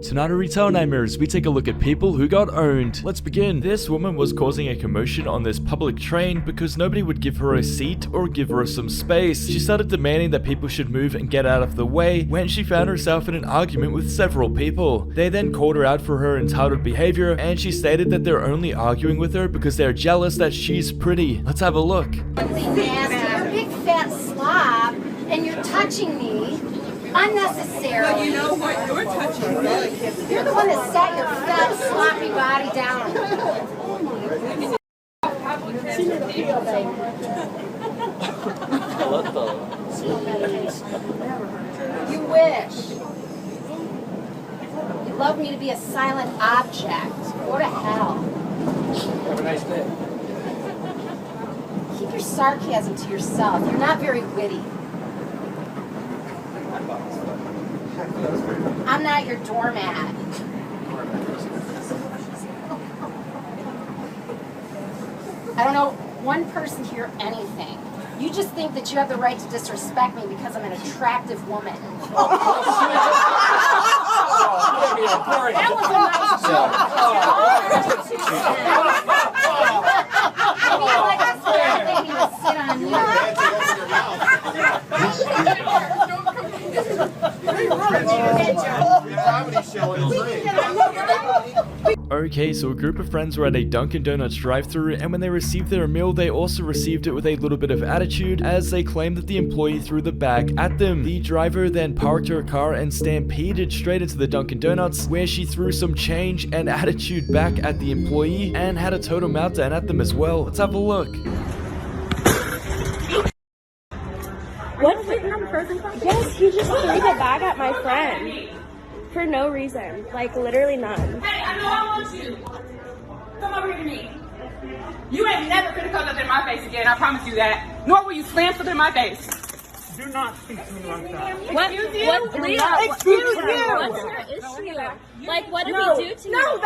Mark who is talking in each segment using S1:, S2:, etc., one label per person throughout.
S1: Tonight at Retail Nightmares, we take a look at people who got owned. Let's begin. This woman was causing a commotion on this public train because nobody would give her a seat or give her some space. She started demanding that people should move and get out of the way when she found herself in an argument with several people. They then called her out for her entitled behavior, and she stated that they're only arguing with her because they're jealous that she's pretty. Let's have a look.
S2: You're a big fat slob, and you're touching me unnecessarily.
S3: Well, you know what? You're touching me.
S2: You're the one that sat your fat, sloppy body down. You wish. You'd love me to be a silent object. Go to hell.
S4: Have a nice day.
S2: Keep your sarcasm to yourself. You're not very witty. I'm not your doormat. I don't know one person here anything. You just think that you have the right to disrespect me because I'm an attractive woman. That was a nice joke. Like I said, they need to sit on
S1: Okay, so a group of friends were at a Dunkin' Donuts drive-thru, and when they received their meal, they also received it with a little bit of attitude, as they claimed that the employee threw the bag at them. The driver then parked her car and stampeded straight into the Dunkin' Donuts, where she threw some change and attitude back at the employee, and had a total meltdown at them as well. Let's have a look.
S5: What? Yes, he just threw the bag at my friend. For no reason. Like, literally none.
S3: Hey, I know I want you. Come over here to me. You ain't never gonna come up in my face again, I promise you that. Nor will you slam something in my face.
S4: Do not speak to me like that.
S5: Excuse you?
S3: Excuse you.
S5: What's your issue? Like, what did we do to you?
S3: No,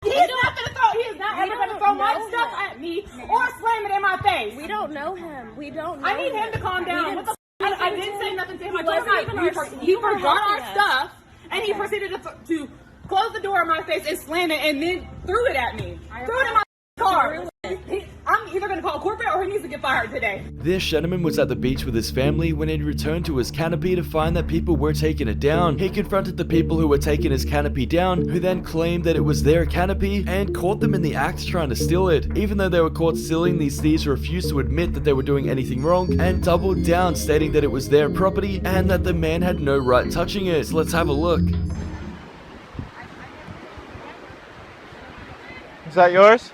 S3: he is not ever gonna throw my stuff at me or slam it in my face.
S5: We don't know him. We don't know
S3: I need him to calm down. I didn't say nothing to him. I told him he
S5: were
S3: forgot our
S5: helping us.
S3: stuff, and he proceeded to close the door in my face and slam it, and then threw it at me. Threw it in my car. I'm either going to call corporate or he needs to get fired today.
S1: This gentleman was at the beach with his family when he returned to his canopy to find that people were taking it down. He confronted the people who were taking his canopy down, who then claimed that it was their canopy, and caught them in the act trying to steal it. Even though they were caught stealing, these thieves refused to admit that they were doing anything wrong, and doubled down, stating that it was their property and that the man had no right touching it. So let's have a look.
S6: Is that yours?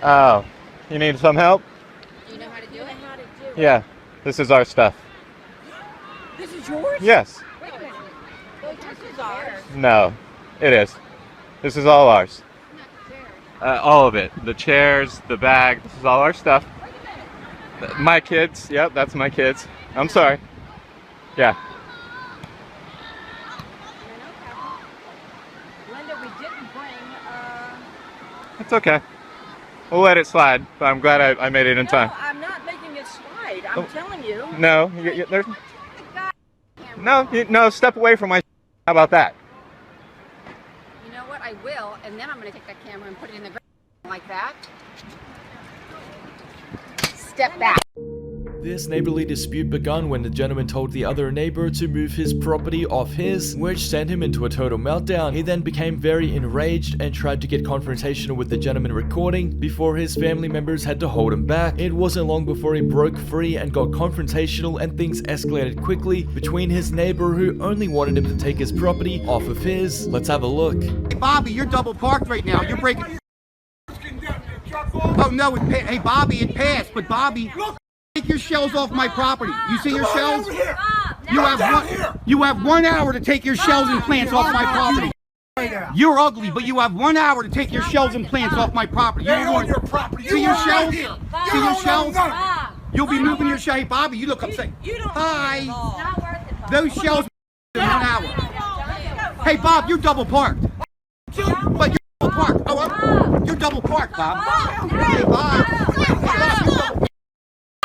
S6: Oh, you need some help?
S2: Do you know how to do it?
S6: Yeah, this is our stuff.
S3: This is yours?
S6: Yes.
S2: Wait a minute. Well, this is ours.
S6: No, it is. This is all ours.
S2: Not
S6: All of it. The chairs, the bag, this is all our stuff. My kids, yep, that's my kids. I'm sorry. Yeah.
S2: Linda, we didn't bring,
S6: It's okay. We'll let it slide, but I'm glad I made it in time.
S2: I'm not making it slide. I'm telling you.
S6: No, there's... No, step away from my... How about that?
S2: You know what? I will, and then I'm going to take that camera and put it in the ground like that. Step back.
S1: This neighborly dispute began when the gentleman told the other neighbor to move his property off his, which sent him into a total meltdown. He then became very enraged and tried to get confrontational with the gentleman recording before his family members had to hold him back. It wasn't long before he broke free and got confrontational, and things escalated quickly between his neighbor, who only wanted him to take his property off of his. Let's have a look.
S7: Hey, Bobby, you're double parked right now. You're breaking... Oh, no, hey, Bobby, it passed, but Bobby... Take your shells off my property. You see your shells? You have 1 hour to take your shells and plants off my property. You're ugly, but you have 1 hour to take your shells and plants off my property. See your shells? See your shells? You'll be moving your shells. Hey, Bobby, you look upset. Hi. Those shells in 1 hour. Hey, Bob, you're double parked. But you're double parked. Oh, you're double parked, Bob. Hey, Bob.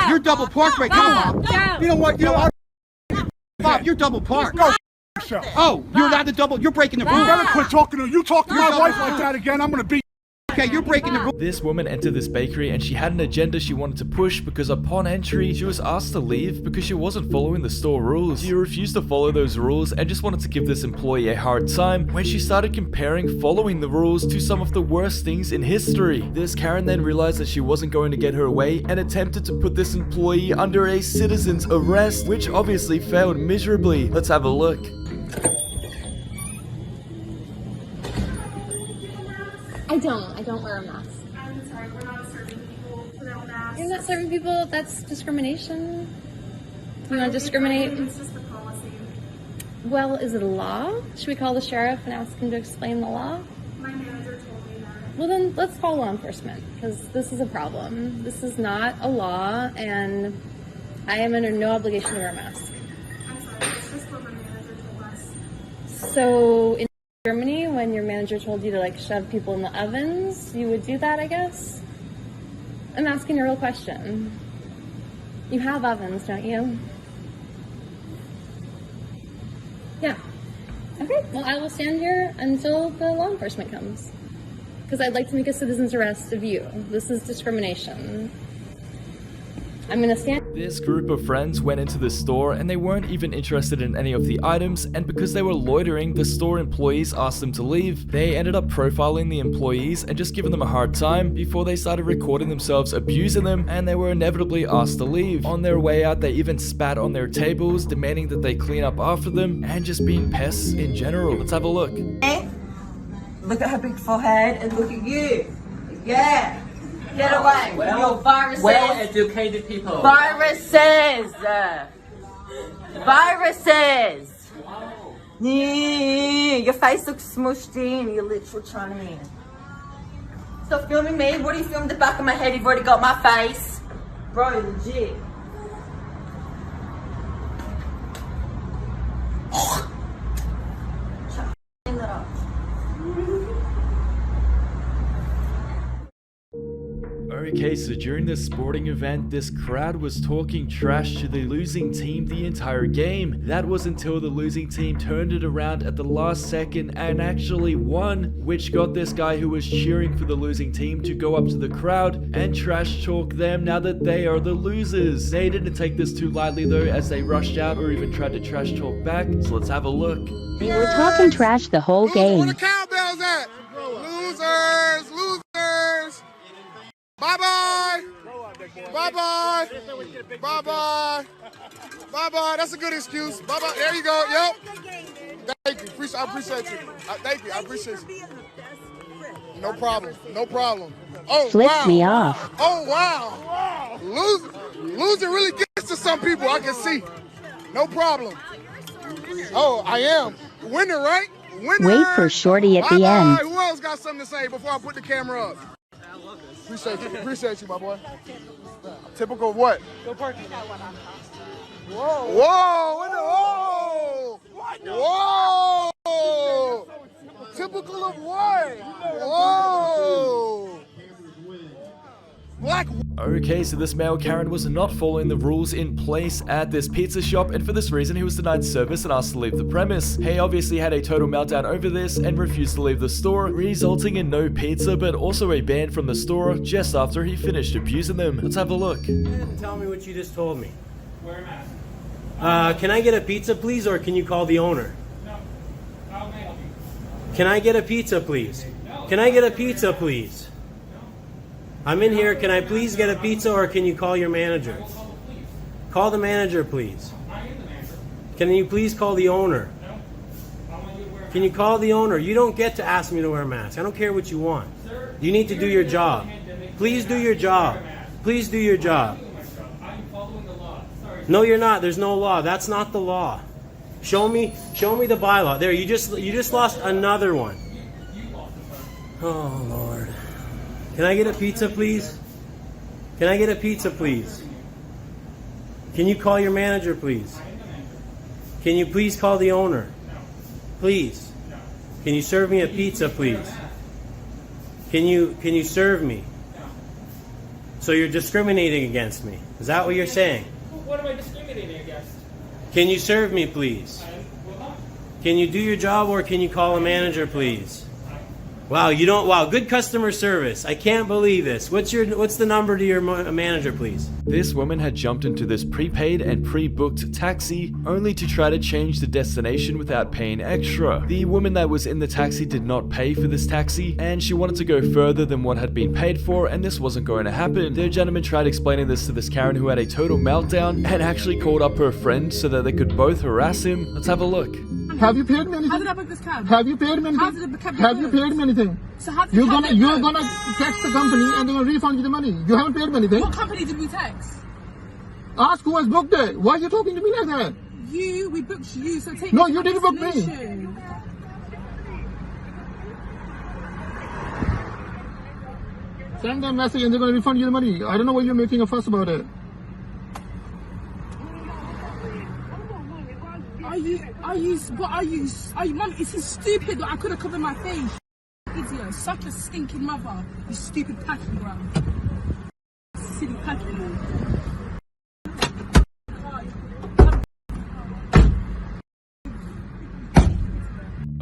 S7: You're double parked right now, Bob. You know what? Bob, you're double parked.
S4: yourself.
S7: Oh, you're allowed to double. You're breaking the
S4: You better
S7: rules.
S4: quit talking to you. Talk to my
S7: You're
S4: wife
S7: double-
S4: like that again, I'm gonna beat.
S7: Okay, you're breaking the rules.
S1: This woman entered this bakery and she had an agenda she wanted to push because upon entry, she was asked to leave because she wasn't following the store rules. She refused to follow those rules and just wanted to give this employee a hard time when she started comparing following the rules to some of the worst things in history. This Karen then realized that she wasn't going to get her way and attempted to put this employee under a citizen's arrest, which obviously failed miserably. Let's have a look.
S8: I don't wear a mask.
S5: I'm sorry, we're not serving people without masks.
S8: You're not serving people, that's discrimination. You want to discriminate?
S5: It's just the policy.
S8: Well, is it a law? Should we call the sheriff and ask him to explain the law?
S5: My manager told me that.
S8: Well then, let's call law enforcement, because this is a problem. This is not a law, and I am under no obligation to wear a mask.
S5: I'm sorry, it's just what my manager told us.
S8: So, in Germany, when your manager told you to like shove people in the ovens, you would do that, I guess? I'm asking a real question. You have ovens, don't you? Yeah. Okay, well, I will stand here until the law enforcement comes. Because I'd like to make a citizen's arrest of you. This is discrimination. I'm gonna stand.
S1: This group of friends went into the store and they weren't even interested in any of the items, and because they were loitering, the store employees asked them to leave. They ended up profiling the employees and just giving them a hard time before they started recording themselves abusing them, and they were inevitably asked to leave. On their way out, they even spat on their tables, demanding that they clean up after them, and just being pests in general. Let's have a look.
S9: Look at her big forehead and look at you. Yeah. Get away with your viruses.
S10: Well-educated people.
S9: Viruses. Viruses. Yeah. Your face looks smushed in. You're literal trying to. Stop filming me. What do you film the back of my head? You've already got my face. Bro, legit.
S1: Okay, so during this sporting event, this crowd was talking trash to the losing team the entire game. That was until the losing team turned it around at the last second and actually won, which got this guy who was cheering for the losing team to go up to the crowd and trash talk them now that they are the losers. They didn't take this too lightly though, as they rushed out or even tried to trash talk back, so let's have a look.
S11: They were talking trash the whole game.
S12: Where the cowbells at? Losers, losers. Bye-bye. Bye-bye. Bye-bye. Bye-bye. That's a good excuse. Bye-bye. There you go. Yep. Thank you. I appreciate you. Thank you. I appreciate you. No problem. No problem. Oh,
S11: Flipped
S12: wow.
S11: me off.
S12: Oh, wow. Losing really gets to some people, I can see. No problem. Oh, I am. Winner, right? Winner.
S11: Wait for Shorty at the end.
S12: Who else got something to say before I put the camera up? Appreciate you, my boy. Typical of what?
S3: Go parking.
S12: Whoa! Whoa! Whoa! Whoa! Typical of what? Whoa! Black.
S1: Okay, so this male Karen was not following the rules in place at this pizza shop, and for this reason he was denied service and asked to leave the premise. He obviously had a total meltdown over this and refused to leave the store, resulting in no pizza but also a ban from the store just after he finished abusing them. Let's have a look.
S10: Tell me what you just told me. Wear a mask. Can I get a pizza please, or can you call the owner?
S4: No. How may I help you?
S10: Can I get a pizza please? Can I get a pizza please? I'm in here. Can I please get a pizza, or can you call your manager? Call the manager, please.
S4: I am the manager.
S10: Can you please call the owner?
S4: No. I want you to wear a
S10: Can you call the owner? You don't get to ask me to wear a mask. I don't care what you want. You need to do your job. Please do your job. Please do your job.
S4: I'm following the law. Sorry.
S10: No, you're not. There's no law. That's not the law. Show me the bylaw. There, you just lost another one.
S4: You lost the first.
S10: Oh Lord. Can I get a pizza, please? Can I get a pizza, please? Can you call your manager, please? Can you please call the owner? Please. Can you serve me a pizza, please? Can you serve me? So you're discriminating against me. Is that what you're saying?
S4: What am I discriminating against?
S10: Can you serve me, please? Can you do your job or can you call a manager, please? Wow, you don't. Wow, good customer service. I can't believe this. What's the number to your manager, please?
S1: This woman had jumped into this prepaid and pre-booked taxi only to try to change the destination without paying extra. The woman that was in the taxi did not pay for this taxi, and she wanted to go further than what had been paid for, and this wasn't going to happen. The gentleman tried explaining this to this Karen, who had a total meltdown and actually called up her friend so that they could both harass him. Let's have a look.
S3: Have you paid me anything? How did I book this cab?
S12: Have you paid me anything?
S3: How did the cab
S12: Have you paid me anything?
S3: So how did
S12: You're gonna text the company and they're gonna refund you the money. You haven't paid me anything.
S3: What company did we text?
S12: Ask who has booked it. Why are you talking to me like that?
S3: We booked you, so take
S12: No,
S3: me to
S12: you
S3: the
S12: didn't book me.
S3: destination.
S12: Send them a message and they're gonna refund you the money. I don't know why you're making a fuss about it.
S3: Mum, is he stupid that I could have covered my face? Idiot, such a stinking mother. You stupid packing ground. Silly packing man.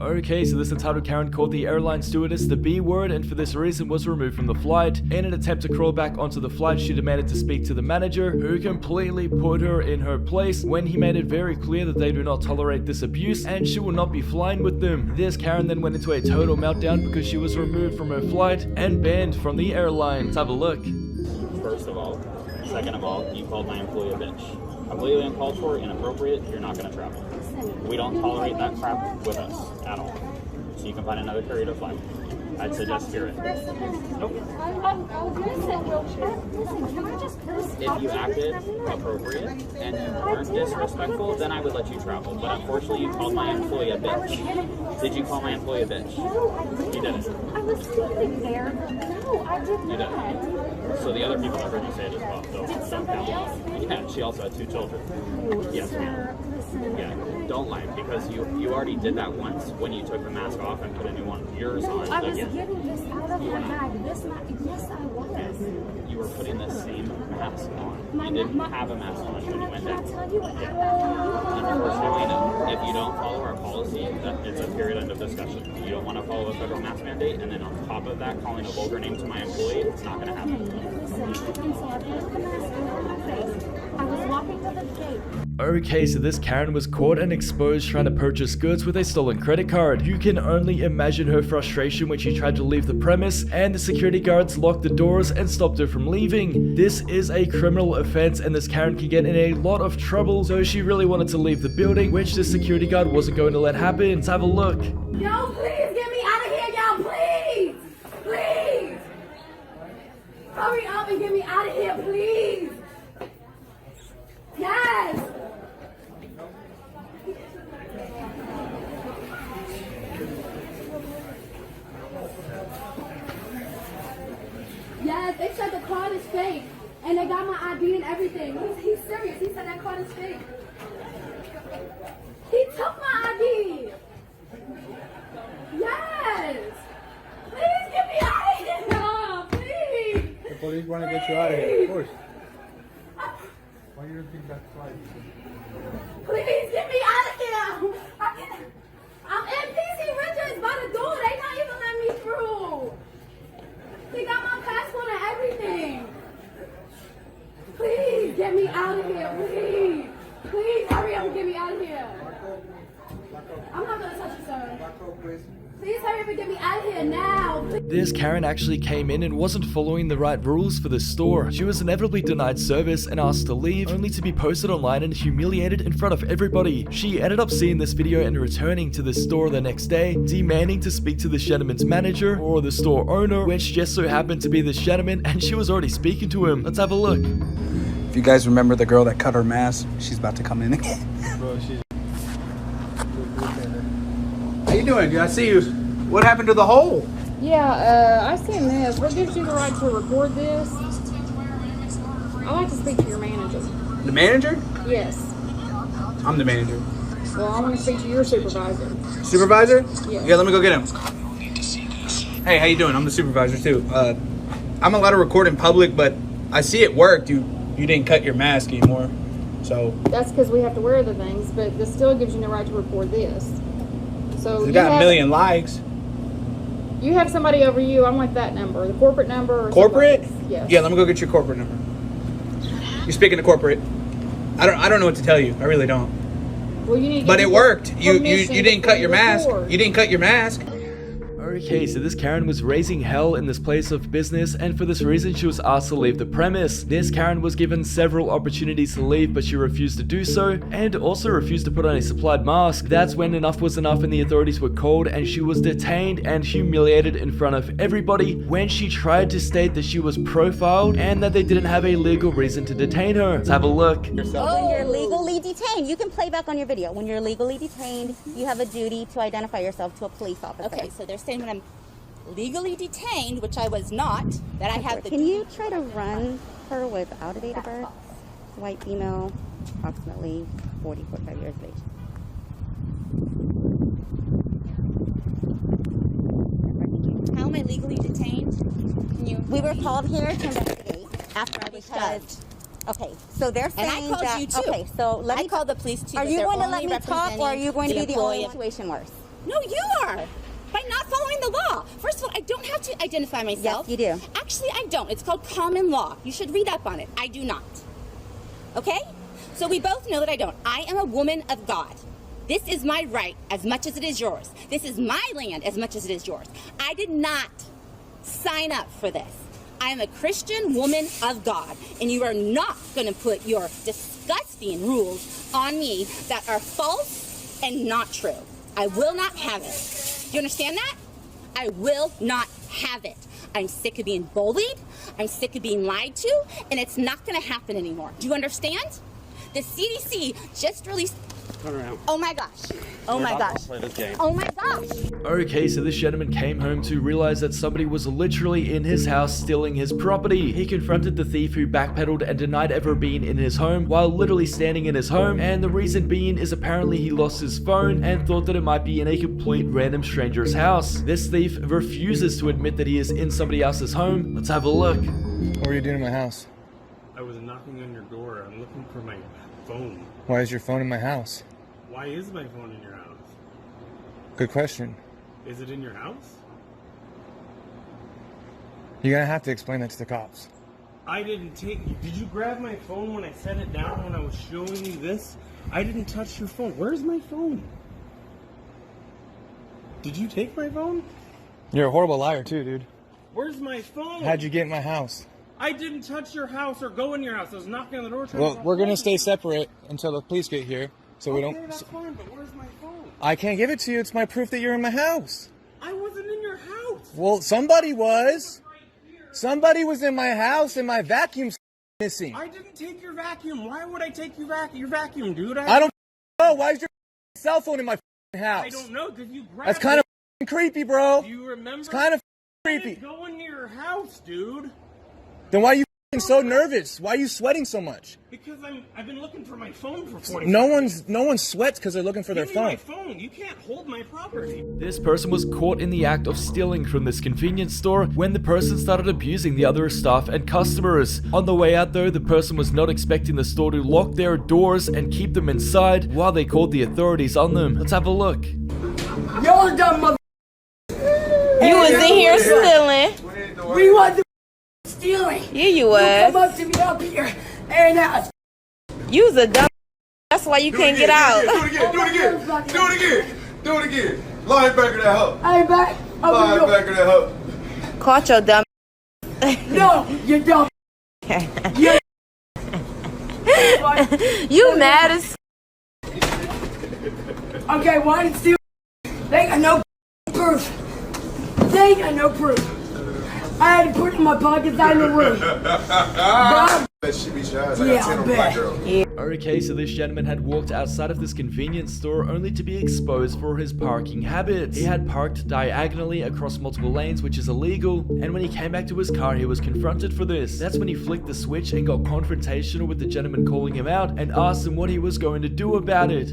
S1: Okay, so this entitled Karen called the airline stewardess the B word and for this reason was removed from the flight. In an attempt to crawl back onto the flight, she demanded to speak to the manager, who completely put her in her place when he made it very clear that they do not tolerate this abuse and she will not be flying with them. This Karen then went into a total meltdown because she was removed from her flight and banned from the airline. Let's have a look.
S13: First of all. Second of all, you called my employee a bitch. Completely uncalled for, inappropriate, you're not going to travel. We don't tolerate that crap with us at all. So you can find another courier to fly. I'd suggest Spirit. Nope. If you acted appropriate and you weren't disrespectful, then I would let you travel. But unfortunately, you called my employee a bitch. Did you call my employee a bitch? You didn't.
S2: I was sleeping there. No, I did not.
S13: You didn't. So the other people have heard you say it as well. So don't count. Yeah, she also had 2 children. Yes, ma'am. Yeah, don't lie because you already did that once when you took the mask off and put a new one of yours on
S2: I was
S13: again.
S2: getting this out of my bag. Yes, I was.
S13: You were putting the same mask on. You didn't have a mask on when you went down. Unfortunately, no. If you don't follow our policy, it's a period end of discussion. You don't want to follow a federal mask mandate, and then on top of that, calling a vulgar name to my employee, it's not going to happen.
S2: I was walking to the gate.
S1: Okay, so this Karen was caught and exposed trying to purchase goods with a stolen credit card. You can only imagine her frustration when she tried to leave the premise and the security guards locked the doors and stopped her from leaving. This is a criminal offense and this Karen can get in a lot of trouble, so she really wanted to leave the building, which the security guard wasn't going to let happen. Let's have a look.
S2: Yo, please get me out of here, y'all, please! Please! Hurry up and get me out of here, please! Yes! Yes, they said the card is fake, and they got my ID and everything. He's serious. He said that card is fake. He took my ID. Yes. Please get me out of here. No, please.
S12: The police want to get you out of here, of course. Why do you think that's right?
S2: Please get me out of here. I'm in PC Richards by the door. They not even letting me through. They got my passport and everything. Please get me out of here, please. Please hurry up and get me out of here. I'm not gonna touch you, sir. Please hurry up and get me out of here now.
S1: This Karen actually came in and wasn't following the right rules for the store. She was inevitably denied service and asked to leave, only to be posted online and humiliated in front of everybody. She ended up seeing this video and returning to the store the next day, demanding to speak to the gentleman's manager or the store owner, which just so happened to be this gentleman, and she was already speaking to him. Let's have a look.
S14: If you guys remember the girl that cut her mask, she's about to come in again. How you doing? I see you. What happened to the hole?
S15: Yeah, I seen this. What gives you the right to record this? I'd like to speak to your manager.
S14: The manager?
S15: Yes.
S14: I'm the manager.
S15: Well, I want to speak to your supervisor.
S14: Supervisor?
S15: Yes.
S14: Yeah, let me go get him. Hey, how you doing? I'm the supervisor too. I'm allowed to record in public, but I see it worked. You didn't cut your mask anymore, so.
S15: That's because we have to wear the things, but this still gives you no right to record this. So
S14: We
S15: you
S14: got a
S15: have-
S14: million likes.
S15: You have somebody over you. I'm like that number, the corporate number. Or
S14: Corporate?
S15: something. Yes.
S14: Yeah, let me go get your corporate number. You're speaking to corporate. I don't know what to tell you. I really don't.
S15: Well, you need to
S14: But
S15: get
S14: it worked. You
S15: permission
S14: didn't cut your
S15: before you
S14: mask.
S15: record.
S14: You didn't cut your mask.
S1: Okay, so this Karen was raising hell in this place of business, and for this reason she was asked to leave the premise. This Karen was given several opportunities to leave, but she refused to do so, and also refused to put on a supplied mask. That's when enough was enough and the authorities were called, and she was detained and humiliated in front of everybody when she tried to state that she was profiled and that they didn't have a legal reason to detain her. Let's have a look.
S16: When you're legally detained, you can play back on your video. When you're legally detained, you have a duty to identify yourself to a police officer.
S17: Okay, so they're saying when I'm legally detained, which I was not, that I have the...
S16: Can you try to run her without a date of birth? White female, approximately 40, 45 years of age.
S17: How am I legally detained? Can you...
S16: We were called here to investigate
S17: after I was charged.
S16: Okay, so they're saying
S17: And I called
S16: that,
S17: you too.
S16: Okay, so let me...
S17: I called the police too.
S16: Are
S17: but
S16: you
S17: they're
S16: going to let
S17: only
S16: me talk, or are you going to be the only
S17: employee.
S16: situation worse?
S17: No, you are. By not following the law. First of all, I don't have to identify myself.
S16: Yes, you do.
S17: Actually, I don't. It's called common law. You should read up on it. I do not. Okay? So we both know that I don't. I am a woman of God. This is my right as much as it is yours. This is my land as much as it is yours. I did not sign up for this. I am a Christian woman of God, and you are not going to put your disgusting rules on me that are false and not true. I will not have it. Do you understand that? I will not have it. I'm sick of being bullied. I'm sick of being lied to, and it's not going to happen anymore. Do you understand? The CDC just released...
S10: Turn around.
S17: Oh my gosh. Oh my gosh.
S10: Play this game.
S17: Oh my gosh.
S1: Okay, so this gentleman came home to realize that somebody was literally in his house stealing his property. He confronted the thief who backpedaled and denied ever being in his home while literally standing in his home, and the reason being is apparently he lost his phone and thought that it might be in a complete random stranger's house. This thief refuses to admit that he is in somebody else's home. Let's have a look.
S18: What were you doing in my house?
S10: I was knocking on your door. I'm looking for my phone.
S18: Why is your phone in my house?
S10: Why is my phone in your house?
S18: Good question.
S10: Is it in your house?
S18: You're gonna have to explain that to the cops.
S10: I didn't take... Did you grab my phone when I set it down when I was showing you this? I didn't touch your phone. Where's my phone? Did you take my phone?
S18: You're a horrible liar too, dude.
S10: Where's my phone?
S18: How'd you get in my house?
S10: I didn't touch your house or go in your house. I was knocking on the door trying
S18: Well,
S10: to...
S18: we're gonna stay separate until the police get here, so we
S10: Okay,
S18: don't...
S10: that's fine, but where's my phone?
S18: I can't give it to you. It's my proof that you're in my house.
S10: I wasn't in your house.
S18: Well, somebody was. Somebody was in my house and my vacuum's missing.
S10: I didn't take your vacuum. Why would I take your vacuum, dude?
S18: I don't know. Why is your cell phone in my house?
S10: I don't know, because you grabbed
S18: That's kind of creepy, bro.
S10: Do you remember?
S18: It's kind of
S10: I
S18: creepy.
S10: didn't go into your house, dude.
S18: Then why are you so nervous? Why are you sweating so much?
S10: Because I've been looking for my phone for 40
S18: No one sweats because they're looking for their
S10: Give me my
S18: phone.
S10: phone. You can't hold my property.
S1: This person was caught in the act of stealing from this convenience store when the person started abusing the other staff and customers. On the way out though, the person was not expecting the store to lock their doors and keep them inside while they called the authorities on them. Let's have a look.
S9: Y'all dumb mother.
S19: You was in here stealing.
S9: We was stealing.
S19: Yeah, you
S9: You
S19: was.
S9: come up to me up here and out.
S19: You was a dumb. That's why you can't get out.
S12: Do it again. Do it again. Do it again. Do it again. Linebacker that hoe.
S9: I ain't back.
S12: Linebacker that hoe.
S19: Caught your dumb.
S9: No, you dumb.
S19: You mad as.
S9: Okay, why did steal? They got no proof. They got no proof. I had to put it in my pockets out in the room.
S12: That shit be shy. I got 10 on black girl.
S1: Okay, so this gentleman had walked outside of this convenience store only to be exposed for his parking habits. He had parked diagonally across multiple lanes, which is illegal, and when he came back to his car, he was confronted for this. That's when he flicked the switch and got confrontational with the gentleman calling him out and asked him what he was going to do about it.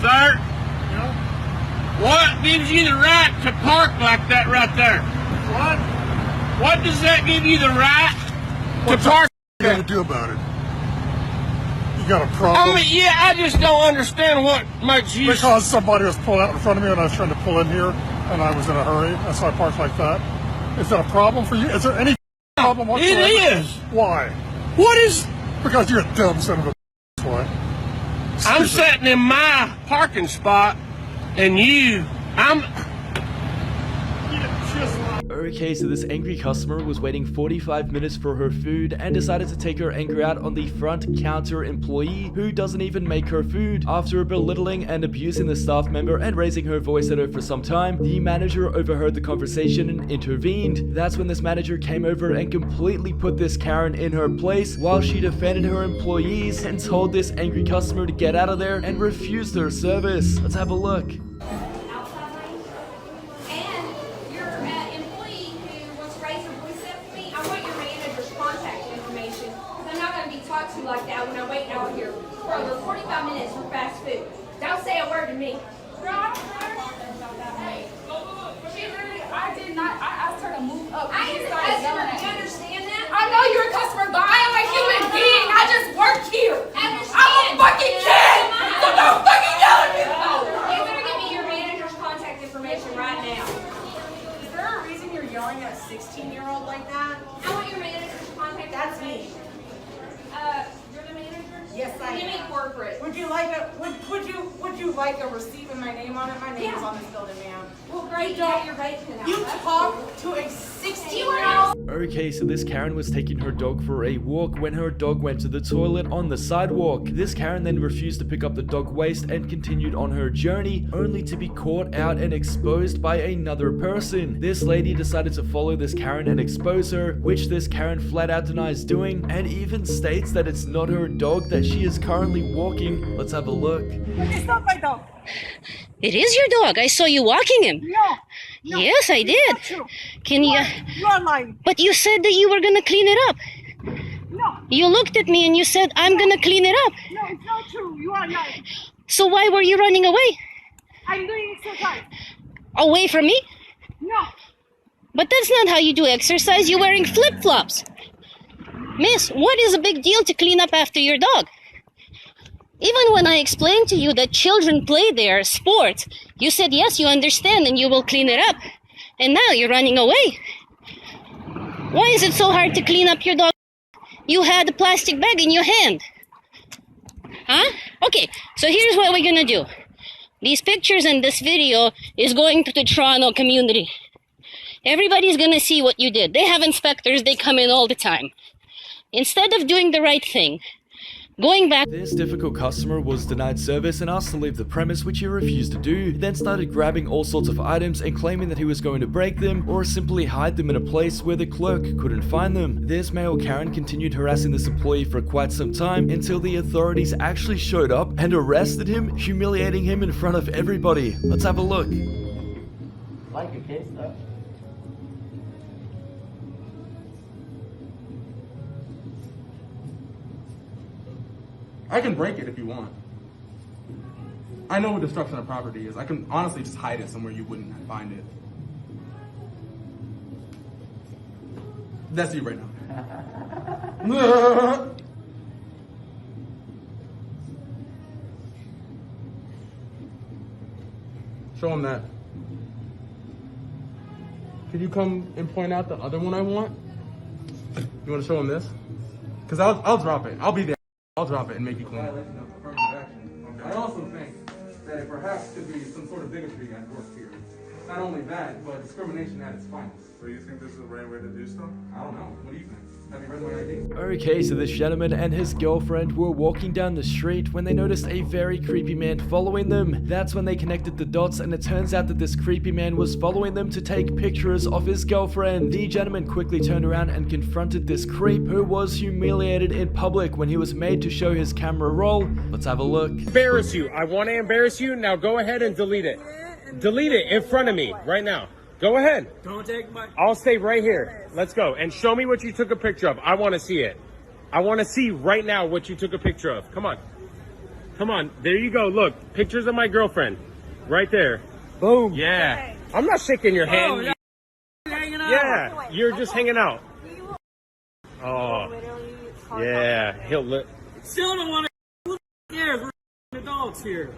S20: Sir, what gives you the right to park like that right there? What does that give you the right to park?
S12: What are you gonna do about it? You got a problem?
S20: I mean, yeah, I just don't understand what makes you...
S12: Because somebody was pulling out in front of me and I was trying to pull in here and I was in a hurry, and so I parked like that. Is that a problem for you? Is there any problem whatsoever?
S20: It is.
S12: Why?
S20: What is...
S12: Because you're a dumb son of a that's why.
S20: I'm sitting in my parking spot and I'm...
S1: Okay, so this angry customer was waiting 45 minutes for her food and decided to take her anger out on the front counter employee who doesn't even make her food. After belittling and abusing the staff member and raising her voice at her for some time, the manager overheard the conversation and intervened. That's when this manager came over and completely put this Karen in her place while she defended her employees and told this angry customer to get out of there and refused her service. Let's have a look.
S2: Like that when I'm waiting out here for over 45 minutes for fast food. Don't say a word to me.
S15: I did not. I asked her to move up.
S2: I am a customer. Do you understand that?
S15: I know you're a customer, but I am a human being. I just work here. I'm a fucking kid. So don't fucking yell at me.
S2: You better give me your manager's contact information right now.
S9: Is there a reason you're yelling at a 16-year-old like that?
S2: I want your manager's contact
S9: That's me.
S2: information. You're the manager?
S9: Yes, I am.
S2: Give me corporate.
S9: Would you like a receipt with my name on it? My name is on this building, ma'am.
S2: Well, great. You got your vaping out.
S9: You talk to a 16-year-old.
S1: Okay, so this Karen was taking her dog for a walk when her dog went to the toilet on the sidewalk. This Karen then refused to pick up the dog waste and continued on her journey, only to be caught out and exposed by another person. This lady decided to follow this Karen and expose her, which this Karen flat out denies doing, and even states that it's not her dog that she is currently walking. Let's have a look.
S15: It's not my dog.
S21: It is your dog. I saw you walking him.
S15: No.
S21: Yes, I did.
S15: Not true.
S21: Can you?
S15: You are lying.
S21: But you said that you were gonna clean it up.
S15: No.
S21: You looked at me and you said, "I'm gonna clean it up."
S15: No, it's not true. You are lying.
S21: So why were you running away?
S15: I'm doing exercise.
S21: Away from me?
S15: No.
S21: But that's not how you do exercise. You're wearing flip-flops. Miss, what is a big deal to clean up after your dog? Even when I explained to you that children play their sports, you said yes, you understand and you will clean it up. And now you're running away. Why is it so hard to clean up your dog? You had a plastic bag in your hand. Huh? Okay, so here's what we're gonna do. These pictures and this video is going to the Toronto community. Everybody's gonna see what you did. They have inspectors, they come in all the time. Instead of doing the right thing, going back.
S1: This difficult customer was denied service and asked to leave the premise, which he refused to do. He then started grabbing all sorts of items and claiming that he was going to break them or simply hide them in a place where the clerk couldn't find them. This male Karen continued harassing this employee for quite some time until the authorities actually showed up and arrested him, humiliating him in front of everybody. Let's have a look.
S10: Like a kid stuff.
S14: I can break it if you want. I know what destruction of property is. I can honestly just hide it somewhere you wouldn't find it. That's you right now. Show him that. Can you come and point out the other one I want? You want to show him this? Because I'll drop it. I'll be there. I'll drop it and make you clean it. I also think that it perhaps could be some sort of bigotry at work here. Not only that, but discrimination at its finest.
S12: So you think this is the right way to do stuff?
S14: I don't know. What do you think? Have you read my ID?
S1: Okay, so this gentleman and his girlfriend were walking down the street when they noticed a very creepy man following them. That's when they connected the dots, and it turns out that this creepy man was following them to take pictures of his girlfriend. The gentleman quickly turned around and confronted this creep, who was humiliated in public when he was made to show his camera roll. Let's have a look.
S10: Embarrass you. I want to embarrass you. Now go ahead and delete it. Delete it in front of me right now. Go ahead.
S18: Don't take my...
S10: I'll stay right here. Let's go. And show me what you took a picture of. I want to see it. I want to see right now what you took a picture of. Come on. Come on. There you go. Look. Pictures of my girlfriend. Right there. Boom. Yeah. I'm not shaking your hand.
S18: Hanging out.
S10: Yeah. You're just hanging out. Oh. Yeah. He'll look.
S18: Still don't want to...
S14: adults here.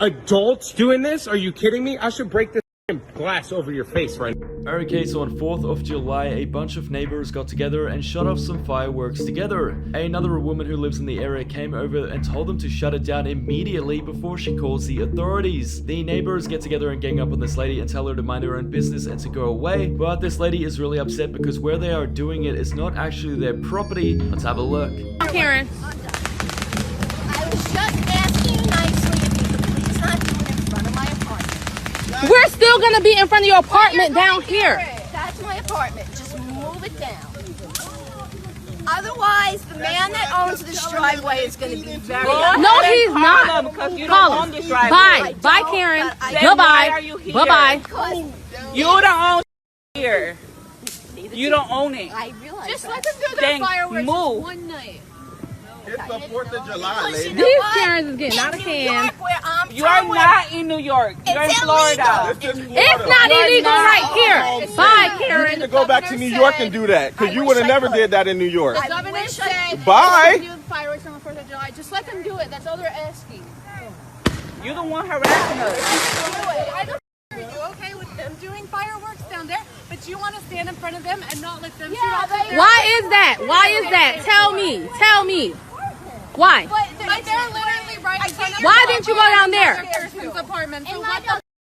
S14: Adults doing this? Are you kidding me? I should break this glass over your face right now.
S1: Okay, so on 4th of July, a bunch of neighbors got together and shut off some fireworks together. Another woman who lives in the area came over and told them to shut it down immediately before she calls the authorities. The neighbors get together and gang up on this lady and tell her to mind her own business and to go away, but this lady is really upset because where they are doing it is not actually their property. Let's have a look.
S19: Karen.
S2: I was just asking you nicely if you could please not do it in front of my apartment.
S19: We're still gonna be in front of your apartment down here.
S2: That's my apartment. Just move it down. Otherwise, the man that owns this driveway is going to be very upset.
S19: No, he's not.
S3: Because you
S19: Call
S3: don't
S19: him.
S3: own this driveway.
S19: Bye. Bye, Karen.
S3: Then why
S19: Goodbye.
S3: are you here?
S19: Bye-bye.
S3: You don't own here. You don't own it.
S2: I realize just let them do their
S3: Then
S2: fireworks
S3: move.
S2: one night.
S12: It's the 4th of July, lady.
S19: These Karens is getting out of hand.
S3: You are not in New York. You're in Florida.
S19: It's not illegal right here. Bye,
S12: You
S19: Karen.
S12: need to go back to New York and do that, because you would have never did that in New York.
S2: The governor said
S12: Bye.
S2: do fireworks on the 4th of July. Just let them do it. That's all they're asking.
S3: You're the one harassing us.
S2: I don't. Are you okay with them doing fireworks down there? But you want to stand in front of them and not let them shoot off the fireworks?
S19: Why is that? Why is that? Tell me. Tell me. Why?
S2: But they're literally right in front of
S19: Why didn't you go down there?
S2: person's apartment. So what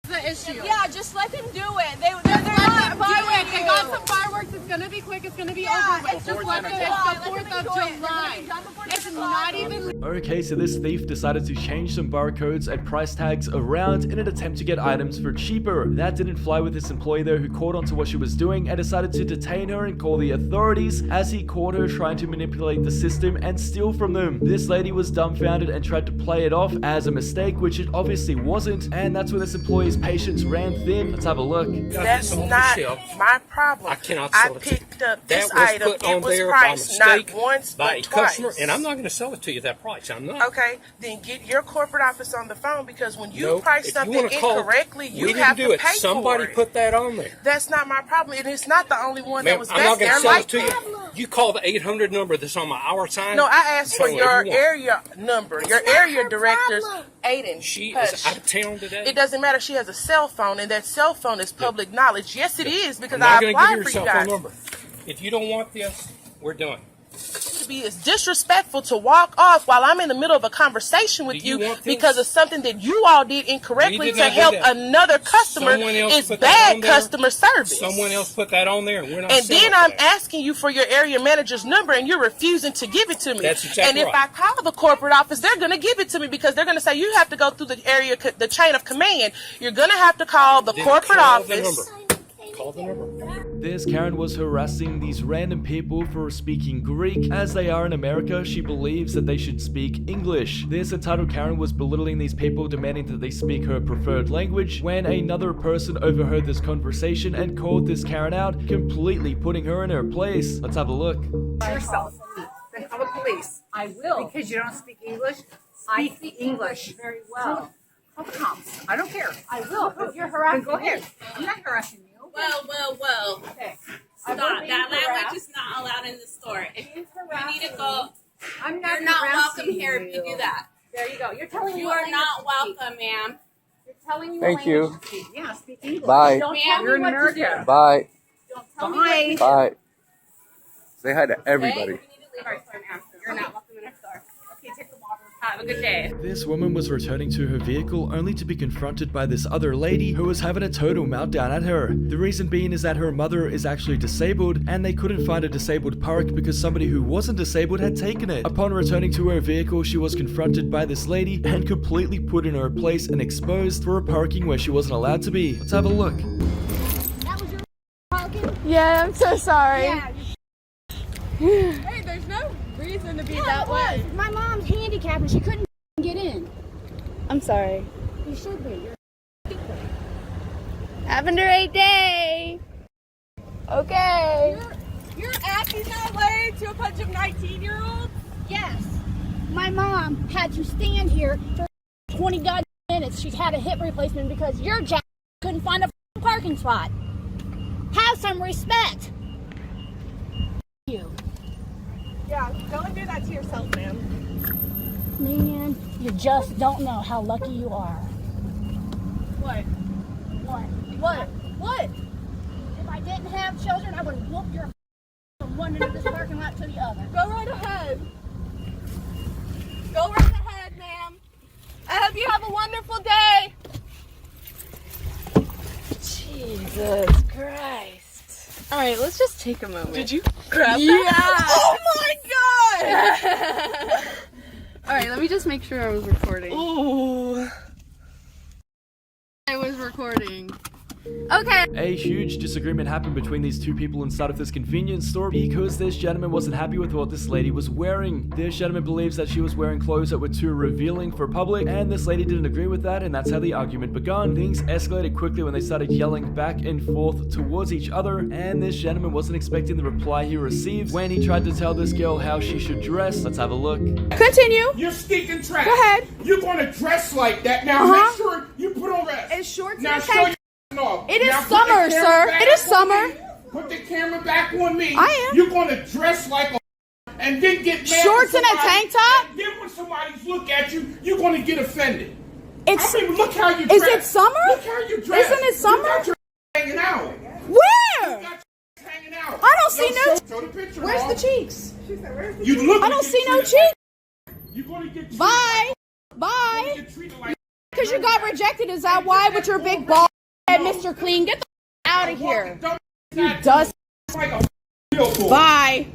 S2: the issue? Yeah, just let them do it. They're not fireworks. They got some fireworks. It's gonna be quick. It's gonna be over with. Just let them. It's the 4th of July. It's not even.
S1: Okay, so this thief decided to change some barcodes and price tags around in an attempt to get items for cheaper. That didn't fly with this employee though, who caught on to what she was doing and decided to detain her and call the authorities as he caught her trying to manipulate the system and steal from them. This lady was dumbfounded and tried to play it off as a mistake, which it obviously wasn't, and that's where this employee's patience ran thin. Let's have a look.
S6: That's not my problem.
S14: I cannot
S6: I
S14: sell it to you.
S6: picked up
S14: That
S6: this
S14: was
S6: item.
S14: put on
S6: It was
S14: there by
S6: priced
S14: mistake
S6: not once
S14: by a
S6: but twice.
S14: customer, and I'm not going to sell it to you at that price. I'm not.
S6: Okay, then get your corporate office on the phone, because when you
S14: No,
S6: price
S14: if you
S6: something
S14: wanna call-
S6: incorrectly, you
S14: we
S6: have
S14: didn't do
S6: to
S14: it.
S6: pay
S14: Somebody
S6: for it.
S14: put that on there.
S6: That's not my problem, and it's not the only one
S14: Ma'am,
S6: that was
S14: I'm
S6: back
S14: not going
S6: there
S14: to sell
S6: like
S14: it to
S6: that.
S14: you. You call the 800 number that's on my hour sign.
S6: No, I asked for
S14: So
S6: your
S14: everyone-
S6: area number. Your area director's Aiden.
S14: She
S6: Hush.
S14: is out of town today.
S6: It doesn't matter. She has a cell phone, and that cell phone is public knowledge. Yes, it is, because
S14: I'm not
S6: I
S14: going to give
S6: applied
S14: you your
S6: for you
S14: cell phone
S6: guys.
S14: number. If you don't want this, we're done.
S6: To be as disrespectful to walk off while I'm in the middle of a conversation with you
S14: want this?
S6: because of something that you all did
S14: We
S6: incorrectly
S14: did
S6: to
S14: not do
S6: help
S14: that.
S6: another customer
S14: Someone else
S6: is
S14: put that on
S6: bad
S14: there.
S6: customer service.
S14: Someone else put that on there, and we're not
S6: And
S14: selling
S6: then
S14: for
S6: I'm
S14: that.
S6: asking you for your area manager's number, and you're refusing to give it to me.
S14: That's exactly
S6: and if
S14: right.
S6: I call the corporate office, they're going to give it to me because they're going to say you have to go through the area, the chain of command. You're going to have to call the
S14: Then
S6: corporate
S14: call the
S6: office.
S14: number. Call the number.
S1: This Karen was harassing these random people for speaking Greek. As they are in America, she believes that they should speak English. This entitled Karen was belittling these people, demanding that they speak her preferred language, when another person overheard this conversation and called this Karen out, completely putting her in her place. Let's have a look.
S22: Yourself. Then call the police. I will. Because you don't speak English. I speak English very well. Call the cops. I don't care. I will. If you're harassing
S3: Then go ahead.
S22: me. I'm not harassing you.
S23: Well.
S22: Okay.
S23: Stop. That language is not allowed in the store. If you need to go,
S22: I'm not
S23: you're not
S22: harassing
S23: welcome here if you
S22: you.
S23: do that.
S22: There you go. You're telling me
S23: You
S22: what
S23: are
S22: language
S23: not
S22: to speak.
S23: welcome, ma'am.
S22: You're telling me
S18: Thank
S22: what
S18: you.
S22: language to speak. Yeah, speak English.
S18: Bye.
S22: Don't
S23: Ma'am,
S22: tell
S23: you're
S22: me
S23: in
S22: what to do.
S23: America.
S18: Bye.
S22: Don't tell me what to do.
S18: Bye. Say hi to everybody.
S23: Okay? You need to leave our store now. You're not welcome in our store. Okay, take the water. Have a good day.
S1: This woman was returning to her vehicle only to be confronted by this other lady who was having a total meltdown at her. The reason being is that her mother is actually disabled and they couldn't find a disabled park because somebody who wasn't disabled had taken it. Upon returning to her vehicle, she was confronted by this lady and completely put in her place and exposed for a parking where she wasn't allowed to be. Let's have a look.
S2: Yeah, I'm so sorry.
S22: Hey, there's no reason to be that way.
S2: My mom's handicapped and she couldn't get in.
S5: I'm sorry.
S2: You should be.
S5: Having a great day. Okay.
S22: You're acting that way to a bunch of 19-year-olds?
S2: Yes. My mom had to stand here for 20 goddamn minutes. She's had a hip replacement because your jack couldn't find a parking spot. Have some respect. You.
S22: Yeah, go and do that to yourself, ma'am.
S7: Man, you just don't know how lucky you are.
S19: What?
S7: What?
S19: What? What?
S7: If I didn't have children, I would have whooped your from one end of this parking lot to the other.
S19: Go right ahead. Go right ahead, ma'am. I hope you have a wonderful day. Jesus Christ. All right, let's just take a moment. Did you grab that? Oh my God! All right, let me just make sure I was recording.
S6: Ooh.
S19: I was recording. Okay.
S1: A huge disagreement happened between these two people inside of this convenience store because this gentleman wasn't happy with what this lady was wearing. This gentleman believes that she was wearing clothes that were too revealing for public, and this lady didn't agree with that, and that's how the argument began. Things escalated quickly when they started yelling back and forth towards each other, and this gentleman wasn't expecting the reply he received when he tried to tell this girl how she should dress. Let's have a look.
S19: Continue.
S20: You're stinking trash.
S19: Go ahead.
S20: You're gonna dress like that. Now make sure you put on rest.
S19: It's shorts
S20: now
S19: and
S20: show
S19: tank.
S20: It
S19: is summer, sir. It is summer.
S20: Put the camera back on me.
S19: I am.
S20: You're gonna dress like a and then get mad.
S19: Shorts and a tank top?
S20: And then when somebody's look at you, you're gonna get offended.
S19: It's.
S20: I mean, look how you
S19: Is
S20: dress.
S19: it summer?
S20: Look how you dress.
S19: Isn't it summer?
S20: You got your hanging out.
S19: Where?
S20: You got your hanging out.
S19: I don't see no.
S20: Show the picture.
S19: Where's
S20: Mom.
S19: the cheeks?
S20: You look.
S19: I don't see no cheeks.
S20: You're gonna get.
S19: Bye. Bye. Because you got rejected. Is that why? With your big ball head, Mr. Clean? Get the out of here. You dust. Bye.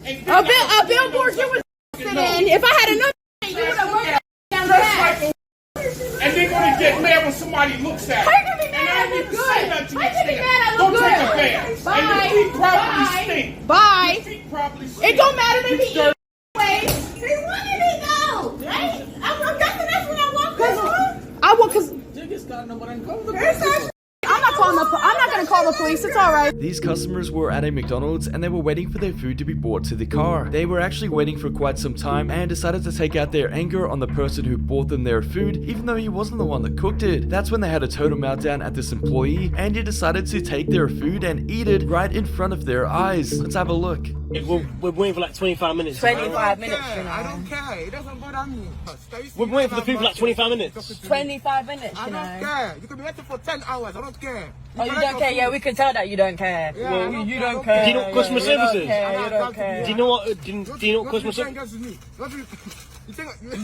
S19: A billboard you would sit in. If I had another, you would have wrote that down back.
S20: And they're gonna get mad when somebody looks at you.
S19: How you gonna be mad I look good? How you gonna be mad I look good?
S20: Don't take a bath.
S19: Bye.
S20: And your feet probably stink.
S19: Bye.
S20: Your feet probably stink.
S19: It don't matter to me.
S2: Wait, they wanted me though, right? I'm guessing that's when I walked in.
S19: I want because I'm not gonna call the police. It's all right.
S1: These customers were at a McDonald's and they were waiting for their food to be brought to the car. They were actually waiting for quite some time and decided to take out their anger on the person who bought them their food, even though he wasn't the one that cooked it. That's when they had a total meltdown at this employee, and he decided to take their food and eat it right in front of their eyes. Let's have a look.
S10: We're waiting for like 25 minutes.
S9: 25 minutes.
S22: I don't care. It doesn't bother me.
S10: We're waiting for the food for like 25 minutes.
S9: 25 minutes,
S22: I don't care. You can be waiting for 10 hours. I don't care.
S9: Oh, you don't care? Yeah, we can tell that you don't care.
S22: Yeah,
S9: Well, you don't care.
S10: Do you know what customer service is?
S9: You don't care.
S10: Do you know what? Do you know what customer service?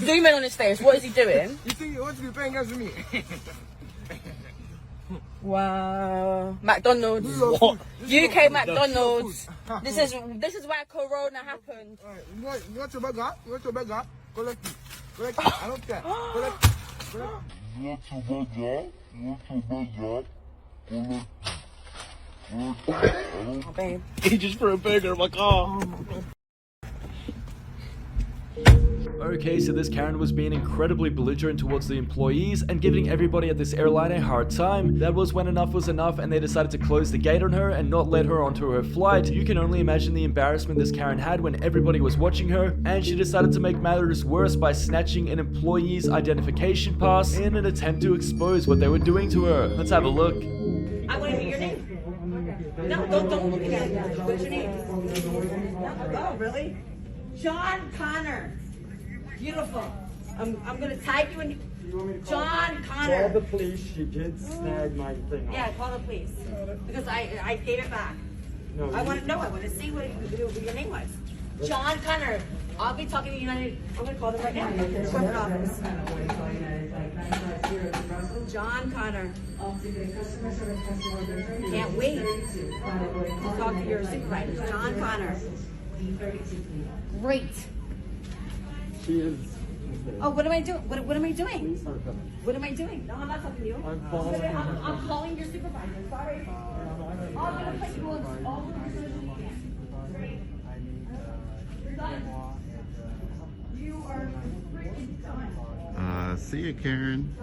S9: Zoom in on his face. What is he doing?
S22: You think you want to be paying against me?
S9: Wow. McDonald's.
S10: What?
S9: UK McDonald's. This is why Corona happened.
S22: You want your burger? You want your burger? Collect it. Collect it. I don't care. Collect it. Collect it.
S12: You want your burger? You want your burger?
S9: Oh, babe.
S10: He just threw a burger in my car.
S1: Okay, so this Karen was being incredibly belligerent towards the employees and giving everybody at this airline a hard time. That was when enough was enough and they decided to close the gate on her and not let her onto her flight. You can only imagine the embarrassment this Karen had when everybody was watching her, and she decided to make matters worse by snatching an employee's identification pass in an attempt to expose what they were doing to her. Let's have a look.
S9: I want to hear your name. No, don't look at me. What's your name? Oh, really? John Connor. Beautiful. I'm gonna type you in. John Connor.
S8: Call the police. She did snag my thing.
S9: Yeah, call the police because I gave it back.
S8: No,
S9: I want to know. I want to see what your name was. John Connor. I'll be talking to United. I'm gonna call them right now. Corporate office. John Connor. Can't wait to talk to your supervisor. John Connor. Great.
S8: She is.
S9: Oh, what am I doing? What am I doing? What am I doing? No, I'm not talking to you. I'm calling your supervisor. Sorry. I'm gonna put you on all the You are freaking done.
S12: See you, Karen.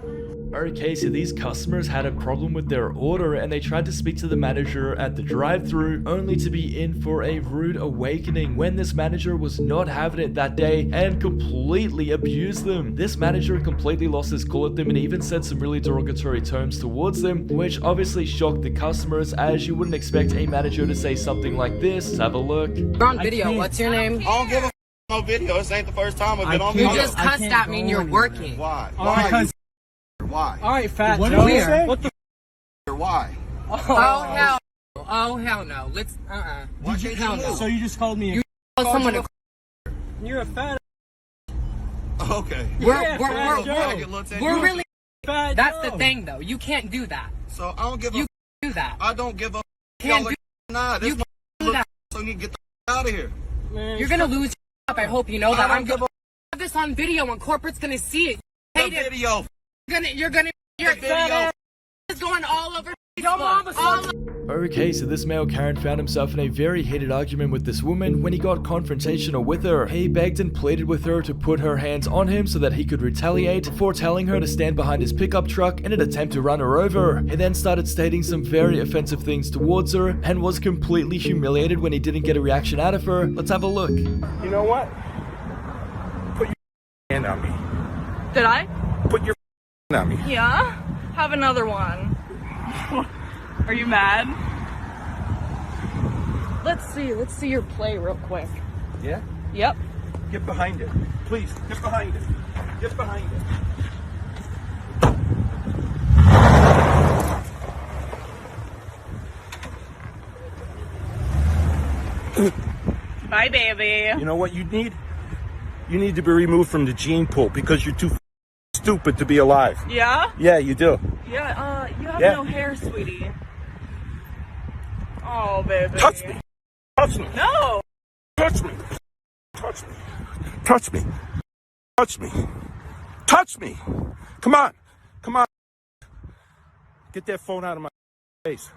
S1: Okay, so these customers had a problem with their order and they tried to speak to the manager at the drive-thru, only to be in for a rude awakening when this manager was not having it that day and completely abused them. This manager completely lost his cool at them and even said some really derogatory terms towards them, which obviously shocked the customers, as you wouldn't expect a manager to say something like this. Let's have a look.
S3: You're on video. What's your name?
S22: I'll give a
S4: on video. This ain't the first time I've been on
S11: You
S4: video.
S11: just cussed at me and you're working.
S4: Why?
S11: Why?
S4: Why? Why?
S11: All right, fat
S4: What
S11: Joe.
S4: did you say?
S11: What the?
S4: Why?
S11: Oh hell no. Let's
S4: Why can't you move?
S11: So you just called me. You called someone a. You're a fat.
S4: Okay.
S11: We're really. That's the thing though. You can't do that.
S4: So I don't give a.
S11: You do that.
S4: I don't give a.
S11: Can't do.
S4: Nah, this
S11: do that.
S4: so you need to get the out of here.
S11: Man, you're gonna lose up. I hope you know that. I'm gonna have this on video and corporate's gonna see it.
S4: The video.
S11: You're video. It's going all over.
S1: Okay, so this male Karen found himself in a very heated argument with this woman. When he got confrontational with her, he begged and pleaded with her to put her hands on him so that he could retaliate, before telling her to stand behind his pickup truck in an attempt to run her over. He then started stating some very offensive things towards her and was completely humiliated when he didn't get a reaction out of her. Let's have a look.
S13: You know what? Put your hand on me.
S24: Did I?
S13: Put your hand on me.
S24: Yeah? Have another one. Are you mad? Let's see your play real quick.
S13: Yeah?
S24: Yep.
S13: Get behind it. Please, get behind it. Get behind it.
S24: Bye, baby.
S13: You know what you need? You need to be removed from the gene pool because you're too stupid to be alive.
S24: Yeah?
S13: Yeah, you do.
S24: Yeah, you have
S13: Yeah.
S24: no hair, sweetie. Oh, baby.
S13: Touch me. Touch me.
S24: No.
S13: Touch me. Touch me. Touch me. Touch me. Touch me. Come on. Come on. Get that phone out of my face.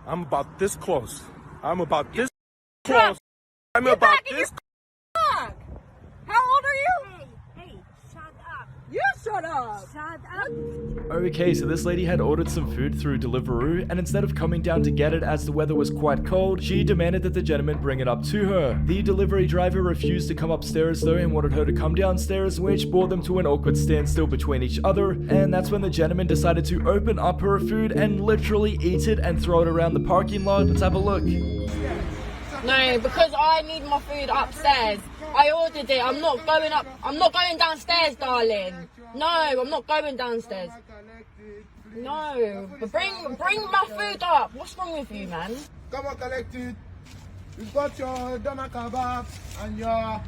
S13: I'm about this close. I'm about this close. I'm about this.
S24: How old are you? Hey, shut up. You shut up. Shut up.
S1: Okay, so this lady had ordered some food through Deliveroo, and instead of coming down to get it as the weather was quite cold, she demanded that the gentleman bring it up to her. The delivery driver refused to come upstairs though and wanted her to come downstairs, which brought them to an awkward standstill between each other, and that's when the gentleman decided to open up her food and literally eat it and throw it around the parking lot. Let's have a look.
S25: No, because I need my food upstairs. I ordered it. I'm not going downstairs, darling. No, I'm not going downstairs. No, but bring my food up. What's wrong with you, man?
S12: Come on, collect it. You've got your doner kebab and your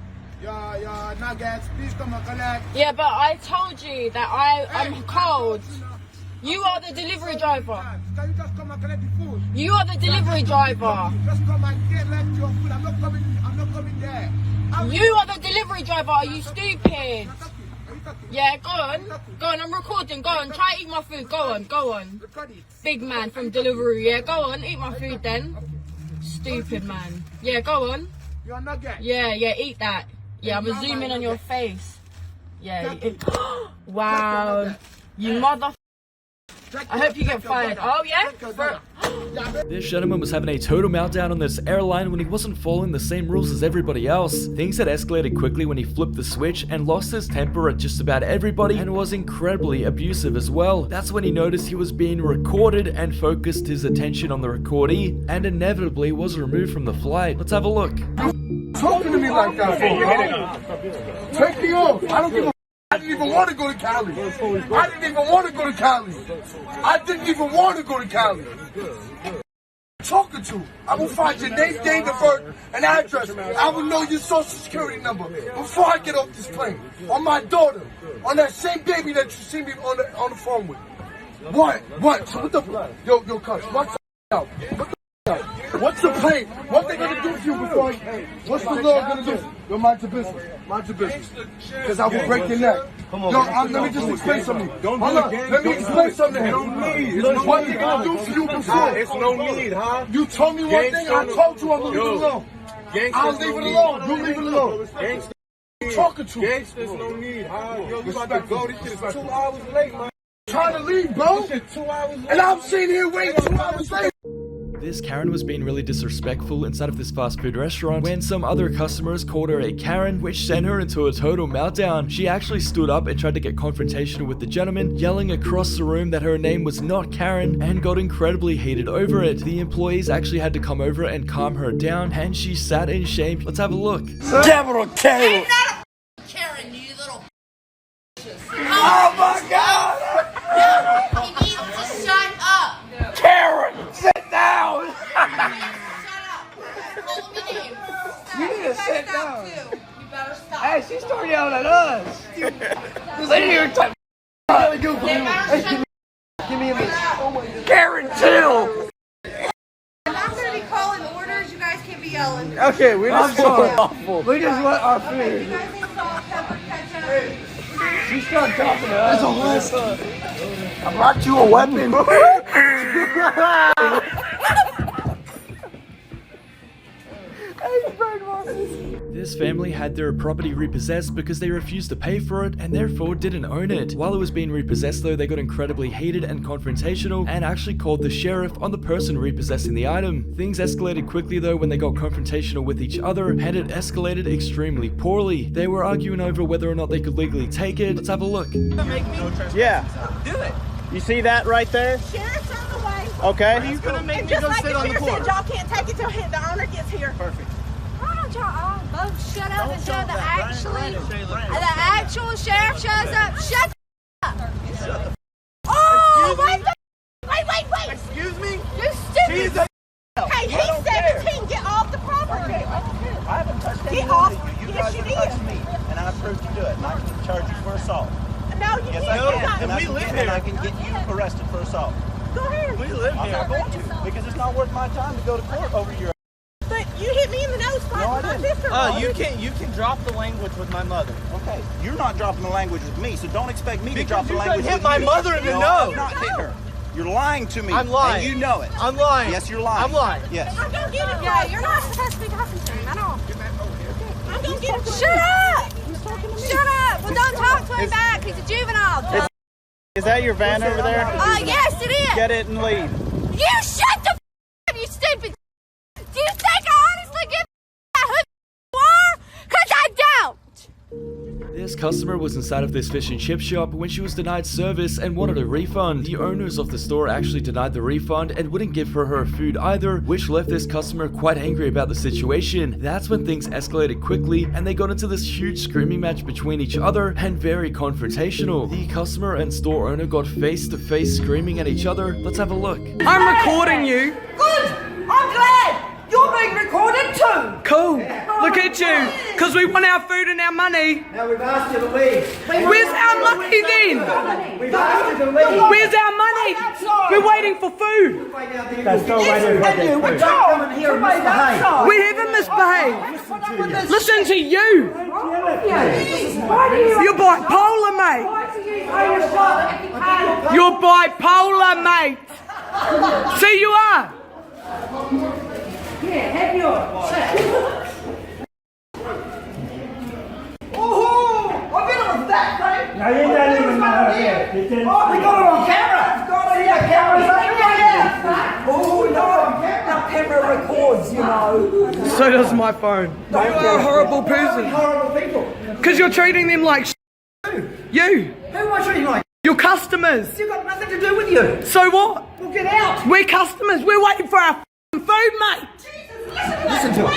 S12: nuggets. Please come and collect.
S25: Yeah, but I told you that I'm cold. You are the delivery driver.
S12: Can you just come and collect the food?
S25: You are the delivery driver.
S12: Just come and collect your food. I'm not coming there.
S25: You are the delivery driver. Are you stupid? Yeah, go on. Go on, I'm recording. Go on, try eat my food. Go on. Big man from Deliveroo. Yeah, go on, eat my food then. Stupid man. Yeah, go on.
S12: You're a nugget.
S25: Yeah, eat that. Yeah, I'm gonna zoom in on your face. Yeah. Wow. You mother. I hope you get fired. Oh yeah?
S1: This gentleman was having a total meltdown on this airline when he wasn't following the same rules as everybody else. Things had escalated quickly when he flipped the switch and lost his temper at just about everybody and was incredibly abusive as well. That's when he noticed he was being recorded and focused his attention on the recordee and inevitably was removed from the flight. Let's have a look.
S12: Talking to me like that for? Take me off. I don't give a. I didn't even want to go to Cali. I didn't even want to go to Cali. Talking to. I will find your name, date of birth, and address. I will know your social security number before I get off this plane. On my daughter. On that same baby that you see me on the phone with. What? So what the? Yo, cuz. What's up? What's the plane? What they gonna do to you before I... What's the law gonna do? Yo, mind your business. Because I will break your neck. Let me just explain something. Hold on. Let me explain something to him. What they gonna do to you before?
S13: It's no need, huh?
S12: You told me one thing, I told you I'm gonna leave it alone. I'll leave it alone. You leave it alone. Talking to.
S13: There's no need, huh? Yo, you about to go. This shit is 2 hours late, man.
S12: Trying to leave, bro.
S13: 2 hours late.
S12: And I'm sitting here waiting 2 hours later.
S1: This Karen was being really disrespectful inside of this fast food restaurant when some other customers called her a Karen, which sent her into a total meltdown. She actually stood up and tried to get confrontational with the gentleman, yelling across the room that her name was not Karen, and got incredibly heated over it. The employees actually had to come over and calm her down, and she sat in shame. Let's have a look.
S20: Capital K.
S25: Karen, you little.
S20: Oh my God!
S25: He needs to shut up.
S20: Karen, sit down.
S25: You
S20: need to sit down.
S25: You better stop.
S20: Hey, she started yelling at us. Lady here, give me a minute. Karen, chill.
S24: I'm not going to be calling orders. You guys can't be yelling.
S20: Okay, we just want our food. She started talking to us. I brought you a weapon.
S1: This family had their property repossessed because they refused to pay for it and therefore didn't own it. While it was being repossessed though, they got incredibly heated and confrontational and actually called the sheriff on the person repossessing the item. Things escalated quickly though when they got confrontational with each other, and it escalated extremely poorly. They were arguing over whether or not they could legally take it. Let's have a look.
S20: Yeah. Do it. You see that right there?
S24: Sheriff's on the way.
S20: Okay.
S24: Are you going to make me go sit on the porch? Y'all can't take it till the owner gets here. Perfect. Why don't y'all all both shut up until the actual sheriff shows up? Shut up! Oh, what the? Wait!
S20: Excuse me?
S24: You stupid! Hey, he's 17. Get off the property.
S20: I haven't touched
S24: Get off.
S20: You
S24: Yes,
S20: guys
S24: you
S20: have touched me, and I proved you do it. And I can charge you for assault.
S24: No, you
S20: Yes,
S24: can't.
S20: I can. And I can get you arrested for assault.
S24: Go ahead.
S20: We live here. I'm not going to, because it's not worth my time to go to court over your.
S24: But you hit me in the nose twice.
S20: No, I
S24: My
S20: didn't.
S24: sister.
S20: You can drop the language with my mother. Okay. You're not dropping the language with me, so don't expect me to drop the language with you.
S18: hit my mother in the nose.
S20: I've not hit her. You're lying to me.
S18: I'm lying.
S20: And you know it.
S18: I'm lying.
S20: Yes, you're lying.
S18: I'm lying.
S20: Yes.
S24: I'm gonna get it. Yeah, you're not supposed to be talking to him at all. I'm gonna get it. Shut up! Shut up! Well, don't talk to him back. He's a juvenile.
S20: Is that your van over there?
S24: Yes, it is.
S20: Get it and leave.
S24: You shut the up, you stupid. Do you think I honestly give a who you are? Because I don't.
S1: This customer was inside of this fish and chip shop when she was denied service and wanted a refund. The owners of the store actually denied the refund and wouldn't give her food either, which left this customer quite angry about the situation. That's when things escalated quickly and they got into this huge screaming match between each other and very confrontational. The customer and store owner got face to face screaming at each other. Let's have a look.
S18: I'm recording you.
S9: Good! I'm glad! You're being recorded too!
S18: Cool. Look at you. Because we want our food and our money.
S8: Now we've asked you to leave.
S18: Where's our money then?
S8: We've asked you to leave.
S18: Where's our money? We're waiting for food.
S8: That's not waiting for their food. Don't come in here and misbehave.
S18: We haven't misbehaved. Listen to you. You're bipolar, mate. You're bipolar, mate. See, you are.
S9: Yeah, have yours. Oh, I bet it was that thing.
S8: No, you don't even know how to do it.
S9: Oh, we got it on camera. Got it on camera. Oh, no, our camera records, you know.
S18: So does my phone. You are a horrible person.
S9: Horrible people.
S18: Because you're treating them like you.
S9: Who am I treating like?
S18: Your customers.
S9: You've got nothing to do with you.
S18: So what?
S9: Well, get out.
S18: We're customers. We're waiting for our food, mate.
S9: Listen to it.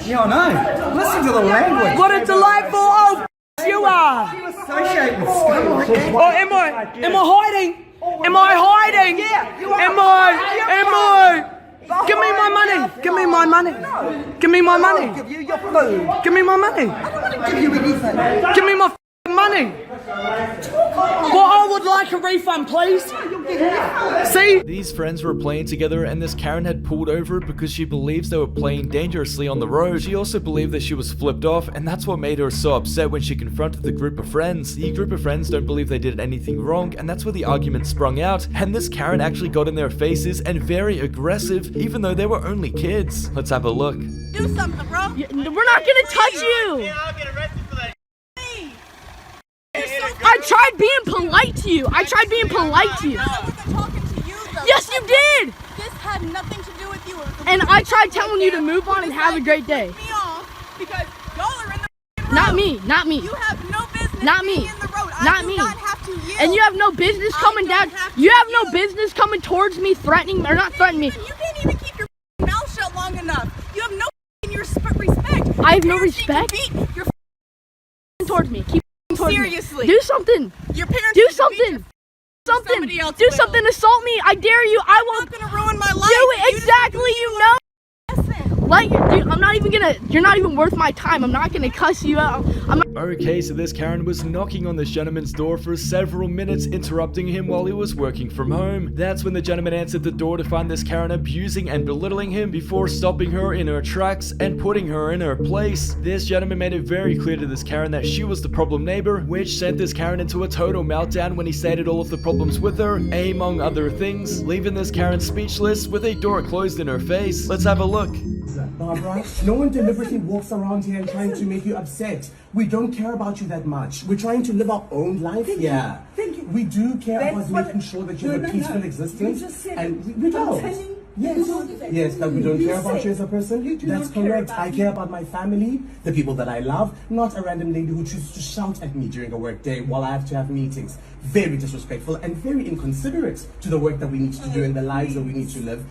S9: Yeah, I know. Listen to the language.
S18: What a delightful old you are.
S9: You associate with scum like that.
S18: Oh, am I hiding? Am I hiding?
S9: Yeah, you are.
S18: Am I? Give me my money. Give me my money. Give me my money.
S9: Give you your food.
S18: Give me my money.
S9: I don't want to give you anything.
S18: Give me my money. Well, I would like a refund, please. See?
S1: These friends were playing together and this Karen had pulled over because she believes they were playing dangerously on the road. She also believed that she was flipped off, and that's what made her so upset when she confronted the group of friends. The group of friends don't believe they did anything wrong, and that's where the argument sprung out, and this Karen actually got in their faces and very aggressive, even though they were only kids. Let's have a look.
S24: Do something, bro.
S5: We're not gonna touch you.
S20: Yeah, I'll get arrested for that.
S5: I tried being polite to you.
S24: I wasn't talking to you, though.
S5: Yes, you did.
S24: This had nothing to do with
S19: And I tried telling you to move on and have a great day.
S3: Because y'all are in the road.
S19: Not me, not me.
S3: You have no business
S19: Not
S3: being
S19: me.
S3: in the road.
S19: Not
S3: I do
S19: me.
S3: not have to yield.
S19: And you have no business coming down. You have no business coming towards me, threatening or not threatening me.
S3: You can't even keep your mouth shut long enough. You have no respect.
S19: I have no respect.
S3: You're
S19: towards me. Keep towards
S3: seriously.
S19: me. Do something.
S3: Your parents
S19: do something. Something. Do something. Assault me. I dare you. I will.
S3: You're not gonna ruin my life.
S19: Do it exactly. You know. Like, dude, I'm not even gonna. You're not even worth my time. I'm not gonna cuss you out.
S1: Okay, so this Karen was knocking on this gentleman's door for several minutes, interrupting him while he was working from home. That's when the gentleman answered the door to find this Karen abusing and belittling him before stopping her in her tracks and putting her in her place. This gentleman made it very clear to this Karen that she was the problem neighbor, which sent this Karen into a total meltdown when he stated all of the problems with her, among other things, leaving this Karen speechless with a door closed in her face. Let's have a look.
S8: Barbara, no one deliberately walks around here and trying to make you upset. We don't care about you that much. We're trying to live our own life here.
S18: Thank you.
S8: We do care about making sure that you have a peaceful existence.
S18: You just said
S8: And we don't. Yes, that we don't care about you as a person. That's correct. I care about my family, the people that I love, not a random lady who chooses to shout at me during a work day while I have to have meetings. Very disrespectful and very inconsiderate to the work that we need to do and the lives that we need to live.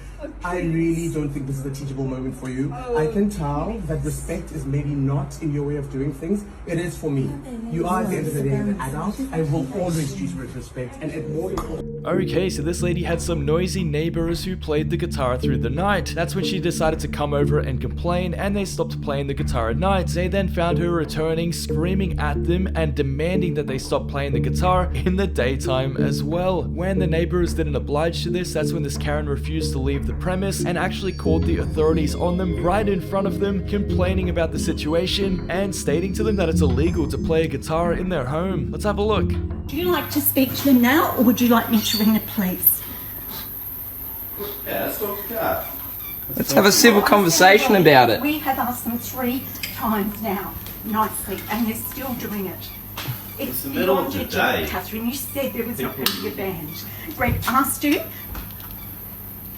S8: I really don't think this is a teachable moment for you. I can tell that respect is maybe not in your way of doing things. It is for me. You are at the end of the day an adult. I will always treat you with respect and at more important.
S1: Okay, so this lady had some noisy neighbors who played the guitar through the night. That's when she decided to come over and complain, and they stopped playing the guitar at night. They then found her returning, screaming at them and demanding that they stop playing the guitar in the daytime as well. When the neighbors didn't oblige to this, that's when this Karen refused to leave the premise and actually called the authorities on them right in front of them, complaining about the situation and stating to them that it's illegal to play a guitar in their home. Let's have a look.
S14: Do you like to speak to them now, or would you like me to ring the police?
S15: Yeah, let's talk to God. Let's have a civil conversation about it.
S14: We have asked them 3 times now, nicely, and they're still doing it. It's
S15: the middle of the day.
S14: Catherine, you said there was not going to be a band. Greg asked you,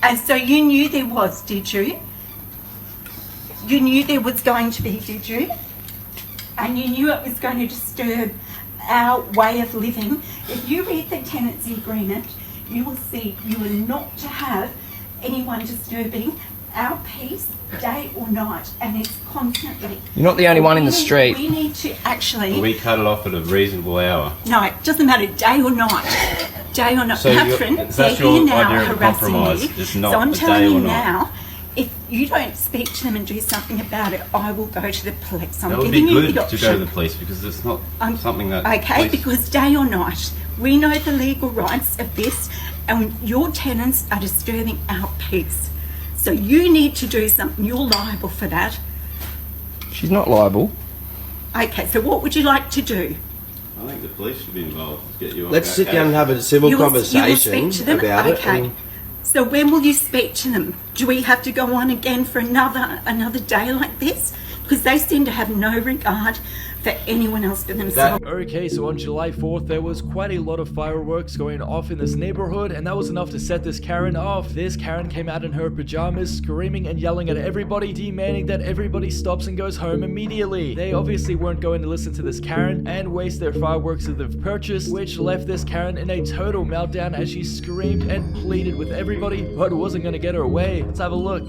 S14: and so you knew there was, did you? You knew there was going to be, did you? And you knew it was going to disturb our way of living. If you read the tenancy agreement, you will see you are not to have anyone disturbing our peace day or night, and it's constantly.
S15: You're not the only one in the street.
S14: We need to actually.
S15: We cut it off at a reasonable hour.
S14: No, it doesn't matter day or night. Day or night.
S15: So
S14: Catherine,
S15: that's
S14: they're
S15: your
S14: here now
S15: idea of
S14: harassing
S15: compromise,
S14: you.
S15: just not
S14: so I'm
S15: a
S14: telling
S15: day
S14: you
S15: or not.
S14: now, if you don't speak to them and do something about it, I will go to the police. I'm
S15: That would
S14: giving
S15: be
S14: you
S15: good
S14: the
S15: to
S14: option.
S15: go to the police because it's not something that.
S14: Okay,
S15: police-
S14: because day or night, we know the legal rights of this, and your tenants are disturbing our peace. So you need to do something. You're liable for that.
S15: She's not liable.
S14: Okay, so what would you like to do?
S15: I think the police should be involved. Get you.
S16: Let's sit down and have a civil
S14: You will
S16: conversation
S14: speak to them?
S16: about
S14: Okay.
S16: it.
S14: So when will you speak to them? Do we have to go on again for another day like this? Because they seem to have no regard for anyone else but themselves.
S1: Okay, so on July 4th, there was quite a lot of fireworks going off in this neighborhood, and that was enough to set this Karen off. This Karen came out in her pajamas, screaming and yelling at everybody, demanding that everybody stops and goes home immediately. They obviously weren't going to listen to this Karen and waste their fireworks that they've purchased, which left this Karen in a total meltdown as she screamed and pleaded with everybody, but wasn't going to get her away. Let's have a look.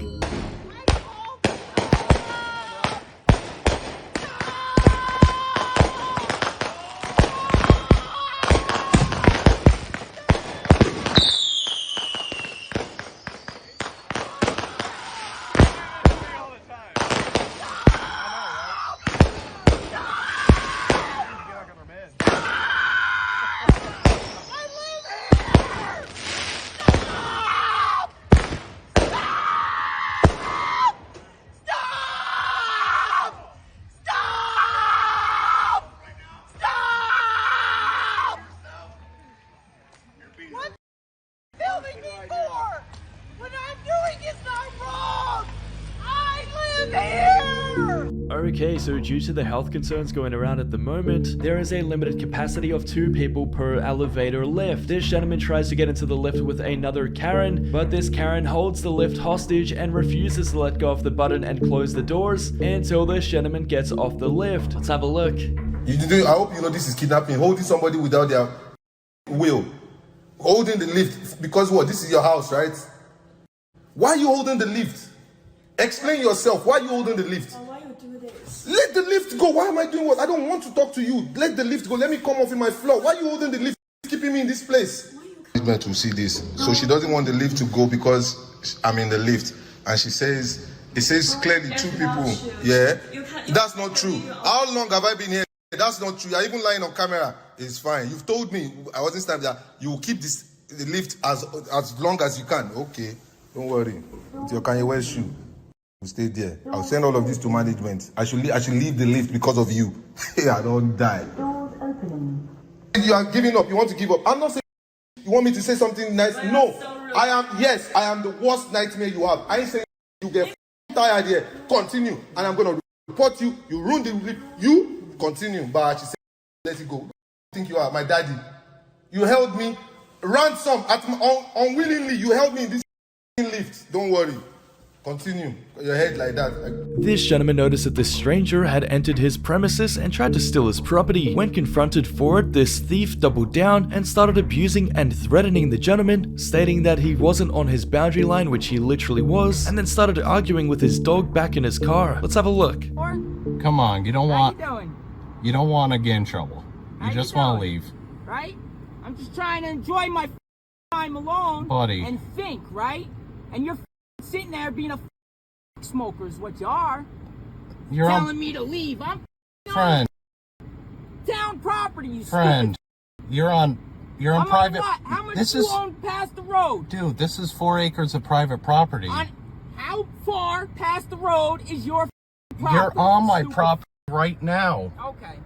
S1: Okay, so due to the health concerns going around at the moment, there is a limited capacity of 2 people per elevator lift. This gentleman tries to get into the lift with another Karen, but this Karen holds the lift hostage and refuses to let go of the button and close the doors until this gentleman gets off the lift. Let's have a look.
S7: I hope you know this is kidnapping. Holding somebody without their will. Holding the lift because what? This is your house, right? Why are you holding the lift? Explain yourself. Why are you holding the lift?
S5: Why you do this?
S7: Let the lift go. Why am I doing what? I don't want to talk to you. Let the lift go. Let me come off in my floor. Why are you holding the lift? Keeping me in this place. To see this. So she doesn't want the lift to go because I'm in the lift. And she says, it says clearly 2 people. Yeah? That's not true. How long have I been here? That's not true. You're even lying on camera. It's fine. You've told me, I wasn't standing there, you will keep the lift as long as you can. Okay. Don't worry. It's your Kanye West shoe. We'll stay there. I'll send all of this to management. I should leave the lift because of you. I don't die.
S5: Doors opening.
S7: You are giving up. You want to give up. I'm not saying you want me to say something nice. No. I am the worst nightmare you have. I ain't saying you get tired here. Continue. And I'm going to report you. You ruined the lift. You continue. But she said, let it go. I think you are my daddy. You held me ransom unwillingly. You held me in this lift. Don't worry. Continue. Your head like that.
S1: This gentleman noticed that this stranger had entered his premises and tried to steal his property. When confronted for it, this thief doubled down and started abusing and threatening the gentleman, stating that he wasn't on his boundary line, which he literally was, and then started arguing with his dog back in his car. Let's have a look.
S16: Come on, you don't want to get in trouble. You just want to leave.
S18: Right? I'm just trying to enjoy my time alone,
S16: buddy,
S18: and think, right? And you're sitting there being a smoker is what you are.
S16: You're
S18: telling me to leave. I'm
S16: friend.
S18: Town property, you
S16: friend. You're on private.
S18: How much do you own past the road?
S16: Dude, this is 4 acres of private property.
S18: How far past the road is your property?
S16: You're on my property right now.
S18: Okay.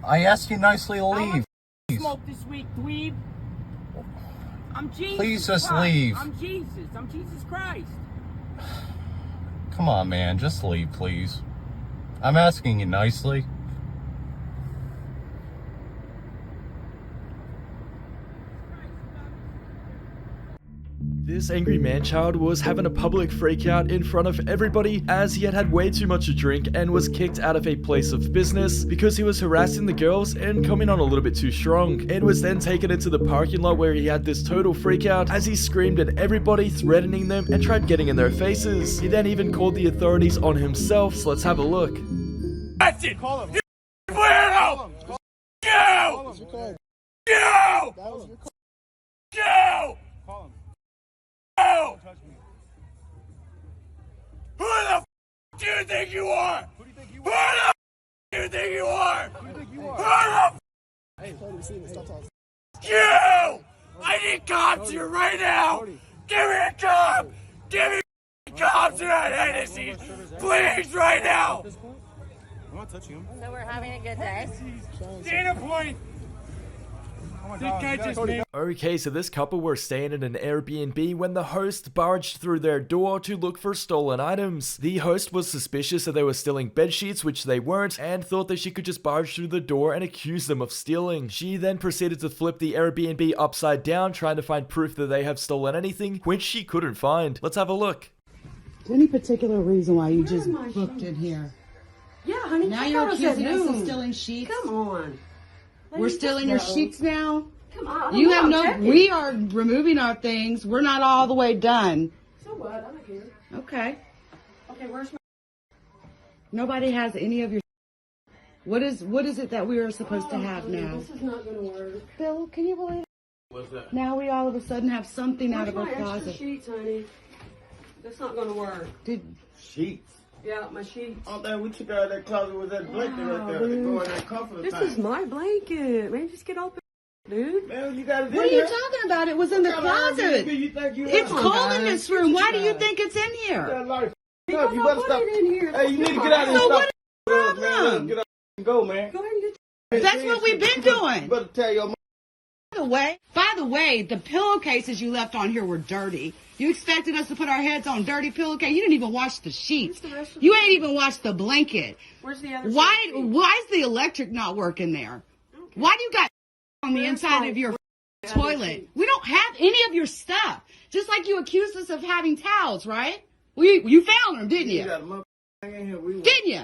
S16: I asked you nicely to leave.
S18: Smoke this week, dweeb. I'm Jesus.
S16: Please just
S18: Christ.
S16: leave.
S18: I'm Jesus. I'm Jesus Christ.
S16: Come on, man. Just leave, please. I'm asking you nicely.
S1: This angry man-child was having a public freakout in front of everybody as he had way too much to drink and was kicked out of a place of business because he was harassing the girls and coming on a little bit too strong. It was then taken into the parking lot where he had this total freakout as he screamed at everybody, threatening them and tried getting in their faces. He then even called the authorities on himself, so let's have a look.
S20: That's it! Call him. You weirdo! You! You! You! Who the f do you think you are? Who the f do you think you are? Who the f you! I need cops here right now! Give me a cop! Give me cops in that Hennessy! Please, right now!
S7: I'm not touching him.
S24: So we're having a good day.
S20: Data point!
S1: Okay, so this couple were staying in an Airbnb when the host barged through their door to look for stolen items. The host was suspicious that they were stealing bedsheets, which they weren't, and thought that she could just barge through the door and accuse them of stealing. She then proceeded to flip the Airbnb upside down, trying to find proof that they have stolen anything, which she couldn't find. Let's have a look.
S17: Any particular reason why you just booked in here?
S5: Yeah, honey.
S17: Now you're accusing us of stealing sheets?
S5: Come on.
S17: We're stealing your sheets now?
S5: Come on.
S17: You have no... We are removing our things. We're not all the way done.
S5: So what? I don't care.
S17: Okay.
S5: Okay, where's my...
S17: Nobody has any of your... What is it that we are supposed to have now?
S5: This is not going to work.
S17: Bill, can you believe it?
S20: What's that?
S17: Now we all of a sudden have something out of our
S5: Where's my
S17: closet.
S5: extra sheets, honey? That's not going to work.
S13: Sheets?
S5: Yeah, my sheets.
S13: Oh, man, we took out that closet with that blanket right there. To go in that comforter
S5: This is my blanket. Man, just get open, dude.
S13: Man, you got it in
S17: What are you
S13: there.
S17: talking about? It was in the closet. It's cold in this room. Why do you think it's in here?
S13: You better stop.
S5: It in here.
S13: Hey, you need to get out of here.
S17: So
S13: Stop.
S17: what is the problem?
S13: Man, get up and go, man.
S5: Go ahead and get
S17: That's what we've been doing.
S13: You better tell your
S17: By the way, the pillowcases you left on here were dirty. You expected us to put our heads on dirty pillowcase? You didn't even wash the sheets. You ain't even washed the blanket.
S19: Where's the other?
S17: Why is the electric not working there? Why do you got on the inside of your toilet? We don't have any of your stuff. Just like you accused us of having towels, right? You found them, didn't you? Didn't you?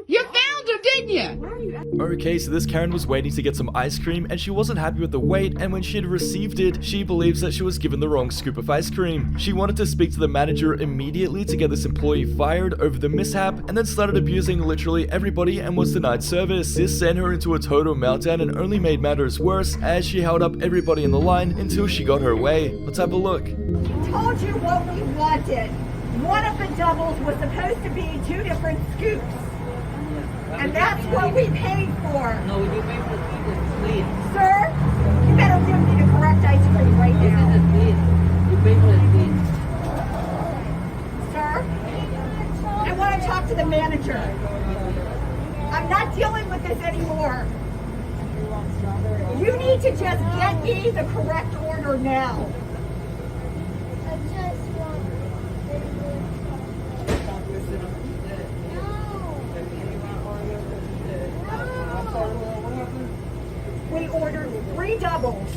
S17: You found them, didn't you?
S1: Okay, so this Karen was waiting to get some ice cream and she wasn't happy with the wait, and when she had received it, she believes that she was given the wrong scoop of ice cream. She wanted to speak to the manager immediately to get this employee fired over the mishap, and then started abusing literally everybody and was denied service. This sent her into a total meltdown and only made matters worse as she held up everybody in the line until she got her way. Let's have a look.
S14: Told you what we wanted. One of the doubles was supposed to be 2 different scoops. And that's what we paid for.
S15: No, you paid for the lead.
S14: Sir, you better give me the correct ice cream right now.
S15: This is the lead. You paid for the lead.
S14: Sir, I want to talk to the manager. I'm not dealing with this anymore. You need to just get me the correct order now. We ordered 3 doubles.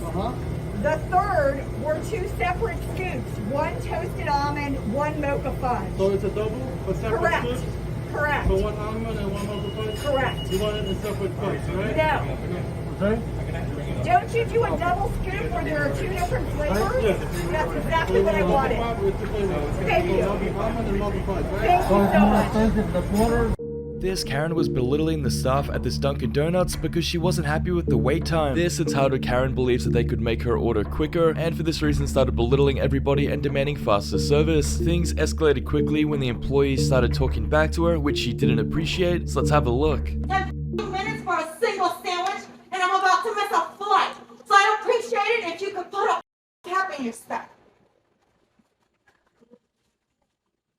S14: The third were 2 separate scoops. 1 toasted almond, 1 mocha fudge.
S2: So it's a double? A separate
S14: Correct.
S2: scoop?
S14: Correct.
S2: So 1 almond and 1 mocha fudge?
S14: Correct.
S2: You want it in separate cups, right?
S14: No.
S2: Okay.
S14: Don't you do a double scoop where there are 2 different flavors? That's exactly what I wanted. Thank you. Thank you so much.
S1: This Karen was belittling the staff at this Dunkin' Donuts because she wasn't happy with the wait time. This entitled Karen believes that they could make her order quicker, and for this reason started belittling everybody and demanding faster service. Things escalated quickly when the employees started talking back to her, which she didn't appreciate, so let's have a look.
S14: 10 minutes for a single sandwich, and I'm about to miss a flight. So I'd appreciate it if you could put a cap in your stuff.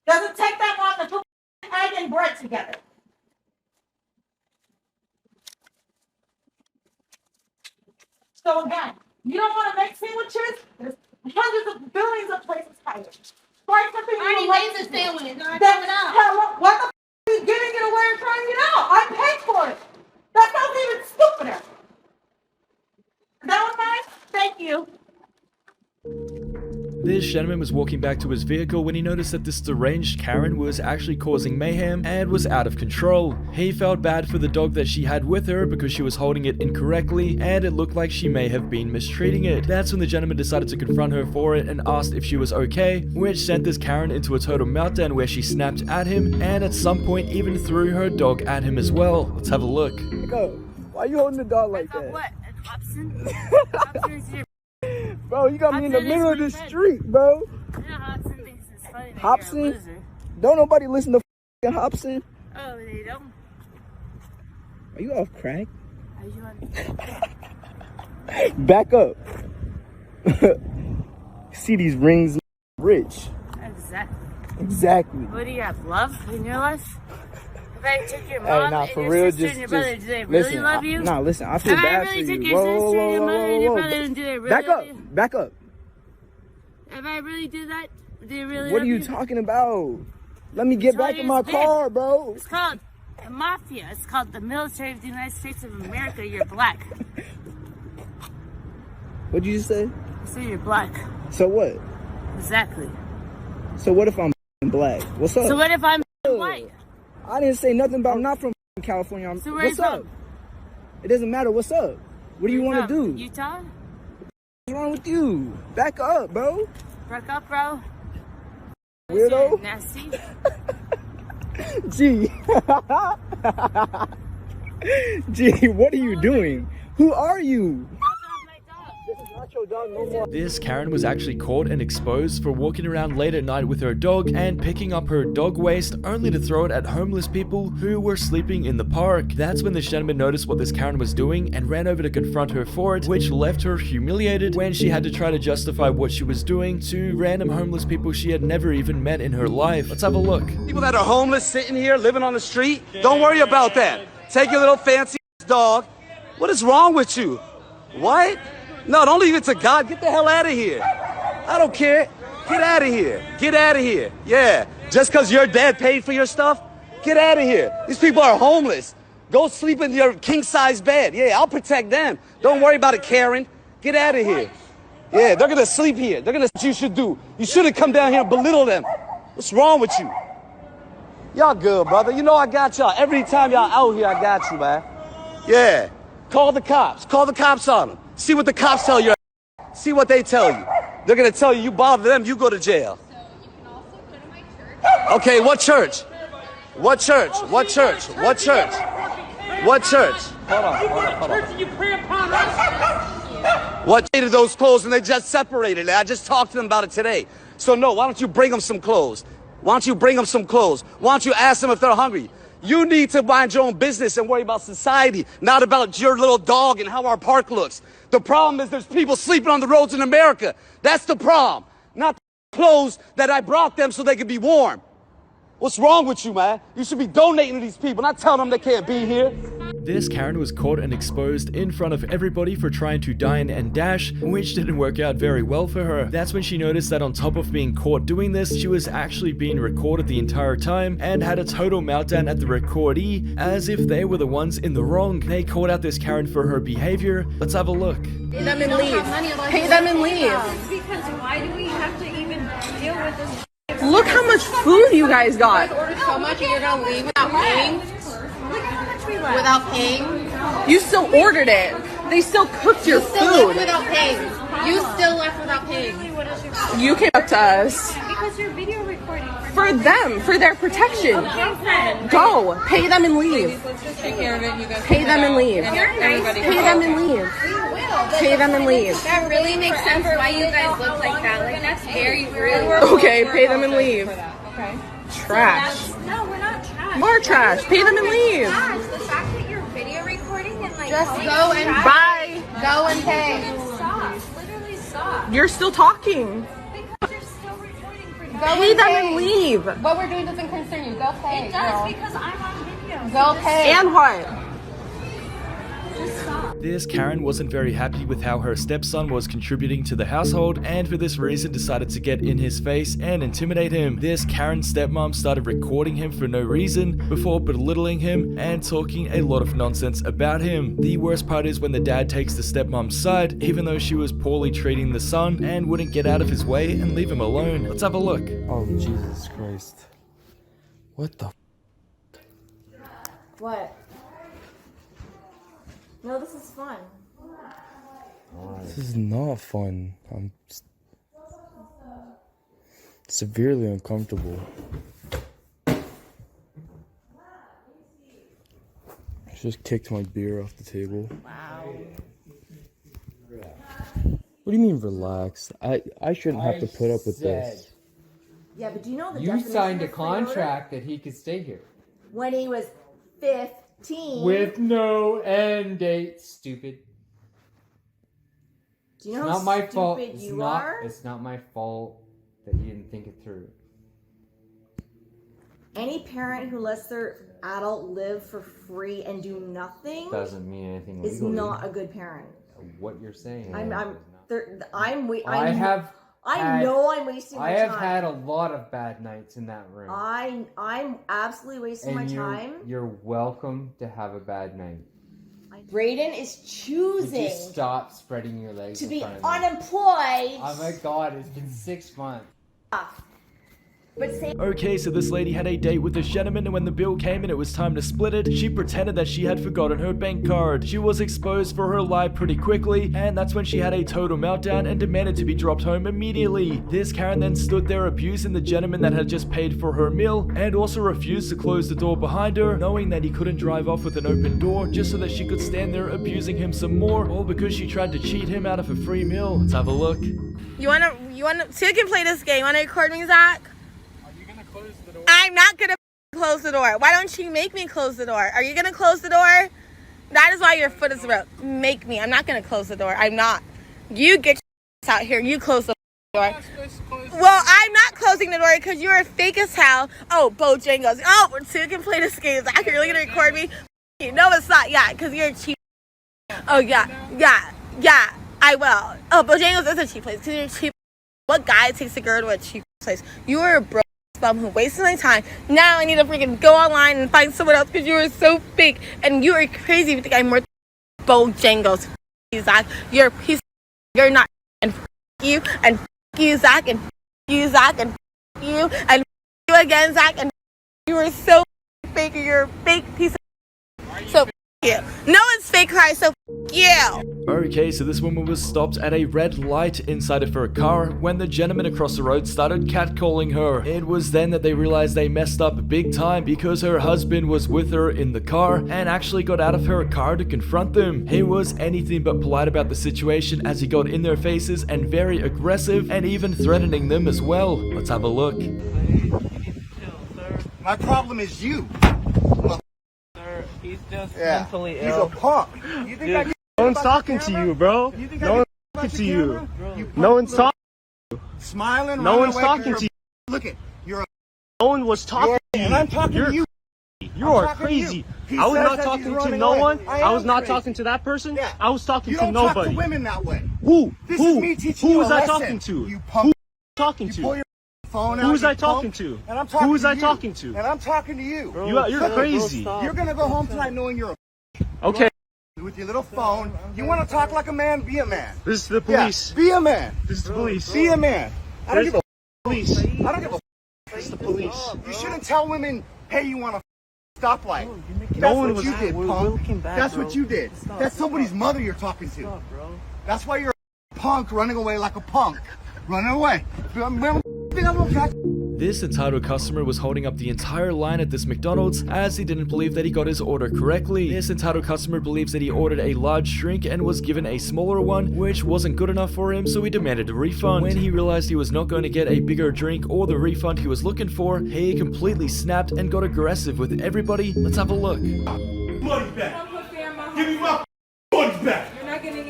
S14: Doesn't take that long to put egg and bread together. So again, you don't want to make sandwiches? There's hundreds of billions of places hired. Find something you
S19: already
S14: like
S19: made the sandwich. No, I
S14: Then
S19: took it out.
S14: what the f are you giving it away and trying it out? I paid for it. That sounds even stupider. That was nice? Thank you.
S1: This gentleman was walking back to his vehicle when he noticed that this deranged Karen was actually causing mayhem and was out of control. He felt bad for the dog that she had with her because she was holding it incorrectly and it looked like she may have been mistreating it. That's when the gentleman decided to confront her for it and asked if she was okay, which sent this Karen into a total meltdown where she snapped at him and at some point even threw her dog at him as well. Let's have a look.
S18: Why you holding the dog like that?
S19: What? Hobson?
S18: Bro, you got me in the middle of the street, bro.
S19: Hobson thinks it's funny that
S18: Hobson?
S19: you're a loser.
S18: Don't nobody listen to f***ing Hobson.
S19: Oh, they don't?
S18: Are you off crack?
S19: Are you on?
S18: Back up. See these rings, rich. Exactly.
S19: What do you have, love in your life? If I took your
S18: Hey,
S19: mom
S18: nah,
S19: and
S18: for
S19: your
S18: real,
S19: sister and your brother, do they really
S18: listen,
S19: love you?
S18: Nah, listen, I feel
S19: If
S18: bad
S19: I really
S18: for
S19: took
S18: you.
S19: your
S18: Whoa,
S19: sister,
S18: whoa,
S19: your
S18: whoa,
S19: mother, and your
S18: whoa,
S19: brother,
S18: whoa.
S19: do they really
S18: Back
S19: love
S18: up,
S19: you?
S18: back up.
S19: If I really do that, do they really
S18: What
S19: love
S18: are you talking about? Let me get back in my car, bro.
S19: It's called the mafia. It's called the military of the United States of America. You're black.
S18: What'd you just say?
S19: So you're black.
S18: So what?
S19: Exactly.
S18: So what if I'm black? What's up?
S19: So what if I'm white?
S18: I didn't say nothing about I'm not from California.
S19: So where are you
S18: what's up?
S19: from?
S18: It doesn't matter. What's up? What do you want to do?
S19: Utah?
S18: What's wrong with you? Back up, bro.
S19: Back up, bro.
S18: Weirdo.
S19: Nasty.
S18: Gee. Gee, what are you doing? Who are you? This is not your dog no more.
S1: This Karen was actually caught and exposed for walking around late at night with her dog and picking up her dog waste only to throw it at homeless people who were sleeping in the park. That's when this gentleman noticed what this Karen was doing and ran over to confront her for it, which left her humiliated when she had to try to justify what she was doing to random homeless people she had never even met in her life. Let's have a look.
S6: People that are homeless sitting here living on the street, don't worry about that. Take your little fancy dog. What is wrong with you? What? No, don't leave it to God. Get the hell out of here. I don't care. Get out of here. Get out of here. Yeah. Just because your dad paid for your stuff, get out of here. These people are homeless. Go sleep in your king-size bed. Yeah, I'll protect them. Don't worry about it, Karen. Get out of here. Yeah, they're going to sleep here. They're going to what you should do. You shouldn't come down here and belittle them. What's wrong with you? Y'all good, brother. You know I got y'all. Every time y'all out here, I got you, man. Yeah. Call the cops. Call the cops on them. See what the cops tell you. See what they tell you. They're going to tell you bother them, you go to jail.
S24: So you can also go to my church.
S6: Okay, what church? What church? What church? What church? What church? Hold on.
S20: You pray upon us.
S6: What did those clothes and they just separated? I just talked to them about it today. So no, why don't you bring them some clothes? Why don't you bring them some clothes? Why don't you ask them if they're hungry? You need to mind your own business and worry about society, not about your little dog and how our park looks. The problem is there's people sleeping on the roads in America. That's the problem. Not the clothes that I brought them so they could be warm. What's wrong with you, man? You should be donating to these people, not telling them they can't be here.
S1: This Karen was caught and exposed in front of everybody for trying to dine and dash, which didn't work out very well for her. That's when she noticed that on top of being caught doing this, she was actually being recorded the entire time and had a total meltdown at the recordee, as if they were the ones in the wrong. They called out this Karen for her behavior. Let's have a look.
S19: Pay them and leave. Pay them and leave.
S24: Because why do we have to even deal with this?
S19: Look how much food you guys got.
S24: Ordered so much and you're gonna leave without paying? Look how much we left. Without paying?
S19: You still ordered it. They still cooked your
S24: Still left
S19: food.
S24: without paying. You still left without paying.
S19: You came up to us.
S24: Because you're video recording.
S19: For them, for their protection. Go. Pay them and leave.
S24: Let's just take care of it. You guys
S19: Pay them and leave. Pay them and leave. Pay them and leave.
S24: That really makes sense why you guys look like that. Like, that's very rude.
S19: Okay, pay them and leave.
S24: Okay.
S19: Trash.
S24: No, we're not trash.
S19: More trash. Pay them and leave.
S24: Trash. The fact that you're video recording and like
S19: Just
S24: go and
S19: bye.
S24: Go and pay. Stop. Literally stop.
S19: You're still talking.
S24: Because you're still recording for
S19: Go pay them and leave.
S24: What we're doing doesn't concern you. Go pay. It does because I'm on video. Go
S19: pay. And what?
S24: Just stop.
S1: This Karen wasn't very happy with how her stepson was contributing to the household, and for this reason decided to get in his face and intimidate him. This Karen's stepmom started recording him for no reason before belittling him and talking a lot of nonsense about him. The worst part is when the dad takes the stepmom's side, even though she was poorly treating the son and wouldn't get out of his way and leave him alone. Let's have a look.
S4: Oh, Jesus Christ. What the
S24: What? No, this is fun.
S4: This is not fun. I'm severely uncomfortable. I just kicked my beer off the table.
S24: Wow.
S4: What do you mean relax? I shouldn't have to put up with this.
S24: Yeah, but do you know the
S10: You
S24: definition
S10: signed a
S24: of free order?
S10: contract that he could stay here.
S24: When he was 15.
S10: With no end date, stupid.
S24: Do you know
S10: It's
S24: how
S10: not my
S24: stupid
S10: fault.
S24: you are?
S10: It's not my fault that you didn't think it through.
S24: Any parent who lets their adult live for free and do nothing
S10: Doesn't mean anything
S24: is
S10: legally.
S24: not a good parent.
S10: What you're saying.
S24: I know I'm wasting my
S10: I have
S24: time.
S10: had a lot of bad nights in that room.
S24: I'm absolutely wasting my time.
S10: You're welcome to have a bad night.
S24: Brayden is
S10: Would
S24: choosing
S10: you stop spreading your legs
S24: to
S10: in
S24: be
S10: front of me?
S24: unemployed.
S10: Oh my god, it's been 6 months.
S24: But say
S1: Okay, so this lady had a date with this gentleman, and when the bill came and it was time to split it, she pretended that she had forgotten her bank card. She was exposed for her lie pretty quickly, and that's when she had a total meltdown and demanded to be dropped home immediately. This Karen then stood there abusing the gentleman that had just paid for her meal, and also refused to close the door behind her, knowing that he couldn't drive off with an open door, just so that she could stand there abusing him some more, all because she tried to cheat him out of a free meal. Let's have a look.
S19: You wanna, so you can play this game. Wanna record me, Zach? I'm not gonna close the door. Why don't you make me close the door? Are you gonna close the door? That is why your foot is broke. Make me. I'm not gonna close the door. I'm not. You get your out here. You close the door. Well, I'm not closing the door because you're fake as hell. Oh, Bojangles. Oh, so you can play this game. Zach, you're really gonna record me? No, it's not. Yeah, because you're cheap. Oh, yeah. I will. Oh, Bojangles is a cheap place because you're cheap. What guy takes a girl to a cheap place? You are a broke bum who wasted my time. Now I need to freaking go online and find someone else because you are so fake and you are crazy. You think I'm more Bojangles. Zach, you're a piece. You're not. And you and you, Zach, and you, Zach, and you and you again, Zach, and you are so fake. You're a fake piece of. So you. No one's fake, cry. So you.
S1: Okay, so this woman was stopped at a red light inside of her car when the gentleman across the road started catcalling her. It was then that they realized they messed up big time because her husband was with her in the car and actually got out of her car to confront them. He was anything but polite about the situation as he got in their faces and very aggressive and even threatening them as well. Let's have a look.
S11: My problem is you.
S12: Sir, he's just
S11: Yeah,
S12: mentally
S11: he's
S12: ill.
S11: a punk. You think I
S12: No one's talking to you, bro. No one's talking to you. No one's talking to you.
S11: Smiling.
S12: No one's
S11: away,
S12: talking to you.
S11: Look at you're a.
S12: No one was talking to you.
S11: And I'm talking to you.
S12: You are crazy. I was not talking to no one. I was not talking to that person.
S11: Yeah.
S12: I was talking
S11: You
S12: to
S11: don't talk
S12: nobody.
S11: to women that way.
S12: Who?
S11: This is me teaching
S12: Who
S11: you
S12: was
S11: a
S12: I
S11: lesson.
S12: talking to?
S11: You
S12: Who
S11: punk.
S12: was I talking
S11: You
S12: to?
S11: pull your phone out.
S12: Who was
S11: you
S12: I talking
S11: punk,
S12: to?
S11: And I'm talking
S12: Who was
S11: to
S12: I
S11: you.
S12: talking to?
S11: And I'm talking to you.
S12: You're crazy.
S11: You're gonna go home tonight knowing you're a.
S12: Okay.
S11: With your little phone. You want to talk like a man? Be a man.
S12: This is the police.
S11: Yeah, be a man.
S12: This is the police.
S11: Be a man. I don't give a.
S12: Police.
S11: I don't give a.
S12: This is the police.
S11: You shouldn't tell women, hey, you want a stoplight.
S12: No
S11: That's
S12: one
S11: what
S12: was.
S11: you did,
S12: We're
S11: punk.
S12: looking back,
S11: That's
S12: bro.
S11: what you did.
S12: Stop,
S11: That's
S12: bro.
S11: somebody's mother you're talking to.
S12: Stop, bro.
S11: That's why you're a punk running away like a punk. Running away. Remember, think I'm gonna catch.
S1: This entitled customer was holding up the entire line at this McDonald's as he didn't believe that he got his order correctly. This entitled customer believes that he ordered a large drink and was given a smaller one, which wasn't good enough for him, so he demanded a refund. When he realized he was not going to get a bigger drink or the refund he was looking for, he completely snapped and got aggressive with everybody. Let's have a look.
S20: Money back. Give me my money back.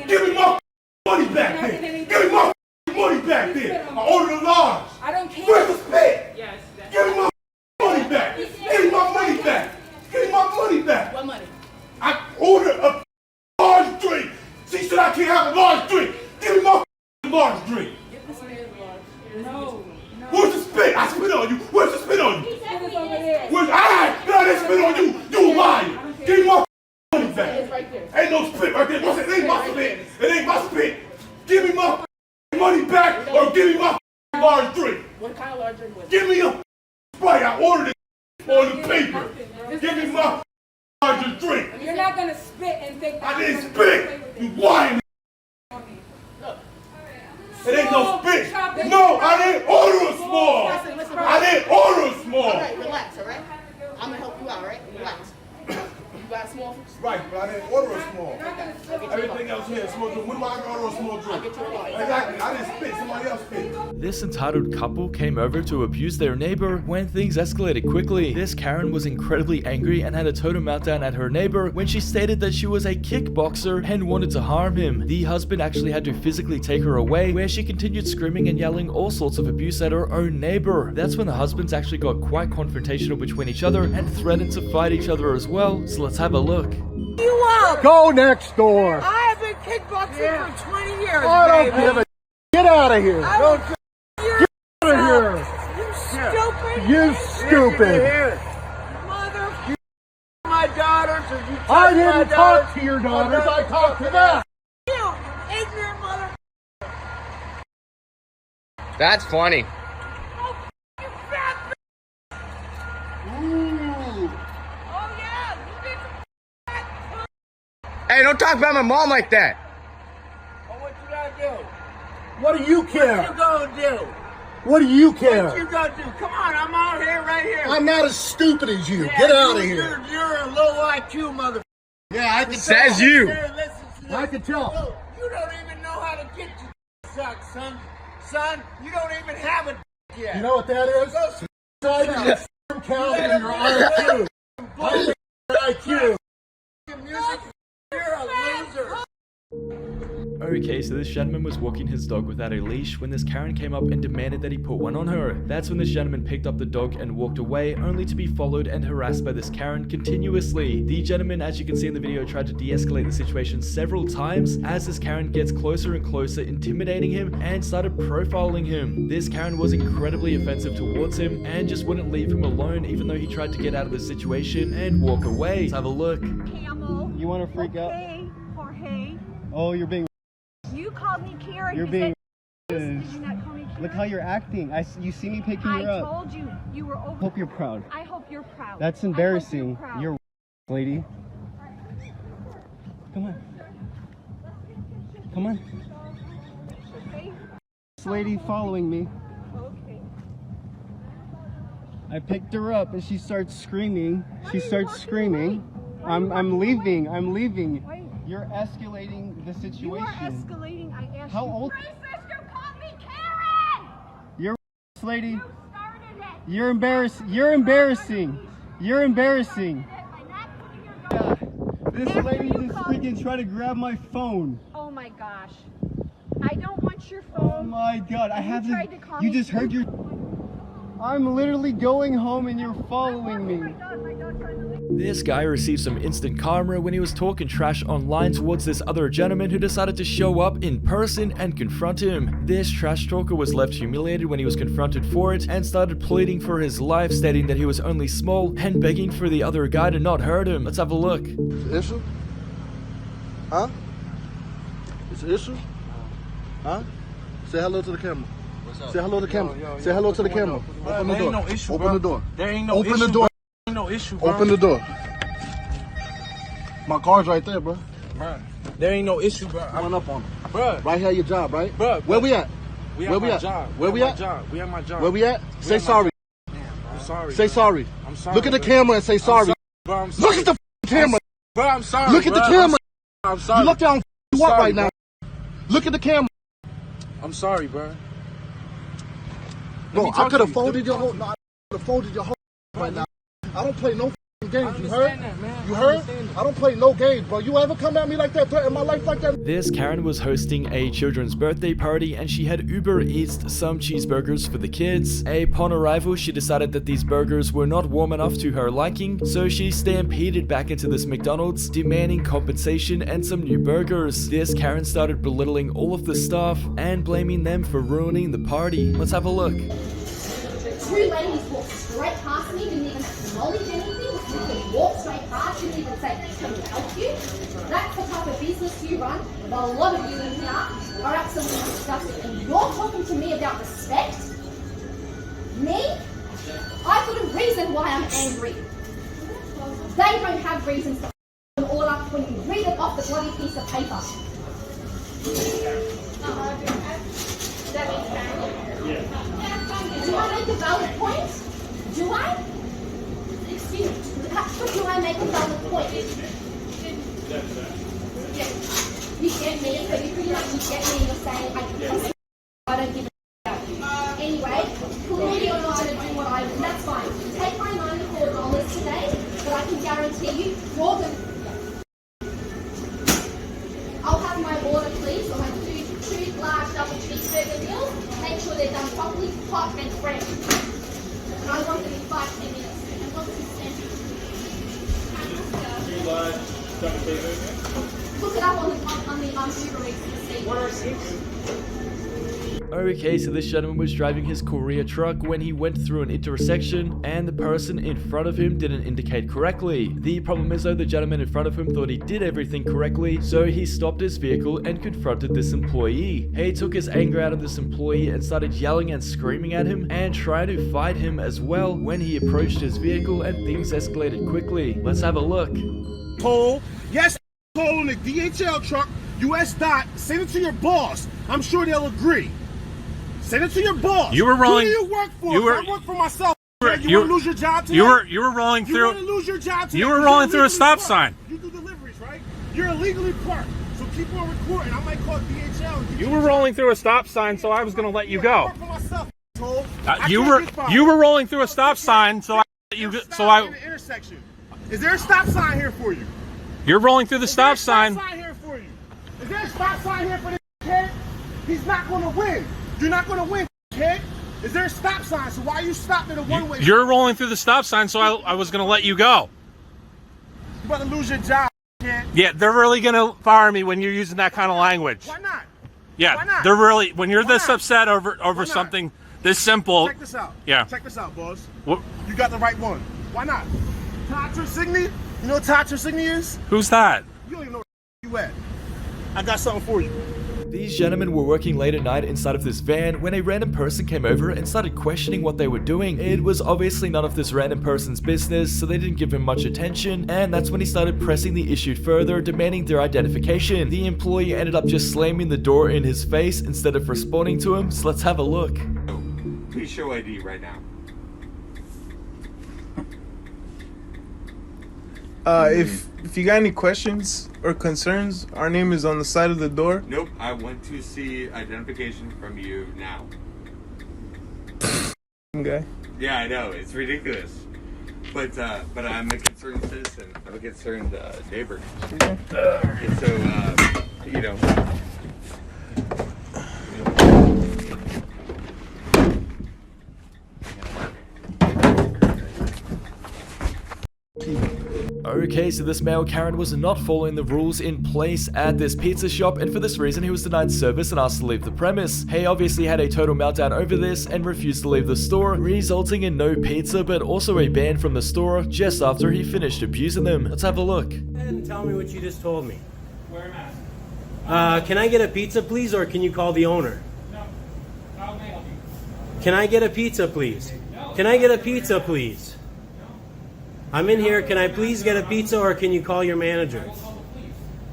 S20: Give me my money back then. Give me my money back then. I ordered a large.
S3: I don't care.
S20: Where's the spit?
S3: Yes.
S20: Give me my money back. Give me my money back. Give me my money back.
S3: What money?
S20: I ordered a large drink. She said I can't have a large drink. Give me my large drink.
S3: Get this man large. No.
S20: Where's the spit? I spit on you. Where's the spit on you?
S3: Spit is over there.
S20: Where's I didn't spit on you. You lying. Give me my money back.
S3: It's right there.
S20: Ain't no spit right there. It ain't my spit. It ain't my spit. Give me my money back or give me my large drink.
S3: What kind of large drink was it?
S20: Give me a Sprite. I ordered it on the paper. Give me my larger drink.
S3: You're not gonna spit and think that
S20: I didn't spit. You lying. It ain't no spit. No, I didn't order a small. I didn't order a small.
S3: Alright, relax, alright? I'm gonna help you out, alright? Relax. You got a small?
S20: Right, but I didn't order a small. Everything else here is small drink. When am I going to order a small drink? Exactly. I didn't spit. Somebody else spit.
S1: This entitled couple came over to abuse their neighbor when things escalated quickly. This Karen was incredibly angry and had a total meltdown at her neighbor when she stated that she was a kickboxer and wanted to harm him. The husband actually had to physically take her away, where she continued screaming and yelling all sorts of abuse at her own neighbor. That's when the husbands actually got quite confrontational between each other and threatened to fight each other as well. So let's have a look.
S3: You up?
S11: Go next door.
S3: I have been kickboxing for 20 years,
S11: I don't
S3: baby.
S11: give a. Get out of here.
S3: I don't
S11: Get out of
S3: You stupid.
S11: You stupid.
S3: Mother. You my daughters or you touch
S11: I
S3: my
S11: didn't
S3: daughters.
S11: talk to your daughters. I talked to them.
S3: You ignorant mother.
S15: That's funny.
S3: Oh yeah.
S15: Hey, don't talk about my mom like that.
S3: What you gotta do?
S11: What do you care?
S3: What you gonna do?
S11: What do you care?
S3: What you gonna do? Come on, I'm out here, right here.
S11: I'm not as stupid as you.
S3: Yeah,
S11: Get out of here.
S3: You're a low IQ mother.
S11: Yeah, I can
S15: Says
S11: tell.
S15: you.
S3: Here, listen to
S11: I
S3: this.
S11: can tell.
S3: Look, you don't even know how to get your suck, son. Son, you don't even have a yet.
S11: You know what that is? Inside of your count and your IQ. I think your IQ.
S3: Music, you're a loser.
S1: Okay, so this gentleman was walking his dog without a leash when this Karen came up and demanded that he put one on her. That's when this gentleman picked up the dog and walked away, only to be followed and harassed by this Karen continuously. The gentleman, as you can see in the video, tried to de-escalate the situation several times as this Karen gets closer and closer, intimidating him and started profiling him. This Karen was incredibly offensive towards him and just wouldn't leave him alone even though he tried to get out of the situation and walk away. Let's have a look.
S24: Camel.
S12: You want to freak out?
S24: Jorge.
S12: Oh, you're being.
S24: You called me Karen.
S12: You're
S24: You
S12: being.
S24: said, did you not call me Karen?
S12: Look how you're acting. You see me picking you
S24: I
S12: up.
S24: told you. You were over.
S12: Hope you're proud.
S24: I hope you're proud.
S12: That's
S24: I hope
S12: embarrassing.
S24: you're proud.
S12: You're lady. Come on. Come on. This lady following me.
S24: Okay.
S12: I picked her up and she starts screaming. She starts screaming. I'm leaving. I'm leaving.
S24: Wait.
S12: You're escalating the situation.
S24: You are escalating. I asked
S12: How
S24: you.
S12: old?
S24: My sister called me Karen.
S12: You're lady.
S24: You started it.
S12: You're embarrassing. You're embarrassing. You're embarrassing. Yeah. This lady just freaking tried to grab my phone.
S24: Oh my gosh. I don't want your phone.
S12: Oh my god, I have
S24: tried to call
S12: You
S24: me.
S12: just heard your. I'm literally going home and you're following me.
S1: This guy received some instant karma when he was talking trash online towards this other gentleman who decided to show up in person and confront him. This trash talker was left humiliated when he was confronted for it and started pleading for his life, stating that he was only small and begging for the other guy to not hurt him. Let's have a look.
S11: Issue? Huh? It's an issue? Huh? Say hello to the camera. Say hello to the camera. Say hello to the camera. Open the door. Open the door.
S20: There ain't no
S11: Open
S20: issue,
S11: the door.
S20: There ain't no issue, bro.
S11: Open the door. My car's right there, bro.
S20: Bro, there ain't no issue, bro.
S11: Run up on him.
S20: Bro.
S11: Right here, your job, right?
S20: Bro.
S11: Where we at?
S20: We
S11: Where
S20: at
S11: we
S20: my
S11: at?
S20: job.
S11: Where we at?
S20: We at my job.
S11: Where we at? Say
S20: at my
S11: sorry.
S20: I'm sorry.
S11: Say
S20: bro.
S11: sorry.
S20: I'm sorry.
S11: Look at the
S20: bro.
S11: camera and say sorry.
S20: Bro, I'm sorry.
S11: Look at the camera.
S20: Bro, I'm sorry.
S11: Look at the
S20: bro.
S11: camera.
S20: I'm sorry.
S11: You look down. You up
S20: sorry,
S11: right now. Look at the camera.
S20: I'm sorry, bro.
S11: Bro, I could have folded your whole. No, I could have folded your whole right now. I don't play no games. You heard? You heard? I don't play no games, bro. You ever come at me like that, threaten my life like that?
S1: This Karen was hosting a children's birthday party and she had Uber Eatsed some cheeseburgers for the kids. Upon arrival, she decided that these burgers were not warm enough to her liking, so she stampeded back into this McDonald's, demanding compensation and some new burgers. This Karen started belittling all of the staff and blaming them for ruining the party. Let's have a look.
S9: Two ladies walked straight past me, didn't even acknowledge anything. You could walk straight past, didn't even say, can we help you? That's the type of business you run. But a lot of you in here are absolutely disgusting. And you're talking to me about respect? Me? I've got a reason why I'm angry. They don't have reasons to an order when you read it off the bloody piece of paper. Do I make a valid point? Do I? Excuse me. Do I make a valid point? You get me, so you pretty much get me and you're saying I don't give a about you. Anyway, clearly you're not going to do what I do. That's fine. Take my $94 today, but I can guarantee you, you're going to... I'll have my order, please. I'll have two large double cheeseburger meals. Make sure they're done properly, hot and fresh. And I want them in 5-10 minutes. And what's the standard?
S20: Two large double cheeseburgers.
S9: Look it up on the Uber Eats receipt.
S20: What are 6?
S1: Okay, so this gentleman was driving his courier truck when he went through an intersection and the person in front of him didn't indicate correctly. The problem is though, the gentleman in front of him thought he did everything correctly, so he stopped his vehicle and confronted this employee. He took his anger out of this employee and started yelling and screaming at him and trying to fight him as well when he approached his vehicle and things escalated quickly. Let's have a look.
S11: Toll. Yes, toll on the DHL truck, US dot. Send it to your boss. I'm sure they'll agree. Send it to your boss.
S13: You were rolling.
S11: Who do you work for? I work for myself. You want to lose your job today?
S13: You were rolling through.
S11: You want to lose your job today?
S13: You were rolling through a stop sign.
S11: You do deliveries, right? You're illegally parked. So keep on recording. I might call DHL.
S13: You were rolling through a stop sign, so I was going to let you go.
S11: I work for myself, asshole.
S13: You were rolling through a stop sign, so I let you. So I.
S11: In the intersection. Is there a stop sign here for you?
S13: You're rolling through the stop sign.
S11: Is there a stop sign here for you? Is there a stop sign here for this?
S12: kid. He's not gonna win. You're not gonna win, kid. Is there a stop sign? So why are you stopping at a one-way?
S13: You're rolling through the stop sign, so I was going to let you go.
S12: You about to lose your job, kid.
S13: Yeah, they're really going to fire me when you're using that kind of language.
S12: Why not?
S13: Yeah,
S12: Why not?
S13: they're really, when you're
S12: Why
S13: this
S12: not?
S13: upset over something this simple.
S12: Check this out.
S13: Yeah.
S12: Check this out, boss.
S13: What?
S12: You got the right one. Why not? Todd Tersigny? You know what Todd Tersigny is?
S13: Who's that?
S12: You don't even know where you at. I got something for you.
S1: These gentlemen were working late at night inside of this van when a random person came over and started questioning what they were doing. It was obviously none of this random person's business, so they didn't give him much attention, and that's when he started pressing the issue further, demanding their identification. The employee ended up just slamming the door in his face instead of responding to him, so let's have a look.
S8: Please show ID right now.
S21: If you got any questions or concerns, our name is on the side of the door.
S8: Nope, I want to see identification from you now.
S21: Okay.
S8: Yeah, I know, it's ridiculous. But I'm a concerned citizen. I'm a concerned neighbor. And so, you know.
S1: Okay, so this male Karen was not following the rules in place at this pizza shop, and for this reason he was denied service and asked to leave the premise. He obviously had a total meltdown over this and refused to leave the store, resulting in no pizza but also a ban from the store just after he finished abusing them. Let's have a look.
S22: And tell me what you just told me. Wear a mask. Can I get a pizza please, or can you call the owner? No. How may I help you? Can I get a pizza please? No. Can I get a pizza please? I'm in here. Can I please get a pizza, or can you call your manager?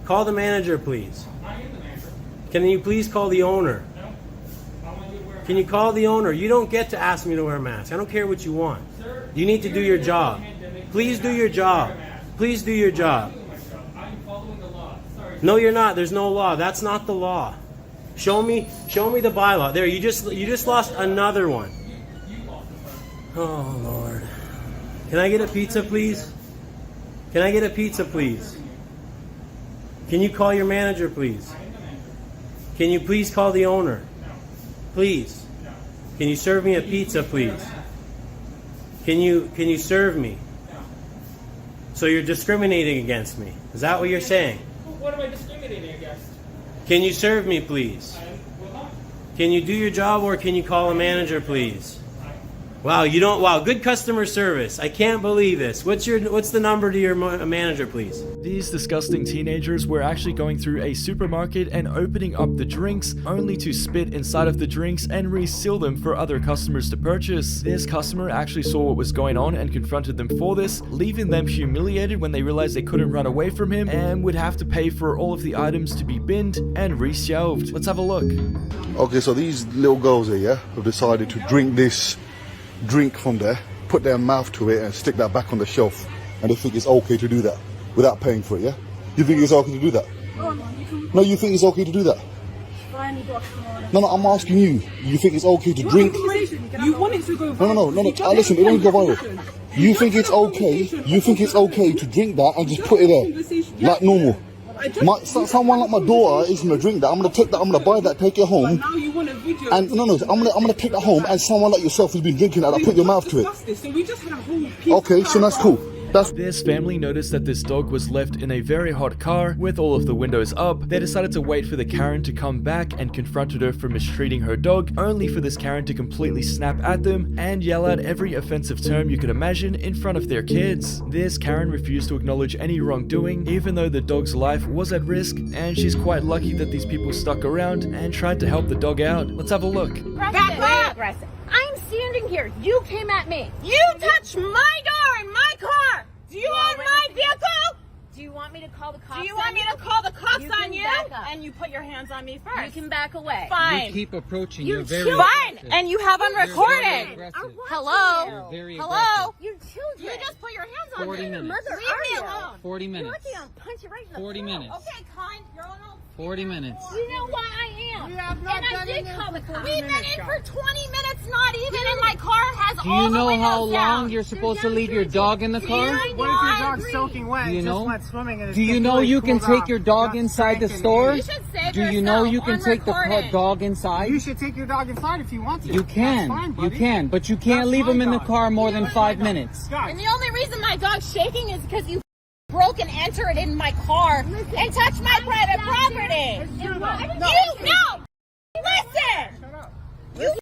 S22: Call the manager, please. I am the manager. Can you please call the owner? No. I want you to wear a mask. Can you call the owner? You don't get to ask me to wear a mask. I don't care what you want. Sir, you need to do your job. Please do your job. Please do your job. I'm following the law. Sorry. No, you're not. There's no law. That's not the law. Show me the bylaw. There, you just lost another one. Oh Lord. Can I get a pizza, please? Can I get a pizza, please? Can you call your manager, please? Can you please call the owner? Please. Can you serve me a pizza, please? Can you serve me? So you're discriminating against me. Is that what you're saying?
S23: What am I discriminating against?
S22: Can you serve me, please? Can you do your job, or can you call a manager, please? Wow, good customer service. I can't believe this. What's the number to your manager, please?
S1: These disgusting teenagers were actually going through a supermarket and opening up the drinks, only to spit inside of the drinks and reseal them for other customers to purchase. This customer actually saw what was going on and confronted them for this, leaving them humiliated when they realized they couldn't run away from him and would have to pay for all of the items to be binned and reshelved. Let's have a look.
S11: Okay, so these little girls here, yeah, have decided to drink this drink from there, put their mouth to it and stick that back on the shelf, and they think it's okay to do that without paying for it, yeah? You think it's okay to do that? No, you think it's okay to do that? No, I'm asking you. You think it's okay to drink?
S17: You want it to go viral.
S11: No. Listen, it won't go viral. You think it's okay? You think it's okay to drink that and just put it there like normal? Someone like my daughter is gonna drink that. I'm gonna take that. I'm gonna buy that. Take it home.
S17: Now you want a video.
S11: And no. I'm gonna take that home. And someone like yourself who's been drinking that, I put your mouth to it.
S17: So we just had a whole
S11: okay, so that's cool.
S1: This family noticed that this dog was left in a very hot car with all of the windows up. They decided to wait for the Karen to come back and confronted her for mistreating her dog, only for this Karen to completely snap at them and yell out every offensive term you could imagine in front of their kids. This Karen refused to acknowledge any wrongdoing, even though the dog's life was at risk, and she's quite lucky that these people stuck around and tried to help the dog out. Let's have a look.
S24: Back up! I'm standing here. You came at me. You touched my door in my car. Do you own my vehicle? Do you want me to call the cops? Do you want me to call the cops on you? And you put your hands on me first. You can back away. Fine.
S15: You keep approaching.
S24: You're
S15: very
S24: fine,
S15: aggressive.
S24: and you have them recorded.
S15: Hello. You're very
S24: Hello.
S15: aggressive.
S24: Your children. You just put your hands on
S15: 40
S24: me.
S15: minutes.
S24: Leave me alone.
S15: 40 minutes.
S24: You're lucky I'll punch you right in the
S15: 40
S24: throat.
S15: minutes.
S24: Okay, kind. You're on all
S2: 40 minutes.
S24: You know why I am.
S17: We have not
S24: and I
S17: been
S24: did
S17: in there
S24: call the
S17: for
S24: cops.
S17: 20
S24: We've been
S17: minutes,
S24: in
S17: guys.
S24: for 20 minutes, not even, and my car has
S2: Do
S24: all
S2: you
S24: the
S2: know how
S24: windows
S2: long
S24: down.
S2: you're supposed to leave your dog in the car?
S24: I know,
S12: What if your
S24: I
S12: dog's
S24: agree.
S12: soaking wet
S2: Do you
S12: and
S2: know?
S12: just went swimming and
S2: Do you know you can take your dog inside the store?
S24: You should save
S2: Do you know
S24: yourself
S2: you can
S24: on
S2: take the
S24: recording.
S2: dog inside?
S12: You should take your dog inside if you want to.
S2: You can.
S12: That's fine,
S2: You
S12: buddy.
S2: can, but you can't
S12: That's
S2: leave him
S12: my
S2: in the
S12: dog.
S2: car more than 5 minutes.
S24: And the only reason my dog's shaking is because you broke and entered in my car and touched my private property. No! Listen! You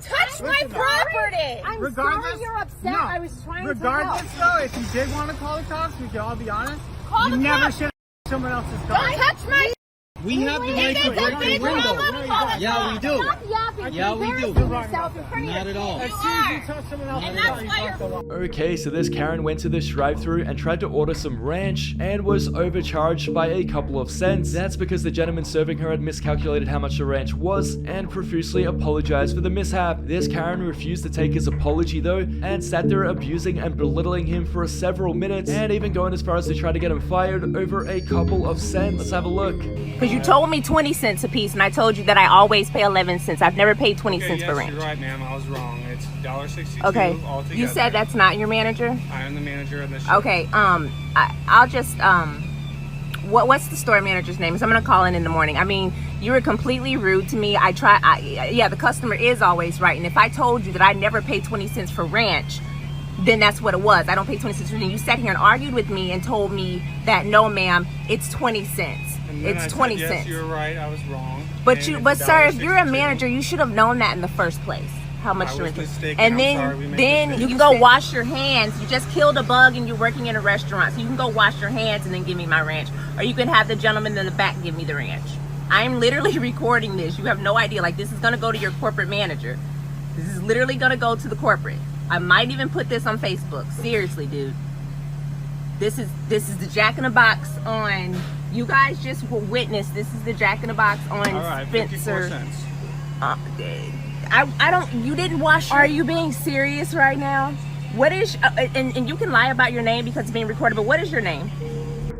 S24: touched my property!
S17: I'm
S12: Regardless,
S17: sorry you're upset.
S12: no.
S17: I was trying
S12: Regardless,
S17: to help.
S12: though, if you did want to call the cops, we could all be honest.
S24: Call
S12: you
S24: the
S12: never
S24: cops.
S12: should have someone else's car.
S24: Don't touch my...
S2: We have the right to break the window. Yeah, we do.
S17: Stop yapping.
S2: Yeah, we do.
S17: Embarrassing yourself in front of
S2: Not
S17: your
S2: at all.
S12: As soon as you touch someone else's
S24: And
S12: car,
S24: that's
S12: you
S24: why
S12: have to walk.
S1: Okay, so this Karen went to this drive-thru and tried to order some ranch and was overcharged by a couple of cents. That's because the gentleman serving her had miscalculated how much the ranch was and profusely apologized for the mishap. This Karen refused to take his apology though and sat there abusing and belittling him for several minutes and even going as far as to try to get him fired over a couple of cents. Let's have a look.
S19: Because you told me 20 cents a piece, and I told you that I always pay 11 cents. I've never paid 20 cents for ranch.
S5: You're right, ma'am. I was wrong. It's $1.62
S19: Okay.
S5: altogether.
S19: You said that's not your manager?
S5: I am the manager of the shop.
S19: Okay. I'll just what's the store manager's name? So I'm gonna call in the morning. I mean, you were completely rude to me. Yeah, the customer is always right. And if I told you that I never pay 20 cents for ranch, then that's what it was. I don't pay 20 cents. And you sat here and argued with me and told me that no, ma'am, it's 20 cents.
S5: And then
S19: It's
S5: I
S19: 20
S5: said, yes,
S19: cents.
S5: you're right. I was wrong.
S19: But
S5: And
S19: you,
S5: it's
S19: but sir, if you're a
S5: $1.62.
S19: manager, you should have known that in the first place. How much
S5: I
S19: the
S5: was
S19: rent is.
S5: mistaken.
S19: And
S5: I'm
S19: then,
S5: sorry, we made
S19: then
S5: mistakes.
S19: you can go wash your hands. You just killed a bug and you're working in a restaurant, so you can go wash your hands and then give me my ranch, or you can have the gentleman in the back give me the ranch. I'm literally recording this. You have no idea. Like, this is gonna go to your corporate manager. This is literally gonna go to the corporate. I might even put this on Facebook. Seriously, dude. This is the Jack in the Box on. You guys just will witness. This is the Jack in the Box on
S5: All right,
S19: Spencer.
S5: 54 cents.
S19: I don't. You didn't wash. Are you being serious right now? What is? And you can lie about your name because it's being recorded. But what is your name?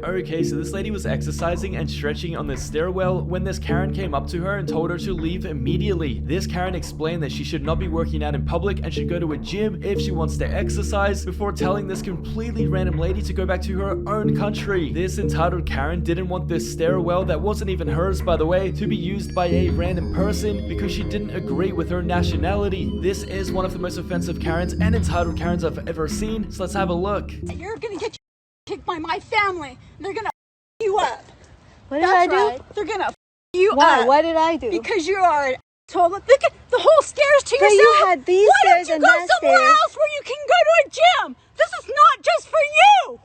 S1: Okay, so this lady was exercising and stretching on the stairwell when this Karen came up to her and told her to leave immediately. This Karen explained that she should not be working out in public and should go to a gym if she wants to exercise before telling this completely random lady to go back to her own country. This entitled Karen didn't want this stairwell, that wasn't even hers by the way, to be used by a random person because she didn't agree with her nationality. This is one of the most offensive Karens and entitled Karens I've ever seen, so let's have a look.
S24: You're gonna get kicked by my family. They're gonna you up.
S7: What did I do?
S24: Right. They're gonna you
S7: Why?
S24: up.
S7: What did I do?
S24: Because you are an asshole. Look at the whole stairs to
S7: But
S24: yourself.
S7: you had these
S24: Why
S7: stairs
S24: don't
S7: and
S24: you go
S7: that
S24: somewhere
S7: stairs.
S24: else where you can go to a gym? This is not just for you.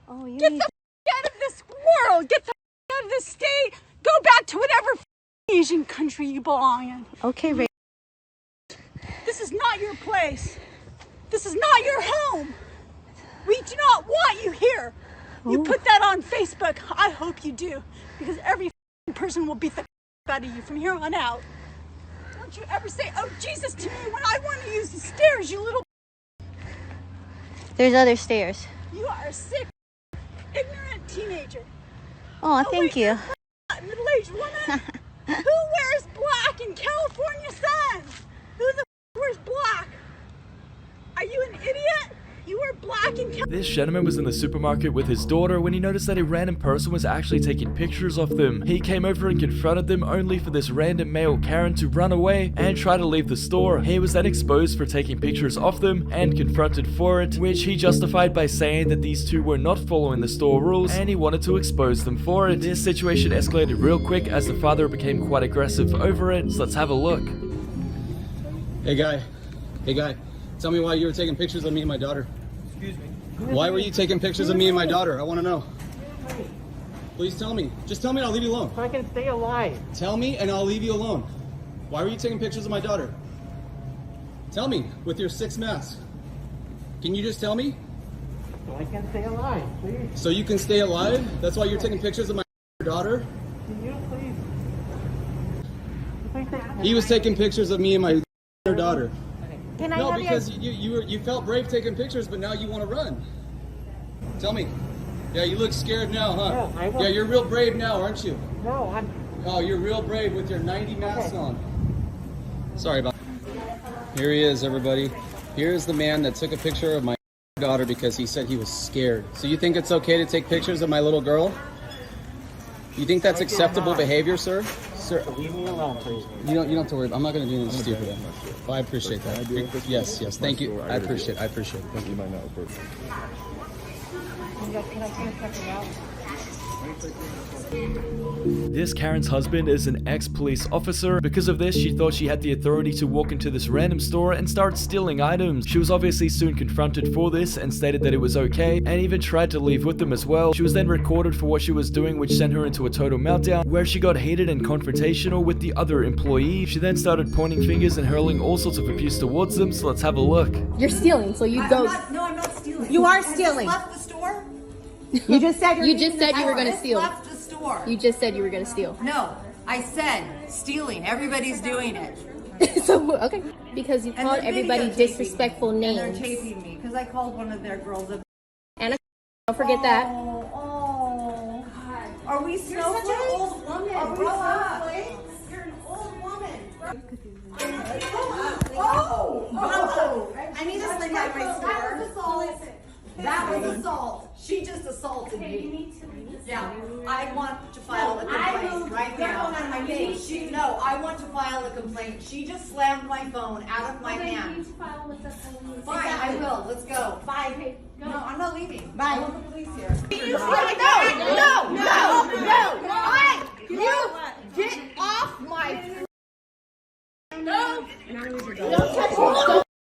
S7: Oh, you
S24: Get
S7: need
S24: the out of this world. Get the out of this state. Go back to whatever Asian country you belong in.
S7: Okay, Ray.
S24: This is not your place. This is not your home. We do not want you here. You put that on Facebook. I hope you do, because every person will beat the out of you from here on out. Don't you ever say, "Oh Jesus," to me when I want to use the stairs, you little.
S7: There's other stairs.
S24: You are a sick, ignorant teenager.
S7: Oh, thank you.
S24: Middle-aged woman. Who wears black in California sun? Who the wears black? Are you an idiot? You wear black in California.
S1: This gentleman was in the supermarket with his daughter when he noticed that a random person was actually taking pictures of them. He came over and confronted them only for this random male Karen to run away and try to leave the store. He was then exposed for taking pictures of them and confronted for it, which he justified by saying that these two were not following the store rules and he wanted to expose them for it. This situation escalated real quick as the father became quite aggressive over it, so let's have a look.
S2: Hey guy, tell me why you were taking pictures of me and my daughter.
S5: Excuse me.
S2: Why were you taking pictures of me and my daughter? I want to know. Please tell me. Just tell me and I'll leave you alone.
S12: So I can stay alive.
S2: Tell me and I'll leave you alone. Why were you taking pictures of my daughter? Tell me, with your 6 masks. Can you just tell me?
S12: So I can stay alive, please.
S2: So you can stay alive? That's why you're taking pictures of my daughter?
S12: Can you please take
S2: He was taking pictures of me and my daughter.
S19: Can I
S2: No,
S19: have
S2: because you felt brave taking pictures, but now you want to run. Tell me. Yeah, you look scared now, huh?
S12: Yeah, I will.
S2: Yeah, you're real brave now, aren't you?
S24: No, I'm.
S2: Oh, you're real brave with your 90 mask on. Sorry about that. Here he is, everybody. Here's the man that took a picture of my daughter because he said he was scared. So you think it's okay to take pictures of my little girl? You think that's acceptable behavior, sir? Sir,
S10: leave me alone, please.
S2: You don't have to worry. I'm not going to do anything stupid. Well, I appreciate that. Yes. Thank you. I appreciate it. Thank you.
S24: Can I check it out?
S1: This Karen's husband is an ex-police officer. Because of this, she thought she had the authority to walk into this random store and start stealing items. She was obviously soon confronted for this and stated that it was okay, and even tried to leave with them as well. She was then recorded for what she was doing, which sent her into a total meltdown, where she got heated and confrontational with the other employee. She then started pointing fingers and hurling all sorts of abuse towards them, so let's have a look.
S24: You're stealing, so you go.
S6: No, I'm not stealing.
S24: You are stealing.
S6: Left the store.
S24: You just said you were going to steal.
S6: Left the store.
S24: You just said you were going to steal.
S6: No, I said stealing. Everybody's doing it.
S24: So okay, because you called everybody disrespectful names.
S6: And they're taping me because I called one of their girls a.
S24: And don't forget that.
S6: Oh, God. Are we
S9: You're such an old woman.
S6: Grow up.
S9: You're an old woman.
S6: Oh! I need to sling out my store.
S9: That was assault.
S6: That was assault. She just assaulted me. Yeah, I want to file a complaint right now.
S9: on my face.
S6: No, I want to file a complaint. She just slammed my phone out of my
S9: Okay, you
S6: hand.
S9: need to file with the police.
S6: Fine, I will. Let's go.
S9: Bye. Okay, go.
S6: No, I'm not leaving.
S9: Bye.
S6: I want the police here.
S24: You get off my. No. Don't touch me.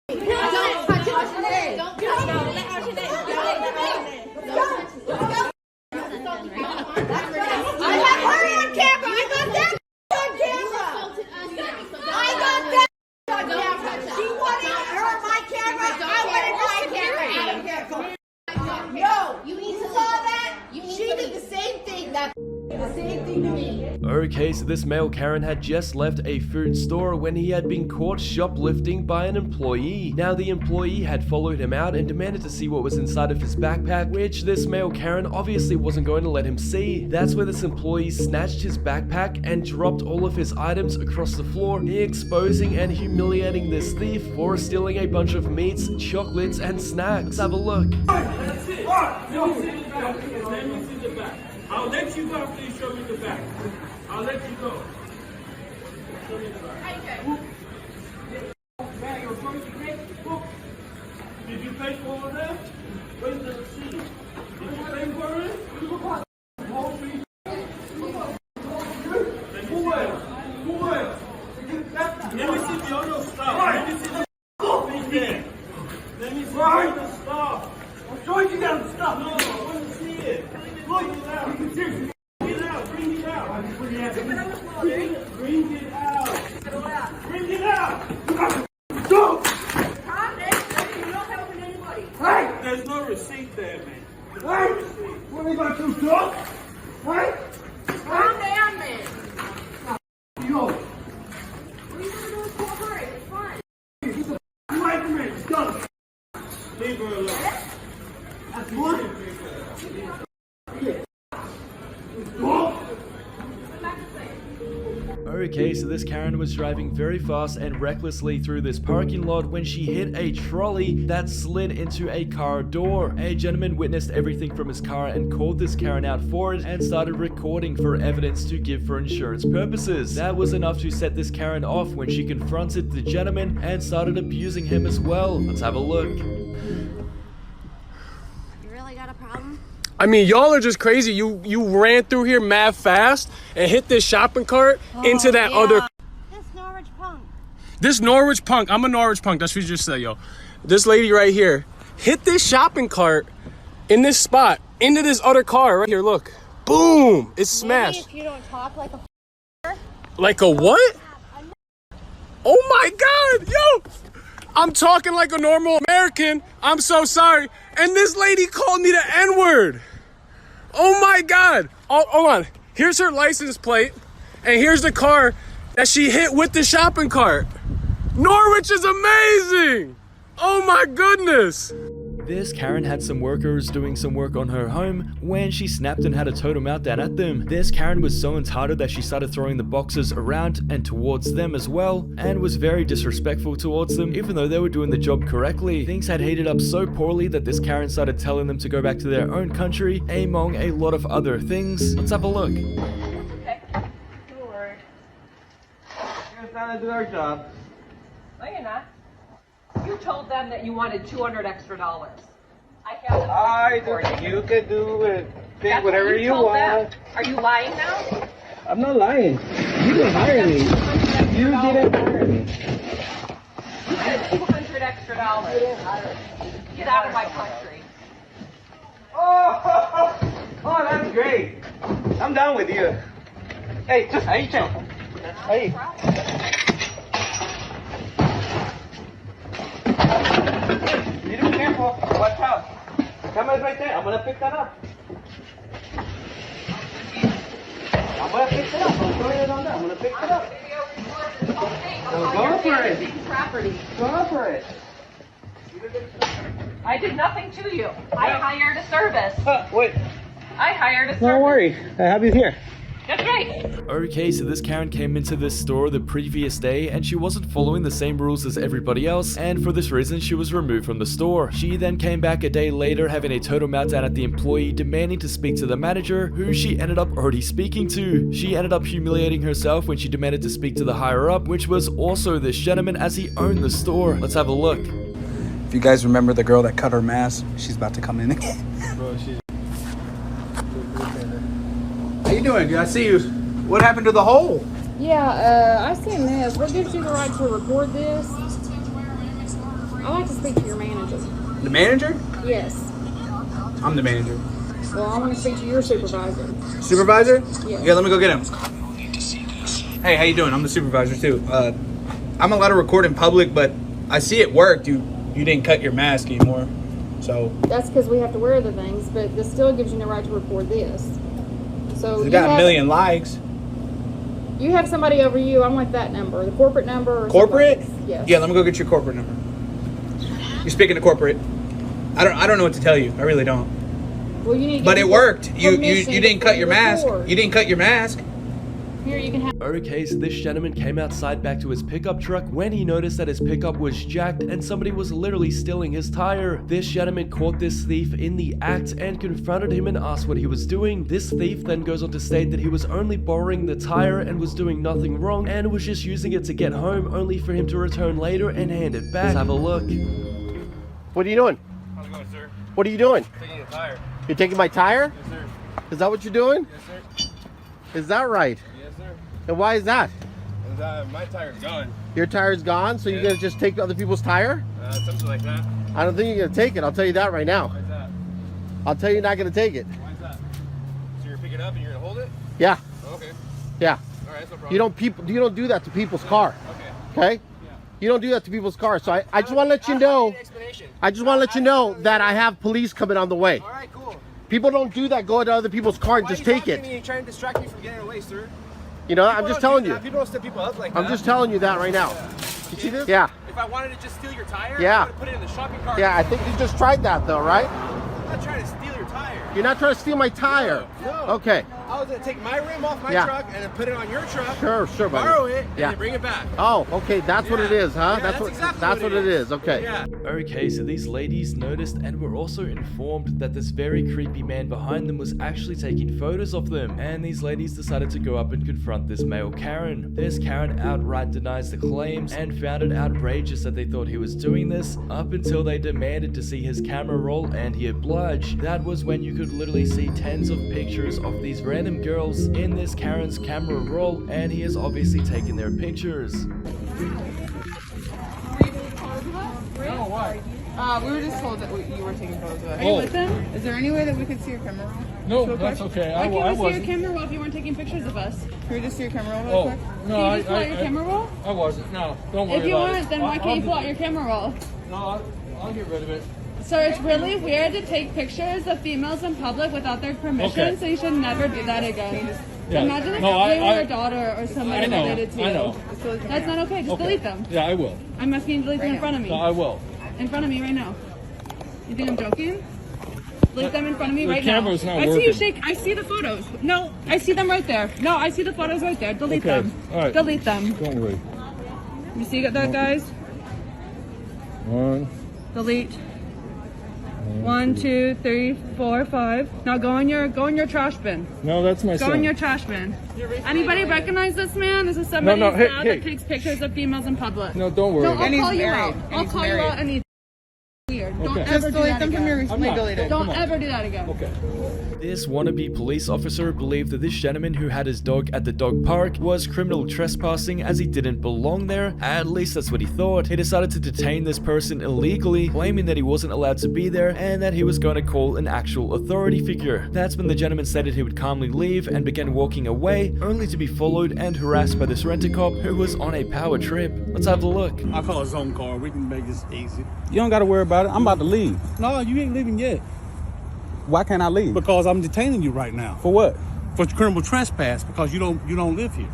S24: Don't touch me. Don't touch me. Don't touch me. I have her on camera. I got that on camera. I got that on camera. She wanted to hurt my camera. I wanted my camera out of here. No, you saw that? She did the same thing. The same thing to me.
S1: Okay, so this male Karen had just left a food store when he had been caught shoplifting by an employee. Now the employee had followed him out and demanded to see what was inside of his backpack, which this male Karen obviously wasn't going to let him see. That's where this employee snatched his backpack and dropped all of his items across the floor, exposing and humiliating this thief for stealing a bunch of meats, chocolates, and snacks. Let's have a look.
S20: That's it. Let me see the back. I'll let you go after you show me the back. I'll let you go. Show me the back. Bag of first pay. Did you pay for all that? Where's the receipt? Did you pay for it? Who else? Let me see the other stuff. Let me see the stuff there. Let me see the other stuff. I'm showing you that stuff. No, I want to see it. Look it out. Bring it out. Bring it out. Bring it out. Bring it out. Go. Hey! There's no receipt there, man. There's no receipt. What are you going to do, dog? Hey!
S24: Calm down, man.
S20: Yo.
S24: What are you going to do with cooperate? It's fine.
S20: Get the right man. It's done. Leave her alone. That's what?
S1: Okay, so this Karen was driving very fast and recklessly through this parking lot when she hit a trolley that slid into a car door. A gentleman witnessed everything from his car and called this Karen out for it and started recording for evidence to give for insurance purposes. That was enough to set this Karen off when she confronted the gentleman and started abusing him as well. Let's have a look.
S24: You really got a problem?
S12: I mean, y'all are just crazy. You ran through here mad fast and hit this shopping cart into that other. This Norwich punk. I'm a Norwich punk. That's what you just said, yo. This lady right here hit this shopping cart in this spot into this other car right here. Look, boom! It's smashed.
S24: Maybe if you don't talk like a.
S12: Like a what? Oh my God, yo! I'm talking like a normal American. I'm so sorry. And this lady called me the N-word. Oh my God. Oh, hold on. Here's her license plate. And here's the car that she hit with the shopping cart. Norwich is amazing. Oh my goodness.
S1: This Karen had some workers doing some work on her home when she snapped and had a total meltdown at them. This Karen was so entitled that she started throwing the boxes around and towards them as well, and was very disrespectful towards them even though they were doing the job correctly. Things had heated up so poorly that this Karen started telling them to go back to their own country, among a lot of other things. Let's have a look.
S3: Okay. Lord.
S4: You're trying to do our job.
S3: No, you're not. You told them that you wanted $200 extra. I have
S4: You can do it. Think
S3: That's
S4: whatever
S3: what
S4: you
S3: told
S4: want.
S3: them. Are you lying now?
S4: I'm not lying. You didn't hire me. You didn't hire me.
S3: You said $200 extra. Get out of my country.
S4: Oh, that's great. I'm down with you. Hey, just hey, check. Hey. You need to be careful. Watch out. Camera's right there. I'm gonna pick that up. I'm gonna pick it up. I'm throwing it on there. I'm gonna pick it up. Go for it. Go for it.
S3: I did nothing to you. I hired a service.
S4: Wait.
S3: I hired a service.
S4: Don't worry. I have you here.
S3: That's right.
S1: Okay, so this Karen came into this store the previous day and she wasn't following the same rules as everybody else, and for this reason she was removed from the store. She then came back a day later having a total meltdown at the employee, demanding to speak to the manager, who she ended up already speaking to. She ended up humiliating herself when she demanded to speak to the higher up, which was also this gentleman, as he owned the store. Let's have a look.
S14: If you guys remember the girl that cut her mask, she's about to come in again.
S12: Bro, she's...
S14: How you doing, dude? I see you. What happened to the hole?
S16: Yeah, I seen this. What gives you the right to record this? I'd like to speak to your manager.
S14: The manager?
S16: Yes.
S14: I'm the manager.
S16: Well, I want to speak to your supervisor.
S14: Supervisor?
S16: Yes.
S14: Yeah, let me go get him. Hey, how you doing? I'm the supervisor too. I'm allowed to record in public, but I see it worked. You didn't cut your mask anymore, so.
S16: That's because we have to wear the things, but this still gives you no right to record this. So
S14: You got a million likes.
S16: You have somebody over you. I'm like that number, the corporate number. Or
S14: Corporate?
S16: Yes.
S14: Yeah, let me go get your corporate number. You're speaking to corporate. I don't know what to tell you. I really don't.
S16: Well, you need to
S14: But
S16: get
S14: it worked. You
S16: permission
S14: didn't
S16: before
S14: cut your
S16: you
S14: mask.
S16: record.
S14: You didn't cut your mask.
S16: Here, you can have.
S1: Okay, so this gentleman came outside back to his pickup truck when he noticed that his pickup was jacked and somebody was literally stealing his tire. This gentleman caught this thief in the act and confronted him and asked what he was doing. This thief then goes on to state that he was only borrowing the tire and was doing nothing wrong and was just using it to get home, only for him to return later and hand it back. Let's have a look.
S18: What are you doing?
S5: How's it going, sir?
S18: What are you doing?
S5: Taking a tire.
S18: You're taking my tire?
S5: Yes, sir.
S18: Is that what you're doing?
S5: Yes, sir.
S18: Is that right?
S5: Yes, sir.
S18: And why is that?
S5: My tire's gone.
S18: Your tire's gone, so you're gonna just take other people's tire?
S5: Something like that.
S18: I don't think you're gonna take it. I'll tell you that right now.
S5: Why's that?
S18: I'll tell you you're not gonna take it.
S5: Why's that? So you're picking it up and you're gonna hold it?
S18: Yeah.
S5: Oh, okay.
S18: Yeah.
S5: All right, that's no problem.
S18: You don't do that to people's car.
S5: Okay.
S18: Okay? You don't do that to people's cars. So I just want to let you know. I just want to let you know that I have police coming on the way.
S5: All right, cool.
S18: People don't do that. Go into other people's car and just take it.
S5: You're trying to distract me from getting away, sir.
S18: You know, I'm just telling you.
S5: People don't set people up like that.
S18: I'm just telling you that right now. You see this? Yeah.
S5: If I wanted to just steal your tire,
S18: Yeah.
S5: I would put it in the shopping cart.
S18: Yeah, I think you just tried that though, right?
S5: I'm not trying to steal your tire.
S18: You're not trying to steal my tire.
S5: No.
S18: Okay.
S5: I was gonna take my rim off my
S18: Yeah.
S5: truck and then put it on your truck.
S18: Sure, buddy.
S5: Borrow it and
S18: Yeah.
S5: then bring it back.
S18: Oh, okay. That's what it is, huh?
S5: Yeah, that's exactly
S18: what it is. Okay.
S5: Yeah.
S1: Okay, so these ladies noticed and were also informed that this very creepy man behind them was actually taking photos of them, and these ladies decided to go up and confront this male Karen. This Karen outright denies the claims and found it outrageous that they thought he was doing this, up until they demanded to see his camera roll, and he obliged. That was when you could literally see tens of pictures of these random girls in this Karen's camera roll, and he has obviously taken their pictures.
S16: Oh, why? We were just told that you were taking photos of us.
S5: Are you with them?
S16: Is there any way that we could see your camera roll?
S5: No,
S16: Real
S5: that's
S16: quick?
S5: okay.
S16: Why
S5: I
S16: can't we see your
S5: wasn't.
S16: camera roll if you weren't taking pictures of us? Can we just see your camera roll real
S5: Oh,
S16: quick?
S5: no,
S16: Can you just pull out your camera roll?
S5: I wasn't. No, don't worry
S16: If you
S5: about
S16: weren't,
S5: it.
S16: then why can't you pull out your camera roll?
S5: No, I'll get rid of it.
S16: So it's really weird to take pictures of females in public without their permission,
S5: Okay.
S16: so you should never do that again.
S5: Yeah.
S16: Imagine if
S5: No,
S16: they were
S5: I-
S16: your daughter or somebody
S5: I know,
S16: related to you.
S5: I know.
S16: That's not okay. Just
S5: Okay.
S16: delete them.
S5: Yeah, I will.
S16: I'm asking you to delete them in front of me.
S5: No, I will.
S16: In front of me right now. You think I'm joking? Leave them in front of me right now.
S5: camera's not
S16: I see
S5: working.
S16: you shake. I see the photos. No, I see them right there. No, I see the photos right there. Delete
S5: Okay.
S16: them.
S5: All right.
S16: Delete them.
S5: Don't worry.
S16: You see that, guys?
S5: One.
S16: Delete. 1, 2, 3, 4, 5. Now go in your trash bin.
S5: No, that's my
S16: Go
S5: son.
S16: in your trash bin. Anybody recognize this man? This is somebody
S5: No, hey,
S16: that
S5: hey.
S16: takes pictures of females in public.
S5: No, don't worry.
S16: No, I'll call you out. I'll call you out and he's weird. Don't
S5: Okay.
S16: ever
S5: Just
S16: do
S5: delete
S16: that
S5: them from
S16: again.
S5: your recently deleted.
S16: Don't ever do that again.
S5: Okay.
S1: This wannabe police officer believed that this gentleman who had his dog at the dog park was criminal trespassing as he didn't belong there. At least that's what he thought. He decided to detain this person illegally, claiming that he wasn't allowed to be there and that he was going to call an actual authority figure. That's when the gentleman stated he would calmly leave and began walking away, only to be followed and harassed by this rent-a-cop who was on a power trip. Let's have a look.
S20: I'll call his own car. We can make this easy.
S14: You don't got to worry about it. I'm about to leave.
S20: No, you ain't leaving yet.
S14: Why can't I leave?
S20: Because I'm detaining you right now.
S14: For what?
S20: For criminal trespass, because you don't live here.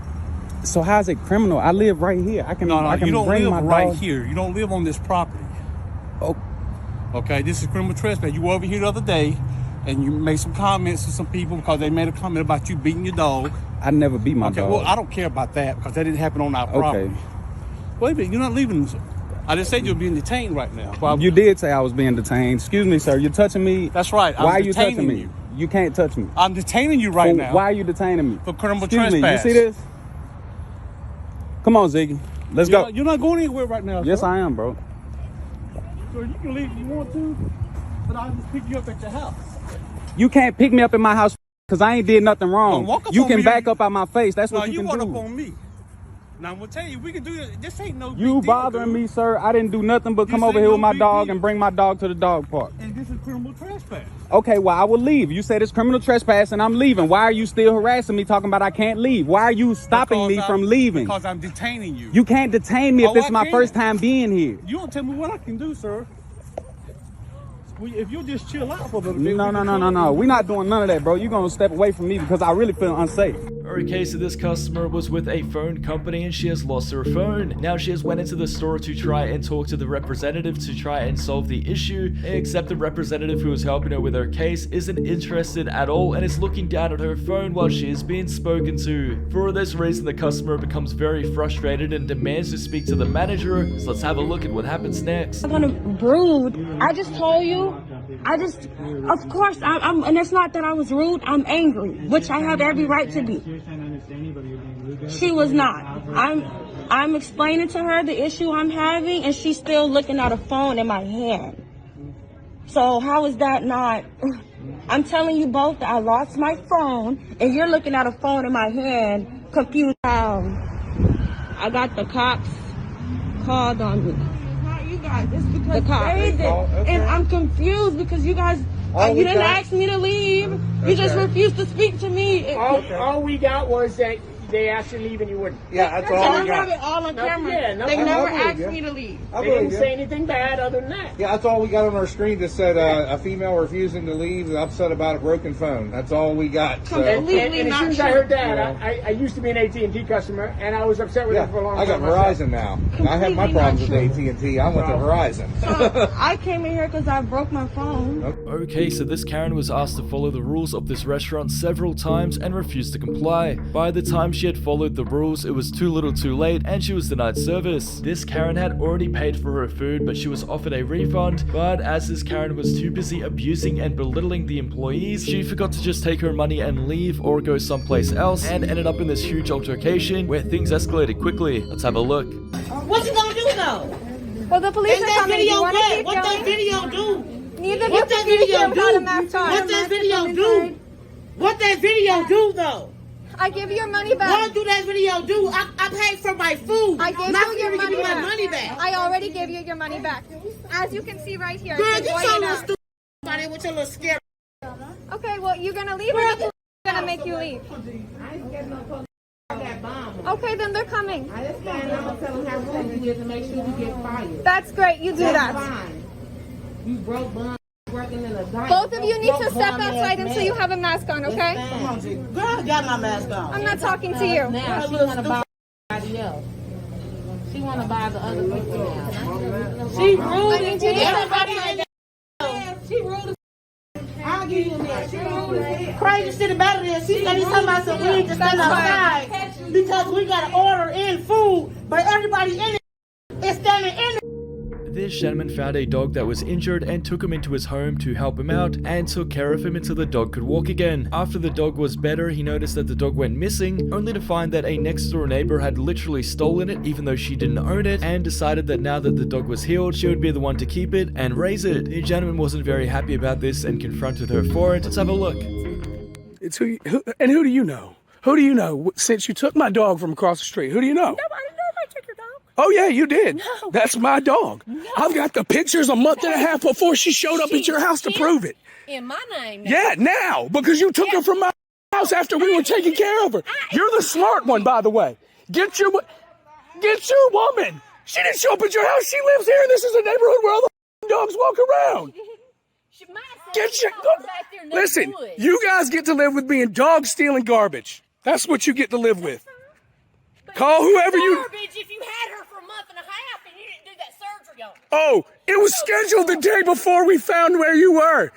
S14: So how's it criminal? I live right here. I can I can
S20: you don't
S14: bring
S20: live
S14: my
S20: right
S14: dog.
S20: here. You don't live on this property.
S14: Oh.
S20: Okay, this is criminal trespass. You were over here the other day, and you made some comments to some people because they made a comment about you beating your dog.
S14: I never beat my
S20: Okay,
S14: dog.
S20: well, I don't care about that because that didn't happen on our property.
S14: Okay.
S20: Wait a minute, you're not leaving. I just said you're being detained right now. Well,
S14: You did say I was being detained. Excuse me, sir. You're touching me.
S20: That's right.
S14: Why are
S20: I'm
S14: you touching
S20: detaining
S14: me?
S20: you.
S14: You can't touch me.
S20: I'm detaining you right
S14: For-
S20: now.
S14: Why are you detaining me?
S20: For criminal
S14: Excuse me.
S20: trespass.
S14: You see this? Come on, Ziggy. Let's go.
S20: You're not going anywhere right now.
S14: Yes,
S20: sir.
S14: I am, bro.
S20: So you can leave if you want to, but I'll just pick you up at your house.
S14: You can't pick me up in my house because I ain't did nothing wrong.
S20: Walk up
S14: You
S20: on
S14: can
S20: me.
S14: back up out my face. That's
S20: No,
S14: what you
S20: you
S14: can
S20: walk
S14: do.
S20: up on me. Now I'm gonna tell you, we can do this. This ain't no.
S14: You
S20: big deal,
S14: bothering
S20: dude.
S14: me, sir. I didn't do nothing but
S20: This
S14: come over
S20: ain't
S14: here
S20: no
S14: with my
S20: big
S14: dog
S20: deal.
S14: and bring my dog to the dog park.
S20: And this is criminal trespass.
S14: Okay, well, I will leave. You said it's criminal trespass and I'm leaving. Why are you still harassing me talking about I can't leave? Why are you stopping me from leaving?
S20: Because I'm detaining you.
S14: You can't detain me if
S20: Oh,
S14: this is
S20: I
S14: my
S20: can.
S14: first time being here.
S20: You don't tell me what I can do, sir. If you just chill out for a little bit.
S14: No. We're not doing none of that, bro. You're going to step away from me because I really feel unsafe.
S1: Okay, so this customer was with a phone company and she has lost her phone. Now she has went into the store to try and talk to the representative to try and solve the issue, except the representative who is helping her with her case isn't interested at all and is looking down at her phone while she is being spoken to. For this reason, the customer becomes very frustrated and demands to speak to the manager, so let's have a look at what happens next.
S8: I'm gonna rude. I just told you. Of course, I'm, and it's not that I was rude. I'm angry, which I have every right to be. She was not. I'm explaining to her the issue I'm having, and she's still looking at a phone in my hand. So how is that not? I'm telling you both that I lost my phone, and you're looking at a phone in my hand, confused. I got the cops called on me. You guys, it's because they did, and I'm confused because you guys, you didn't ask me to leave. You just refused to speak to me.
S10: All we got was that they asked you to leave and you wouldn't.
S8: Yeah, that's all we got. Have it all on camera.
S10: Yeah,
S8: They never asked me to leave.
S10: They didn't say anything bad other than that.
S13: Yeah, that's all we got on our screen that said a female refusing to leave, upset about a broken phone. That's all we got. So.
S10: And as soon as I heard that, I used to be an AT&T customer, and I was upset with them for a long time.
S13: I got Verizon now. I have my problems with AT&T. I went to Verizon.
S8: So I came in here because I broke my phone.
S1: Okay, so this Karen was asked to follow the rules of this restaurant several times and refused to comply. By the time she had followed the rules, it was too little too late and she was denied service. This Karen had already paid for her food, but she was offered a refund, but as this Karen was too busy abusing and belittling the employees, she forgot to just take her money and leave or go someplace else and ended up in this huge altercation where things escalated quickly. Let's have a look.
S9: What you gonna do though?
S8: Well, the police
S9: Is
S8: are
S9: that
S8: coming.
S9: video
S8: You wanna
S9: good?
S8: keep
S9: What that
S8: going?
S9: video do?
S8: Neither of you
S9: What
S8: can
S9: that video
S8: without a
S9: do?
S8: mask on.
S9: What that video do? What that video do though?
S8: I give you your money back.
S9: What do that video do? I paid for my food.
S8: I gave
S9: Not
S8: you your
S9: for
S8: money
S9: give me
S8: back.
S9: my money back.
S8: I already gave you your money back. As you can see right here.
S9: Girl,
S8: it's
S9: get
S8: white
S9: your
S8: and
S9: little
S8: up.
S9: stupid body with your little scary.
S8: Okay, well, you're gonna leave or the police are gonna make you leave?
S9: I ain't getting no police. That bomb.
S8: Okay, then they're coming.
S9: I just stand up and tell them how rude you is and make sure you get fired.
S8: That's great, you do
S9: That's
S8: that.
S9: fine. You broke bum working in a diner.
S8: Both of you need to
S9: Broke
S8: step
S9: bum
S8: outside
S9: ass
S8: until you
S9: man.
S8: have a mask on, okay?
S9: Come on, G. Girl, I got my mask on.
S8: I'm not talking to you.
S9: Now she wanna buy somebody else. She wanna buy the other people now. She rude.
S8: I need you to
S9: Everybody in
S8: Crazy shit about it is she said he's talking about some we need to stand outside because we got to order in food, but everybody in it is standing in it.
S1: This gentleman found a dog that was injured and took him into his home to help him out and took care of him until the dog could walk again. After the dog was better, he noticed that the dog went missing, only to find that a next door neighbor had literally stolen it even though she didn't own it, and decided that now that the dog was healed, she would be the one to keep it and raise it. The gentleman wasn't very happy about this and confronted her for it. Let's have a look.
S12: It's who do you know? Who do you know? Since you took my dog from across the street, who do you know? Oh, yeah, you did. No. That's my dog. No. I've got the pictures a month and a half before she showed up at your house to prove it.
S24: In my name.
S12: Yeah, now, because you took her from my house after we were taking care of her. You're the smart one, by the way. Get your woman. She didn't show up at your house. She lives here, and this is a neighborhood where all the dogs walk around. Listen, you guys get to live with me and dogs stealing garbage. That's what you get to live with. Call whoever you...
S24: Garbage if you had her for a month and a half and you didn't do that surgery on her.
S12: Oh, it was scheduled the day before we found where you were.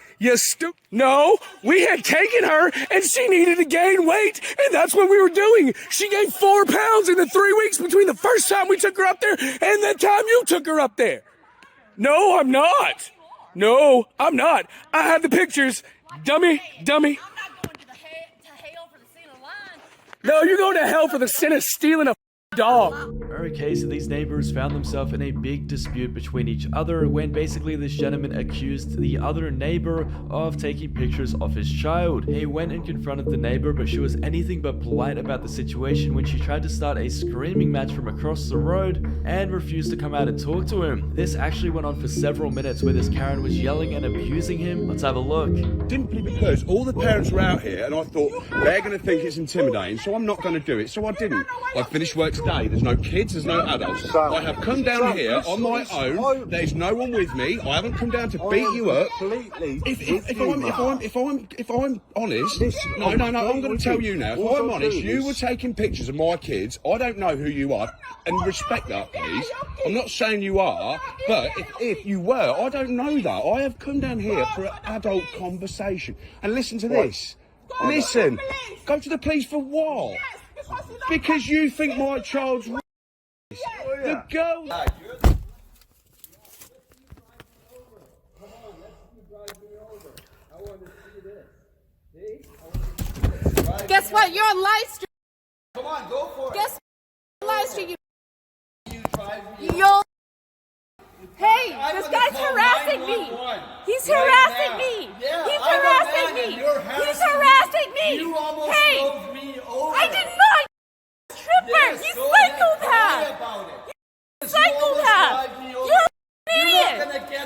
S12: No, we had taken her and she needed to gain weight, and that's what we were doing. She gained 4 pounds in the 3 weeks between the first time we took her up there and the time you took her up there. No, I'm not. No, I'm not. I have the pictures. Dummy. No, you're going to hell for the sin of stealing a dog.
S1: Okay, so these neighbors found themselves in a big dispute between each other when basically this gentleman accused the other neighbor of taking pictures of his child. He went and confronted the neighbor, but she was anything but polite about the situation when she tried to start a screaming match from across the road and refused to come out and talk to him. This actually went on for several minutes where this Karen was yelling and abusing him. Let's have a look.
S11: Simply because all the parents were out here and I thought they're going to think it's intimidating, so I'm not going to do it. So I didn't. I finished work today. There's no kids, there's no adults. I have come down here on my own. There's no one with me. I haven't come down to beat you up. If I'm honest, no, I'm going to tell you now. If I'm honest, you were taking pictures of my kids. I don't know who you are, and respect that, please. I'm not saying you are, but if you were, I don't know that. I have come down here for an adult conversation. And listen to this. Listen, go to the police for what? Because you think my child's the girl.
S24: Guess what? You're on live stream.
S20: Come on, go for it.
S24: Guess what? Live stream. You'll. Hey, this guy's harassing me. He's harassing me. He's harassing me. He's harassing me. Hey, I did not. Stripper, you psychopath! You psychopath! You're an idiot!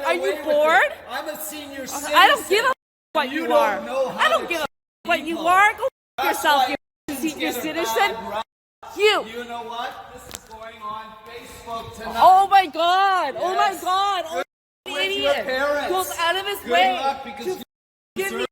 S24: Are you bored?
S20: I'm a senior citizen.
S24: I don't give a what you are. I don't give a what you are. Go yourself, you senior citizen. You.
S20: You know what? This is going on Facebook tonight.
S24: Oh my God! Oh my
S20: Yes.
S24: God! Oh, idiot! Goes out of his way to give me.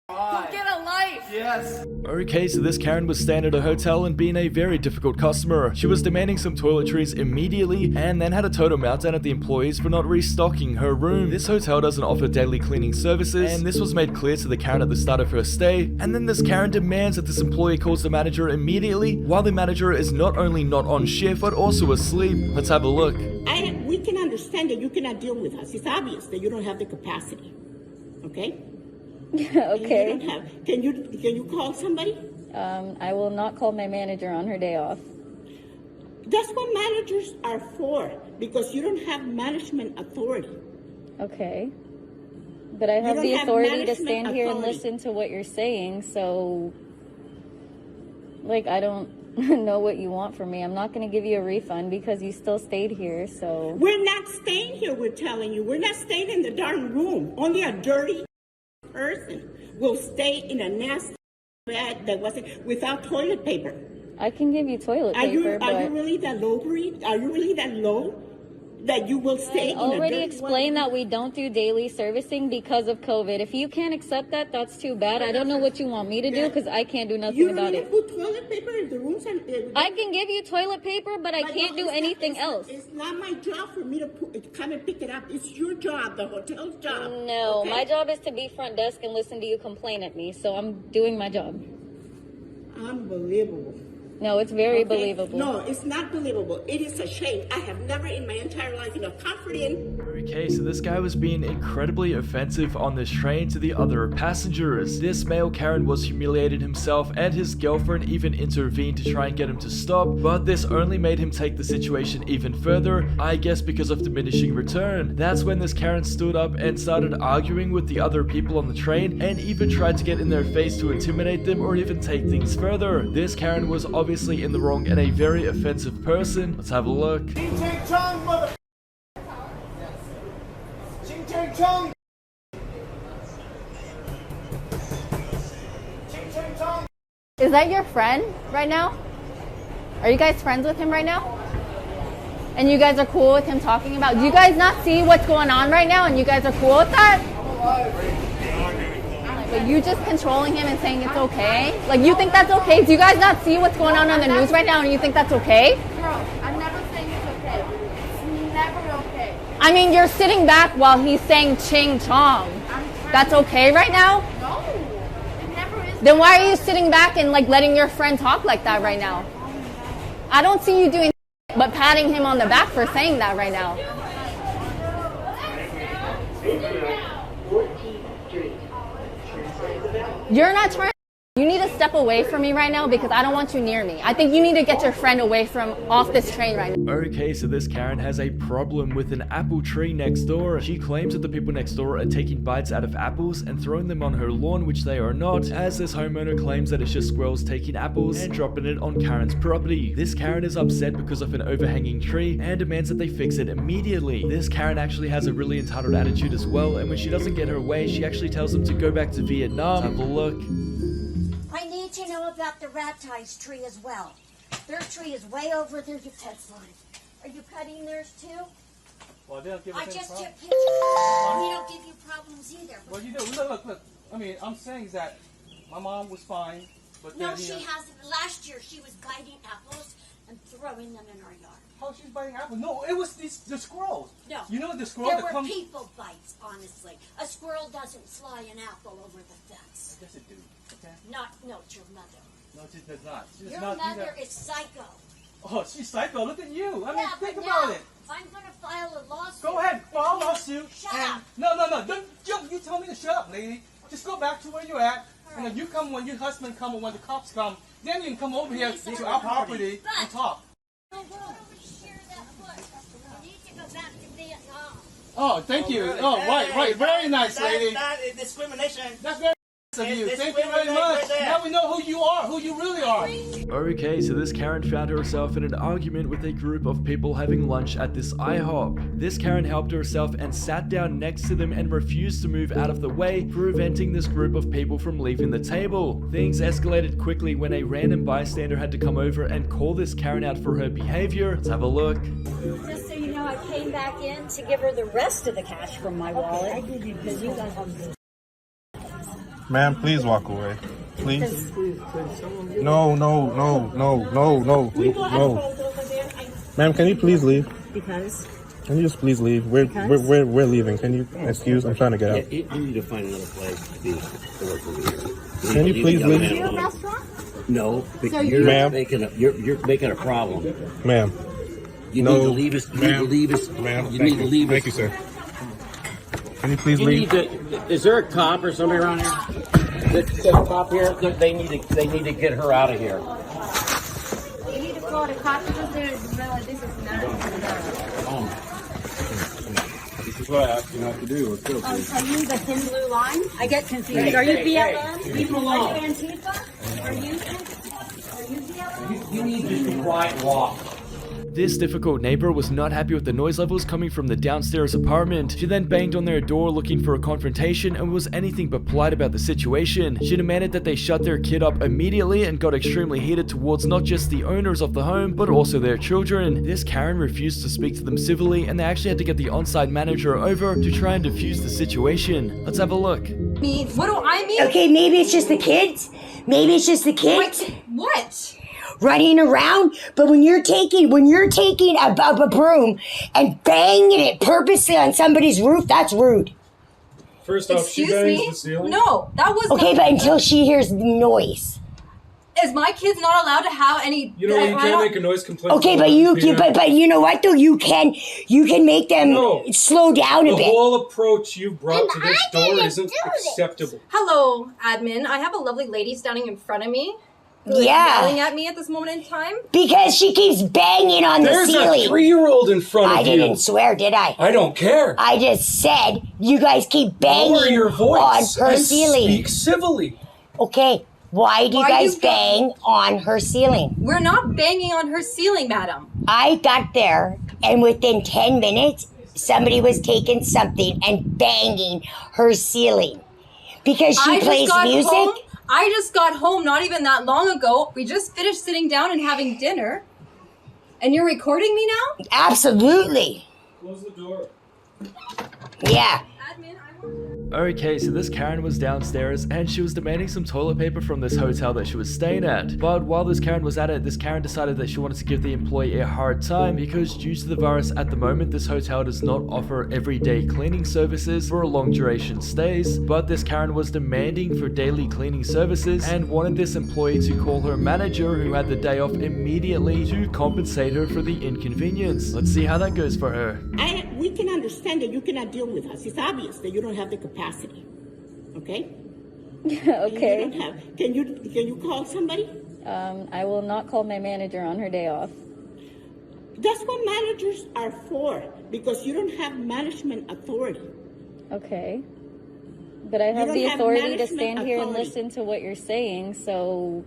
S24: Go get a life!
S20: Yes.
S1: Okay, so this Karen was staying at a hotel and being a very difficult customer. She was demanding some toiletries immediately and then had a total meltdown at the employees for not restocking her room. This hotel doesn't offer daily cleaning services, and this was made clear to the Karen at the start of her stay. And then this Karen demands that this employee calls the manager immediately, while the manager is not only not on shift but also asleep. Let's have a look.
S8: We can understand that you cannot deal with us. It's obvious that you don't have the capacity. Okay?
S21: Okay.
S8: Can you call somebody?
S21: I will not call my manager on her day off.
S8: That's what managers are for, because you don't have management authority.
S21: Okay. But I have the authority to stand here and listen to what you're saying, so like I don't know what you want from me. I'm not going to give you a refund because you still stayed here, so.
S8: We're not staying here, we're telling you. We're not staying in the darn room. Only a dirty person will stay in a nasty bed that wasn't without toilet paper.
S21: I can give you toilet paper,
S8: Are you really that low, Bree? Are you really that low? that you will stay in a
S21: Already
S8: dirty
S21: explained that we don't do daily servicing because of COVID. If you can't accept that, that's too bad. I don't know what you want me to do because I can't do nothing about it.
S8: You put toilet paper in the rooms and
S21: I can give you toilet paper, but I can't do anything else.
S8: It's not my job for me to come and pick it up. It's your job, the hotel's job.
S21: No,
S8: okay?
S21: my job is to be front desk and listen to you complain at me. So I'm doing my job.
S8: Unbelievable.
S21: No, it's very believable.
S8: No, it's not believable. It is a shame. I have never in my entire life enough comfort in.
S1: Okay, so this guy was being incredibly offensive on this train to the other passengers. This male Karen was humiliated himself, and his girlfriend even intervened to try and get him to stop, but this only made him take the situation even further, I guess because of diminishing return. That's when this Karen stood up and started arguing with the other people on the train, and even tried to get in their face to intimidate them or even take things further. This Karen was obviously in the wrong and a very offensive person. Let's have a look.
S20: Ching Chang Chong, mother. Ching Chang Chong. Ching Chang Chong.
S21: Is that your friend right now? Are you guys friends with him right now? And you guys are cool with him talking about? Do you guys not see what's going on right now and you guys are cool with that? But you just controlling him and saying it's okay? Like, you think that's okay? Do you guys not see what's going on the news right now and you think that's okay?
S24: Bro, I'm never saying it's okay. It's never okay.
S21: I mean, you're sitting back while he's saying ching chong. That's okay right now?
S24: No, it never is.
S21: Then why are you sitting back and like letting your friend talk like that right now? I don't see you doing but patting him on the back for saying that right now. You're not trying. You need to step away from me right now because I don't want you near me. I think you need to get your friend away from off this train right now.
S1: Okay, so this Karen has a problem with an apple tree next door. She claims that the people next door are taking bites out of apples and throwing them on her lawn, which they are not, as this homeowner claims that it's just squirrels taking apples and dropping it on Karen's property. This Karen is upset because of an overhanging tree and demands that they fix it immediately. This Karen actually has a really entitled attitude as well, and when she doesn't get her way, she actually tells them to go back to Vietnam. Have a look.
S15: I need to know about the rat ties tree as well. Their tree is way over there. Your fence line. Are you cutting theirs too?
S17: Well, they don't give us
S15: I
S17: any
S15: just
S17: problem.
S15: took pictures. We don't give you problems either.
S17: Well, you do. Look. I mean, I'm saying that my mom was fine, but
S15: No,
S17: then,
S15: she hasn't. Last year she was biting apples and throwing them in our yard.
S17: How she's biting apples? No, it was the squirrels.
S15: No.
S17: You know the squirrel
S15: There
S17: that
S15: were
S17: comes.
S15: people bites, honestly. A squirrel doesn't fly an apple over the fence.
S17: I guess it do. Okay.
S15: No, it's your mother.
S17: No, she does not. She does
S15: Your
S17: not do
S15: mother
S17: that.
S15: is psycho.
S17: Oh, she's psycho. Look at you. I mean,
S15: Yeah,
S17: think
S15: but
S17: about
S15: now,
S17: it.
S15: I'm going to file a lawsuit.
S17: Go ahead, file a lawsuit.
S15: Shut
S17: and
S15: up.
S17: No. Don't you tell me to shut up, lady. Just go back to where you're at. And then you come when your husband come or when the cops come. Then you can come over here to our property and talk. Oh, thank you. Oh, right. Very nice, lady.
S20: That is discrimination.
S17: That's very nice of you. Thank you very much. Now we know who you are, who you really are.
S1: Okay, so this Karen found herself in an argument with a group of people having lunch at this IHOP. This Karen helped herself and sat down next to them and refused to move out of the way, preventing this group of people from leaving the table. Things escalated quickly when a random bystander had to come over and call this Karen out for her behavior. Let's have a look.
S15: Just so you know, I came back in to give her the rest of the cash from my wallet. Because you guys have this.
S13: Ma'am, please walk away. Please. No. Ma'am, can you please leave?
S15: Because?
S13: Can you just please leave? We're leaving. Can you excuse? I'm trying to get out.
S22: You need to find another place to work over here.
S13: Can you please leave?
S15: Is your restaurant?
S22: No, but
S15: So
S22: you're making a problem.
S13: Ma'am.
S22: You need to leave us. You need to leave us.
S13: Ma'am,
S22: You need to leave us.
S13: Thank you, sir. Can you please leave?
S22: Is there a cop or somebody around here? There's a cop here. They need to get her out of here.
S15: You need to call the cops because this is not.
S22: This is what I asked you not to do.
S15: Are you the thin blue line? I get confused. Are you BLM?
S22: Leave her alone.
S15: Are you Antifa? Are you BLM?
S22: You need to be quiet and walk.
S1: This difficult neighbor was not happy with the noise levels coming from the downstairs apartment. She then banged on their door looking for a confrontation and was anything but polite about the situation. She demanded that they shut their kid up immediately and got extremely heated towards not just the owners of the home, but also their children. This Karen refused to speak to them civilly, and they actually had to get the on-site manager over to try and defuse the situation. Let's have a look.
S15: What do I mean?
S2: Okay, maybe it's just the kids. Maybe it's just the kids.
S15: What?
S2: Running around, but when you're taking a broom and banging it purposely on somebody's roof, that's rude.
S12: First off, she bangs the ceiling.
S15: No, that was
S2: okay, but until she hears the noise.
S15: Is my kids not allowed to have any?
S12: You know, you can't make a noise complaint.
S2: Okay, but you know what though? You can make them slow down a bit.
S12: The whole approach you brought to this door isn't acceptable.
S15: Hello, admin. I have a lovely lady standing in front of me.
S2: Yeah.
S15: Yelling at me at this moment in time.
S2: Because she keeps banging on the ceiling.
S12: There's a 3-year-old in front of you.
S2: I didn't swear, did I?
S12: I don't care.
S2: I just said you guys keep banging
S12: Lower your voice
S2: on her
S12: and
S2: ceiling.
S12: Speak civilly.
S2: Okay. Why do you guys bang on her ceiling?
S15: We're not banging on her ceiling, madam.
S2: I got there, and within 10 minutes, somebody was taking something and banging her ceiling. Because she plays music?
S15: I just got home not even that long ago. We just finished sitting down and having dinner. And you're recording me now?
S2: Absolutely.
S12: Close the door.
S2: Yeah.
S1: Okay, so this Karen was downstairs and she was demanding some toilet paper from this hotel that she was staying at. But while this Karen was at it, this Karen decided that she wanted to give the employee a hard time because due to the virus at the moment, this hotel does not offer everyday cleaning services for long duration stays. But this Karen was demanding for daily cleaning services and wanted this employee to call her manager, who had the day off, immediately to compensate her for the inconvenience. Let's see how that goes for her.
S7: We can understand that you cannot deal with us. It's obvious that you don't have the capacity. Okay?
S21: Okay.
S7: Can you call somebody?
S21: I will not call my manager on her day off.
S7: That's what managers are for, because you don't have management authority.
S21: Okay. But I have the authority to stand here and listen to what you're saying, so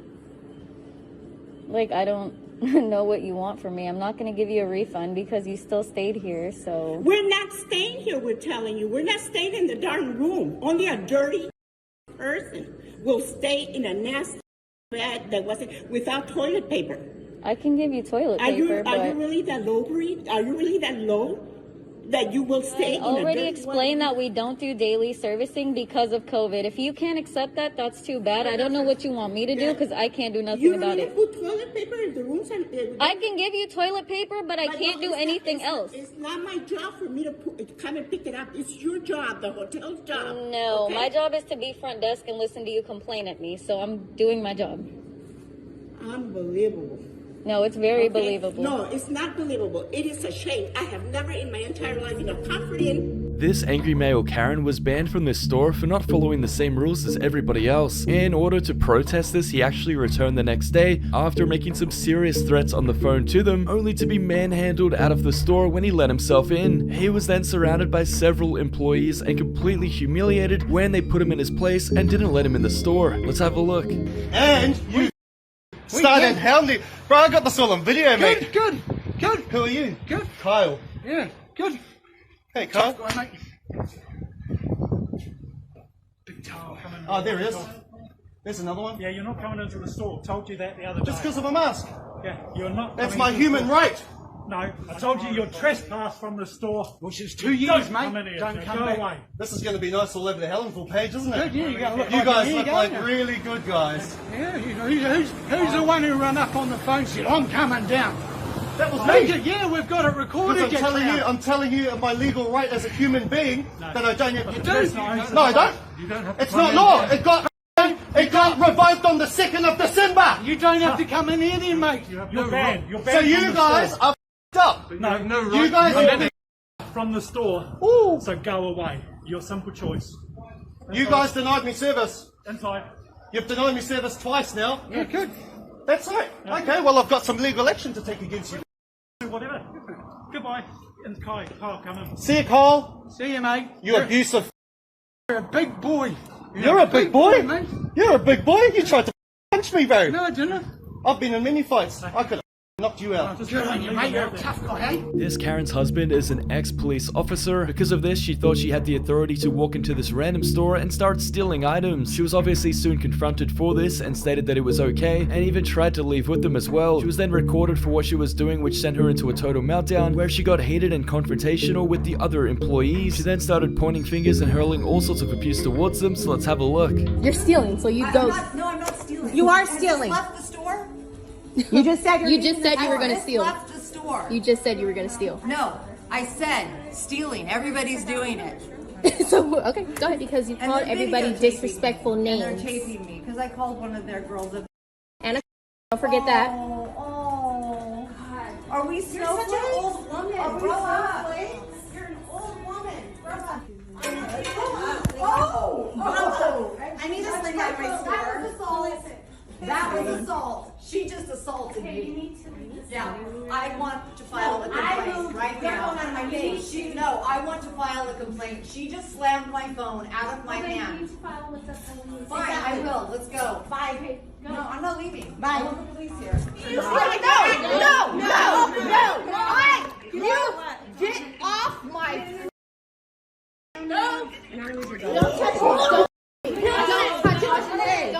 S21: like I don't know what you want from me. I'm not going to give you a refund because you still stayed here, so...
S7: We're not staying here, we're telling you. We're not staying in the darn room. Only a dirty person will stay in a nasty bed that wasn't without toilet paper.
S21: I can give you toilet paper,
S7: Are you really that low, Bree? Are you really that low? That you will stay in a dirty...
S21: I already explained that we don't do daily servicing because of COVID. If you can't accept that, that's too bad. I don't know what you want me to do because I can't do nothing about it.
S7: You put toilet paper in the rooms and...
S21: I can give you toilet paper, but I can't do anything else.
S7: It's not my job for me to come and pick it up. It's your job, the hotel's job.
S21: No,
S7: okay?
S21: my job is to be front desk and listen to you complain at me, so I'm doing my job.
S7: Unbelievable.
S21: No, it's very believable.
S7: No, it's not believable. It is a shame. I have never in my entire life in a Comfort Inn.
S1: This angry male Karen was banned from this store for not following the same rules as everybody else. In order to protest this, he actually returned the next day after making some serious threats on the phone to them, only to be manhandled out of the store when he let himself in. He was then surrounded by several employees and completely humiliated when they put him in his place and didn't let him in the store. Let's have a look.
S18: And you started hounding. Bro, I got this all on video, mate.
S10: Good.
S18: Who are you?
S10: Good.
S18: Kyle.
S10: Yeah, good.
S18: Hey, Kyle.
S10: Go on, mate. Big towel coming.
S18: Oh, there he is. There's another one.
S10: Yeah, you're not coming into the store. Told you that the other day.
S18: Just because of a mask.
S10: Yeah, you're not.
S18: That's my human right.
S10: No, I told you you're trespassed from the store. Which is 2
S18: years,
S10: mate. Don't come back. Away.
S18: This is going to be nice all over the Hellenville page, isn't it?
S10: Good, yeah,
S18: you guys look like really good guys.
S10: Yeah, you know, who's the one who ran up on the phone and said, I'm coming down?
S18: That was me.
S10: Yeah, we've got it recorded.
S18: I'm telling you my legal right as a human being that I don't have to...
S10: You do.
S18: No, I don't.
S10: You don't have to.
S18: It's not law. It got revoked on the 2nd of December.
S10: You don't have to come in here then, mate. You're banned.
S18: So you guys are up.
S10: No,
S18: you guys are
S10: from the store.
S18: Ooh.
S10: So go away. Your simple choice.
S18: You guys denied me service.
S10: Inside.
S18: You've denied me service twice now.
S10: Yeah, good.
S18: That's right. Okay, well I've got some legal action to take against you.
S10: Whatever. Goodbye. And Kyle, come in.
S18: See you, Kyle.
S10: See you, mate.
S18: You abusive.
S10: You're a big boy.
S18: You're a big boy,
S10: mate.
S18: You're a big boy. You tried to punch me, bro.
S10: No, I didn't.
S18: I've been in many fights. I could Knocked you out.
S20: Good on you, mate. You're a tough guy, eh?
S1: This Karen's husband is an ex-police officer. Because of this, she thought she had the authority to walk into this random store and start stealing items. She was obviously soon confronted for this and stated that it was okay, and even tried to leave with them as well. She was then recorded for what she was doing, which sent her into a total meltdown, where she got heated and confrontational with the other employees. She then started pointing fingers and hurling all sorts of abuse towards them, so let's have a look.
S24: You're stealing, so you go.
S15: No, I'm not stealing.
S24: You are stealing.
S15: Left the store.
S24: You just said you were going to steal.
S15: Left the store.
S24: You just said you were going to steal.
S15: No, I said stealing. Everybody's doing it.
S24: So okay, go ahead, because you called everybody disrespectful names.
S15: And they're taping me because I called one of their girls a.
S24: Anna, don't forget that.
S15: Oh, God. Are we snowflakes? You're such an old woman. Are we snowflakes? You're an old woman. Oh! I need to sling out my store. That was assault. She just assaulted me. Yeah, I want to file a complaint right now. No, I want to file a complaint. She just slammed my phone out of my hand. Fine, I will. Let's go. Bye. No, I'm not leaving. Bye. I want the police here. No! Get off my. No! Don't touch me.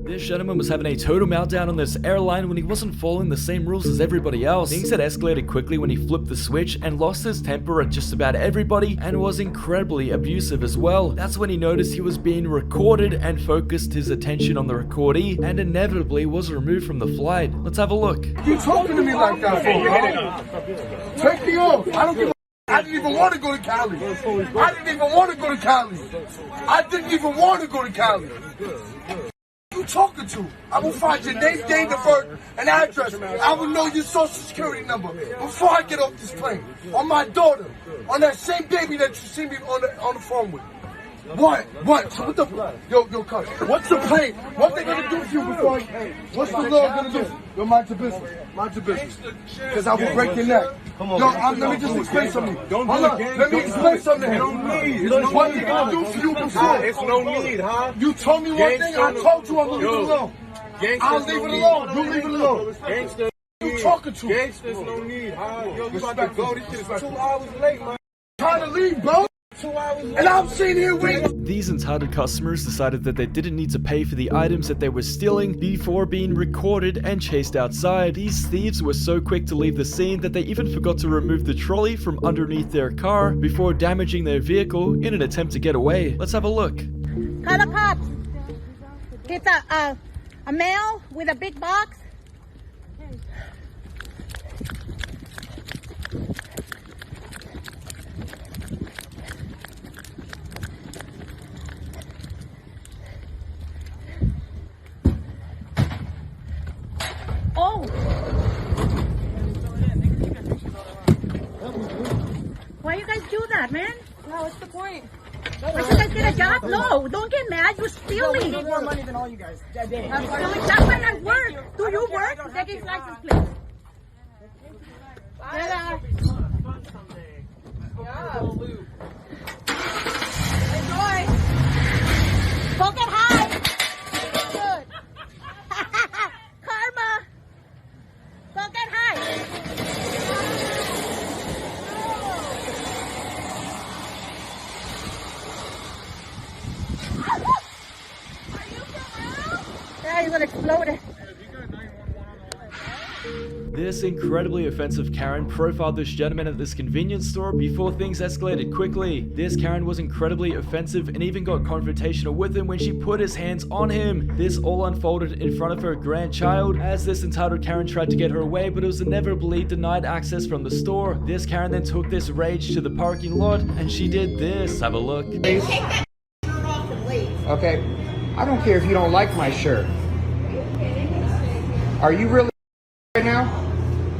S1: This gentleman was having a total meltdown on this airline when he wasn't following the same rules as everybody else. Things had escalated quickly when he flipped the switch and lost his temper at just about everybody and was incredibly abusive as well. That's when he noticed he was being recorded and focused his attention on the recordee and inevitably was removed from the flight. Let's have a look.
S20: You talking to me like that for? Take me off. I don't give a. I didn't even want to go to Cali. I didn't even want to go to Cali. I didn't even want to go to Cali. You talking to? I will find your name, date of birth, and address. I will know your social security number before I get off this plane. On my daughter, on that same baby that you see me on the phone with. What? So what the? Yo, cut. What's the plane? What they gonna do for you before I? What's the law gonna do? Yo, mind your business. Mind your business. Because I will break your neck. Yo, let me just explain something. Hold on. Let me explain something. What they gonna do for you before?
S5: It's no need, huh?
S20: You told me one thing. I told you I'm gonna leave it alone. I'll leave it alone. You leave it alone.
S5: Gangster.
S20: You talking to?
S5: Gangsters no need, huh? Yo, we about to go. This shit is 2 hours late, man.
S20: Trying to leave, bro. 2 hours late. And I'm sitting here waiting.
S1: These entitled customers decided that they didn't need to pay for the items that they were stealing before being recorded and chased outside. These thieves were so quick to leave the scene that they even forgot to remove the trolley from underneath their car before damaging their vehicle in an attempt to get away. Let's have a look.
S24: Call the cops. It's a male with a big box. Oh! Why you guys do that, man?
S16: No, what's the point?
S24: Why should I get a job? No, don't get mad. You're stealing.
S17: No, we need more money than all you guys.
S24: I'm stealing. That's why I work. Do you work? Take his license, please. Bye. Enjoy. Go get high. Good. Karma. Go get high. Yeah, he's gonna explode it.
S1: This incredibly offensive Karen profiled this gentleman at this convenience store before things escalated quickly. This Karen was incredibly offensive and even got confrontational with him when she put his hands on him. This all unfolded in front of her grandchild as this entitled Karen tried to get her away, but it was inevitably denied access from the store. This Karen then took this rage to the parking lot and she did this. Have a look.
S15: Take that shirt off and leave.
S10: Okay, I don't care if you don't like my shirt. Are you really right now?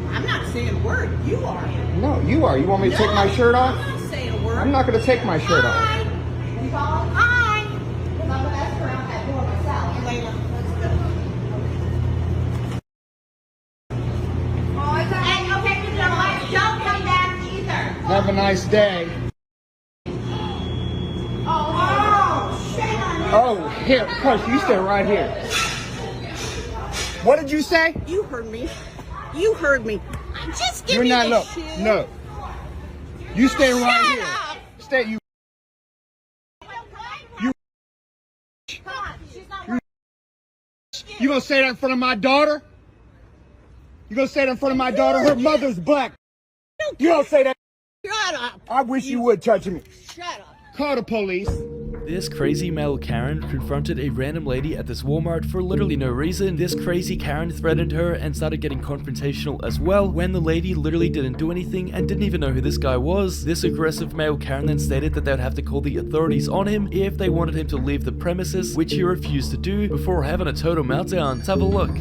S15: I'm not saying a word. You are.
S10: No, you are. You want me to take my shirt off?
S15: I'm not saying a word.
S10: I'm not going to take my shirt off.
S15: Hi.
S10: Have a nice day. Oh, here, Push, you stay right here. What did you say?
S7: You heard me. You heard me. Just give
S10: You're
S7: me
S10: not,
S7: the
S10: look,
S7: shoe.
S10: no. You stay right
S7: Shut
S10: here.
S7: up.
S10: Stay, you. You gonna say that in front of my daughter? You gonna say that in front of my daughter? Her mother's black. You don't say that.
S7: Shut up.
S10: I wish you would touch me.
S7: Shut up.
S10: Call the police.
S1: This crazy male Karen confronted a random lady at this Walmart for literally no reason. This crazy Karen threatened her and started getting confrontational as well when the lady literally didn't do anything and didn't even know who this guy was. This aggressive male Karen then stated that they would have to call the authorities on him if they wanted him to leave the premises, which he refused to do before having a total meltdown. Let's have a look.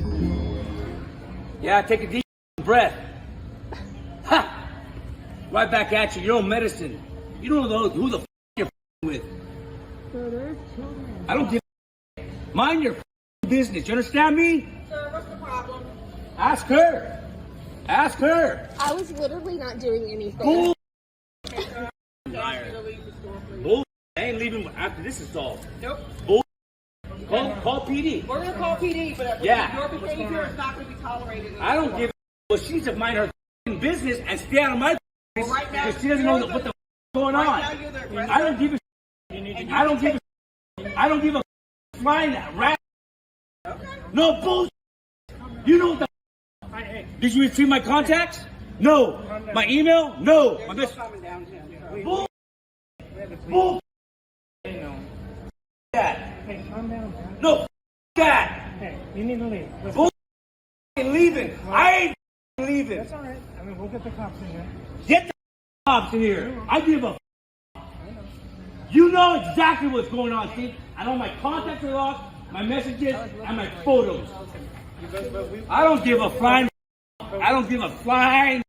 S22: Yeah, take a deep breath. Ha! Right back at you, your own medicine. You don't know who the you're with. I don't give a mind your business. You understand me?
S24: Sir, what's the problem?
S22: Ask her. Ask her.
S24: I was literally not doing anything.
S22: Bull. Liar. Bull. I ain't leaving after this is solved.
S3: Nope.
S22: Bull. Call PD.
S3: We're gonna call PD, but
S22: Yeah.
S3: your behavior is not gonna be tolerated.
S22: I don't give a well, she should mind her business and stay out of my business
S3: right now,
S22: because she doesn't know what the going on.
S3: Right now, you're the president.
S22: I don't give a I don't give a flying rat.
S3: Okay.
S22: No bullshit. You know what the did you retrieve my contacts? No. My email? No. My best. Bull. Bull. That.
S17: Hey, calm down.
S22: No. That.
S17: Hey, you need to leave.
S22: Bull. Leaving. I ain't leaving.
S17: That's all right. I mean, we'll get the cops in here.
S22: Get the cops in here. I give a. You know exactly what's going on, Steve. I know my contacts are locked, my messages, and my photos. I don't give a flying. I don't give a flying.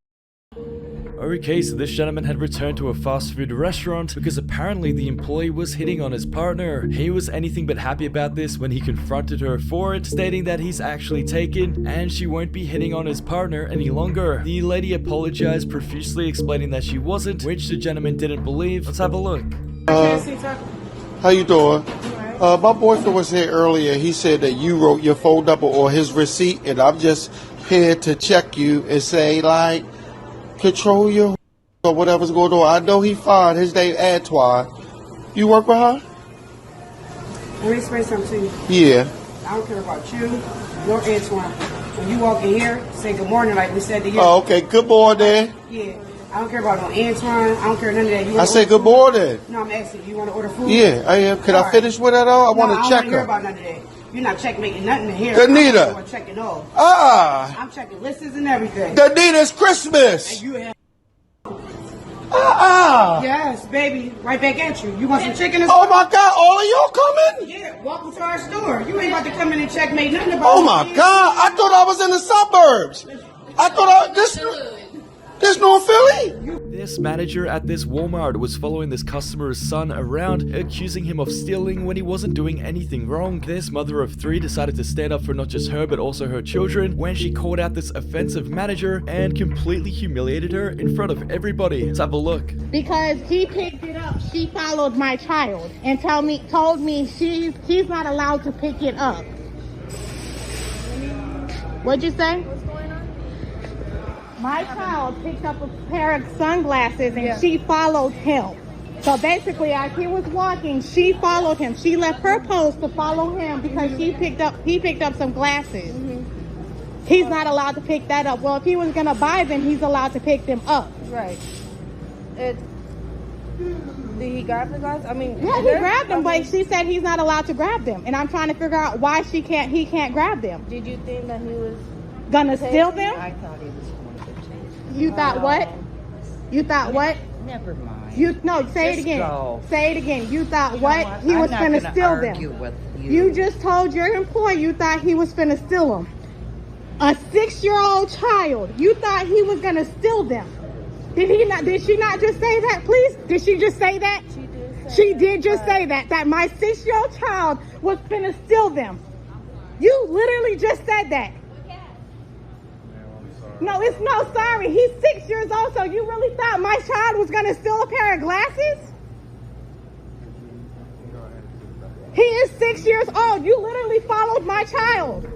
S1: Okay, so this gentleman had returned to a fast food restaurant because apparently the employee was hitting on his partner. He was anything but happy about this when he confronted her for it, stating that he's actually taken and she won't be hitting on his partner any longer. The lady apologized profusely, explaining that she wasn't, which the gentleman didn't believe. Let's have a look.
S18: How you doing? My boyfriend was here earlier. He said that you wrote your phone number or his receipt, and I'm just here to check you and say, like, control your or whatever's going on. I know he fine. His name Antoine. You work with her?
S8: Let me explain something to you.
S18: Yeah.
S8: I don't care about you, nor Antoine. When you walk in here, say good morning like we said to you.
S18: Oh, okay. Good morning.
S8: Yeah. I don't care about no Antoine. I don't care none of that.
S18: I say good morning.
S8: No, I'm asking you. You want to order food?
S18: Yeah, I am. Can I finish with that all? I want to check
S8: I don't hear
S18: her.
S8: about none of that. You're not checkmating nothing in here.
S18: Danita.
S8: I'm checking all.
S18: I'm
S8: checking lists and everything.
S18: Danita's Christmas.
S8: And you have
S18: Ah!
S8: Yes, baby. Right back at you. You want some chicken or
S18: Oh my God, all of y'all coming?
S8: Yeah, welcome to our store. You ain't about to come in and checkmate nothing about
S18: Oh my God, I thought I was in the suburbs. I thought this North Philly?
S1: This manager at this Walmart was following this customer's son around, accusing him of stealing when he wasn't doing anything wrong. This mother of three decided to stand up for not just her but also her children when she called out this offensive manager and completely humiliated her in front of everybody. Let's have a look.
S4: Because he picked it up, she followed my child and told me he's not allowed to pick it up. What'd you say? My child picked up a pair of sunglasses and she followed him. So basically, as he was walking, she followed him. She left her post to follow him because he picked up some glasses. He's not allowed to pick that up. Well, if he was gonna buy them, he's allowed to pick them up.
S16: Right. Did he grab the glasses? I mean,
S4: yeah, he grabbed them, but she said he's not allowed to grab them, and I'm trying to figure out why he can't grab them.
S16: Did you think that he was
S4: gonna steal them?
S6: I thought he was going to take.
S4: You thought what? You thought what?
S6: Never mind.
S4: Say it again.
S6: Go.
S4: Say it again. You thought what? He was gonna steal them.
S6: With
S4: you just told your employee you thought he was finna steal them. A 6-year-old child. You thought he was gonna steal them. Did he not? Did she not just say that? Please. Did she just say that? She did just say that. That my 6-year-old child was finna steal them. You literally just said that. No, it's no sorry. He's 6 6 years old, so you really thought my child was gonna steal a pair of glasses? He is 6 years old. You literally followed my child.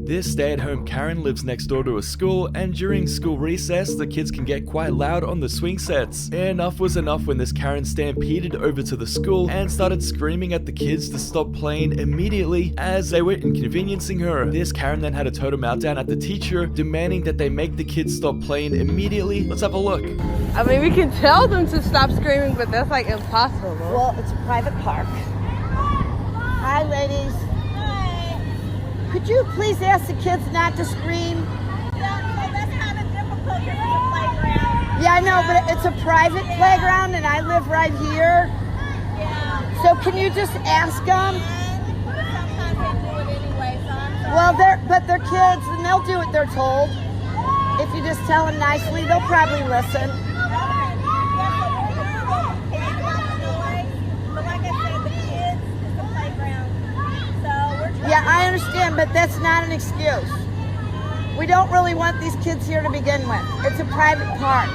S1: This stay-at-home Karen lives next door to a school, and during school recess, the kids can get quite loud on the swing sets. Enough was enough when this Karen stampeded over to the school and started screaming at the kids to stop playing immediately as they were inconveniencing her. This Karen then had a total meltdown at the teacher, demanding that they make the kids stop playing immediately. Let's have a look.
S16: I mean, we can tell them to stop screaming, but that's like impossible.
S9: Well, it's a private park. Hi, ladies. Could you please ask the kids not to scream? Yeah, I know, but it's a private playground and I live right here. So can you just ask them? Well, they're kids and they'll do what they're told. If you just tell them nicely, they'll probably listen. Yeah, I understand, but that's not an excuse. We don't really want these kids here to begin with. It's a private park.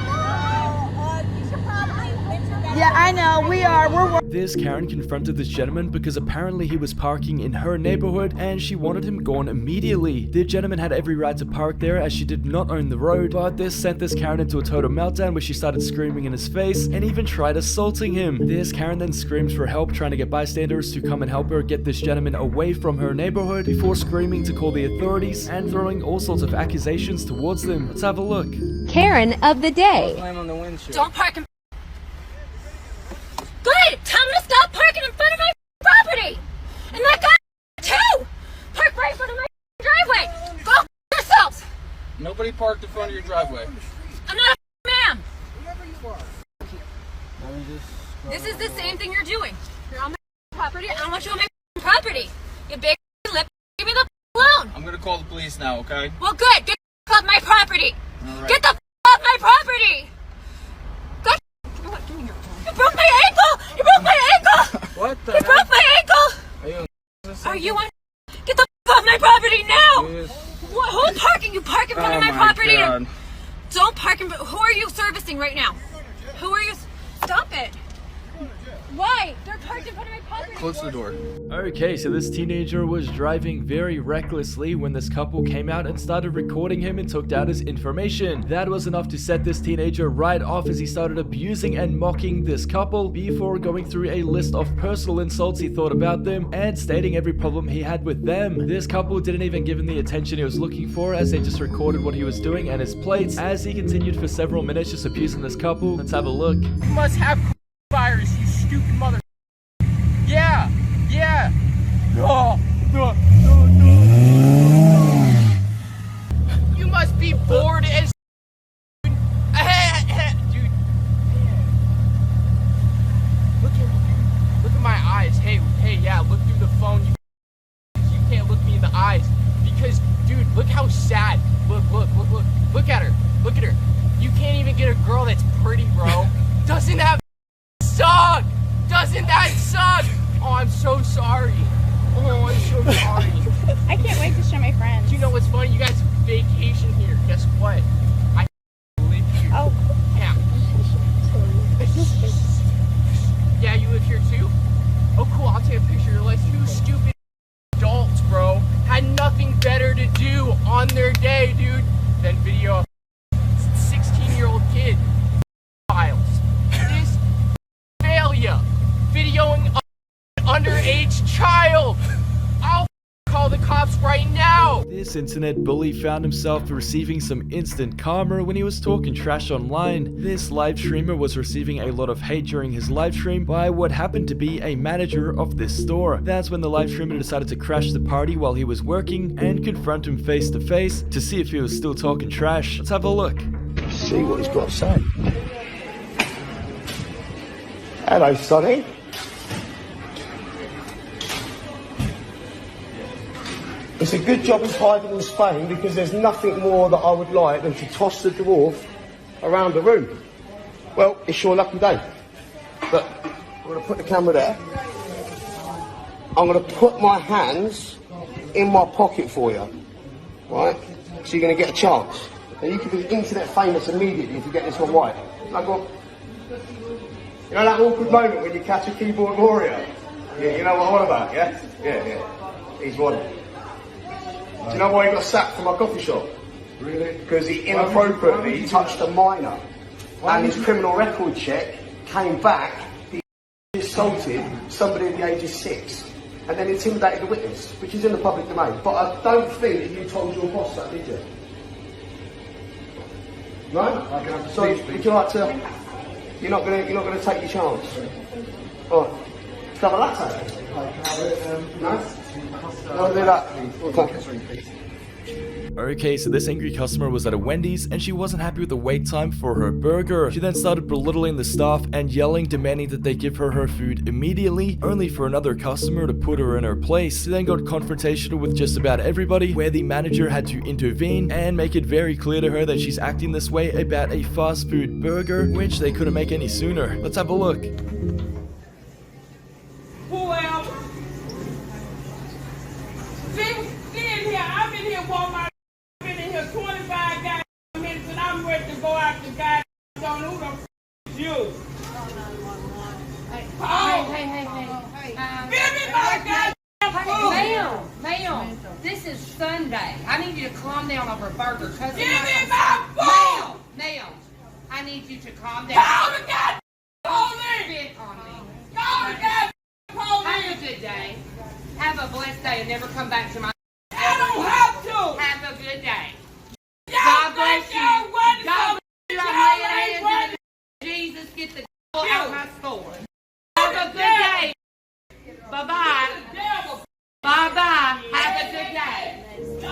S9: Yeah, I know, we are.
S1: This Karen confronted this gentleman because apparently he was parking in her neighborhood and she wanted him gone immediately. The gentleman had every right to park there as she did not own the road, but this sent this Karen into a total meltdown where she started screaming in his face and even tried assaulting him. This Karen then screams for help, trying to get bystanders to come and help her get this gentleman away from her neighborhood before screaming to call the authorities and throwing all sorts of accusations towards them. Let's have a look.
S14: Karen of the day.
S24: Don't park in. Good! Tell him to stop parking in front of my property! And that guy, too! Park right in front of my driveway! Go yourselves!
S13: Nobody parked in front of your driveway.
S24: I'm not a man! This is the same thing you're doing. You're on my property. I don't want you on my property. You big lip. Leave me the alone.
S13: I'm gonna call the police now, okay?
S24: Well, good. Get the off my property.
S13: All right.
S24: Get the off my property. Good. You know what? Give me your phone. You broke my ankle. You broke my ankle.
S13: What the?
S24: You broke my ankle. Are you on? Get the off my property now.
S13: Yes.
S24: What? Who's parking? You park in front of my property.
S13: God.
S24: Don't park in. Who are you servicing right now? Who are you? Stop it. Why? They're parked in front of my property.
S13: Close the door.
S1: Okay, so this teenager was driving very recklessly when this couple came out and started recording him and took down his information. That was enough to set this teenager right off as he started abusing and mocking this couple before going through a list of personal insults he thought about them and stating every problem he had with them. This couple didn't even give him the attention he was looking for as they just recorded what he was doing and his plates as he continued for several minutes just abusing this couple. Let's have a look.
S19: You must have virus, you stupid mother. Yeah. No. You must be bored as dude. Look at my eyes. Hey, yeah, look through the phone. You can't look me in the eyes because, dude, look how sad. Look at her. You can't even get a girl that's pretty, bro. Doesn't that suck? Doesn't that suck? Oh, I'm so sorry. Oh, I'm so sorry.
S16: I can't wait to show my friends.
S19: You know what's funny? You guys vacation here. Guess what? I live here.
S16: Oh.
S19: Yeah. Yeah, you live here too? Oh, cool. I'll take a picture. You're like two stupid adults, bro. Had nothing better to do on their day, dude, than video a 16-year-old kid. Files. This failure. Videoing an underage child. I'll call the cops right now.
S1: This internet bully found himself receiving some instant karma when he was talking trash online. This live streamer was receiving a lot of hate during his live stream by what happened to be a manager of this store. That's when the live streamer decided to crash the party while he was working and confront him face to face to see if he was still talking trash. Let's have a look.
S18: See what he's got to say. Hello, Sonny. It's a good job he's hiding his fame because there's nothing more that I would like than to toss the dwarf around the room. Well, it's your lucky day. But I'm going to put the camera there. I'm going to put my hands in my pocket for you. Right? So you're going to get a chance.
S10: And you could be internet famous immediately if you get this one right. Like what? You know that awkward moment when you catch a keyboard warrior? Yeah, you know what I'm on about, yeah? Yeah. He's one. Do you know why he got sacked from my coffee shop? Really? Because he inappropriately touched a minor. And his criminal record check came back, he assaulted somebody at the age of 6. And then intimidated the witness, which is in the public domain. But I don't think that you told your boss that, did you? No? So would you like to? You're not gonna take your chance. All right. Have a latte. No? I'll do that.
S1: Okay, so this angry customer was at a Wendy's and she wasn't happy with the wait time for her burger. She then started belittling the staff and yelling, demanding that they give her food immediately, only for another customer to put her in her place. She then got confrontational with just about everybody, where the manager had to intervene and make it very clear to her that she's acting this way about a fast food burger, which they couldn't make any sooner. Let's have a look.
S7: Whoever. See in here, I've been here Walmart. 25 goddamn minutes and I'm ready to go out the goddamn zone. Who the f*** is you?
S8: Hey.
S7: Give me my goddamn food.
S8: Ma'am, this is Sunday. I need you to calm down over a burger.
S7: Give me my food.
S8: Ma'am, I need you to calm down.
S7: Call the goddamn police.
S8: Spit on me.
S7: Call the goddamn police.
S8: Have a good day. Have a blessed day and never come back to my...
S7: I don't have to.
S8: Have a good day.
S7: God bless you. God bless you.
S8: Jesus, get the out of my store. Have a good day. Bye-bye. Bye-bye. Have a good day.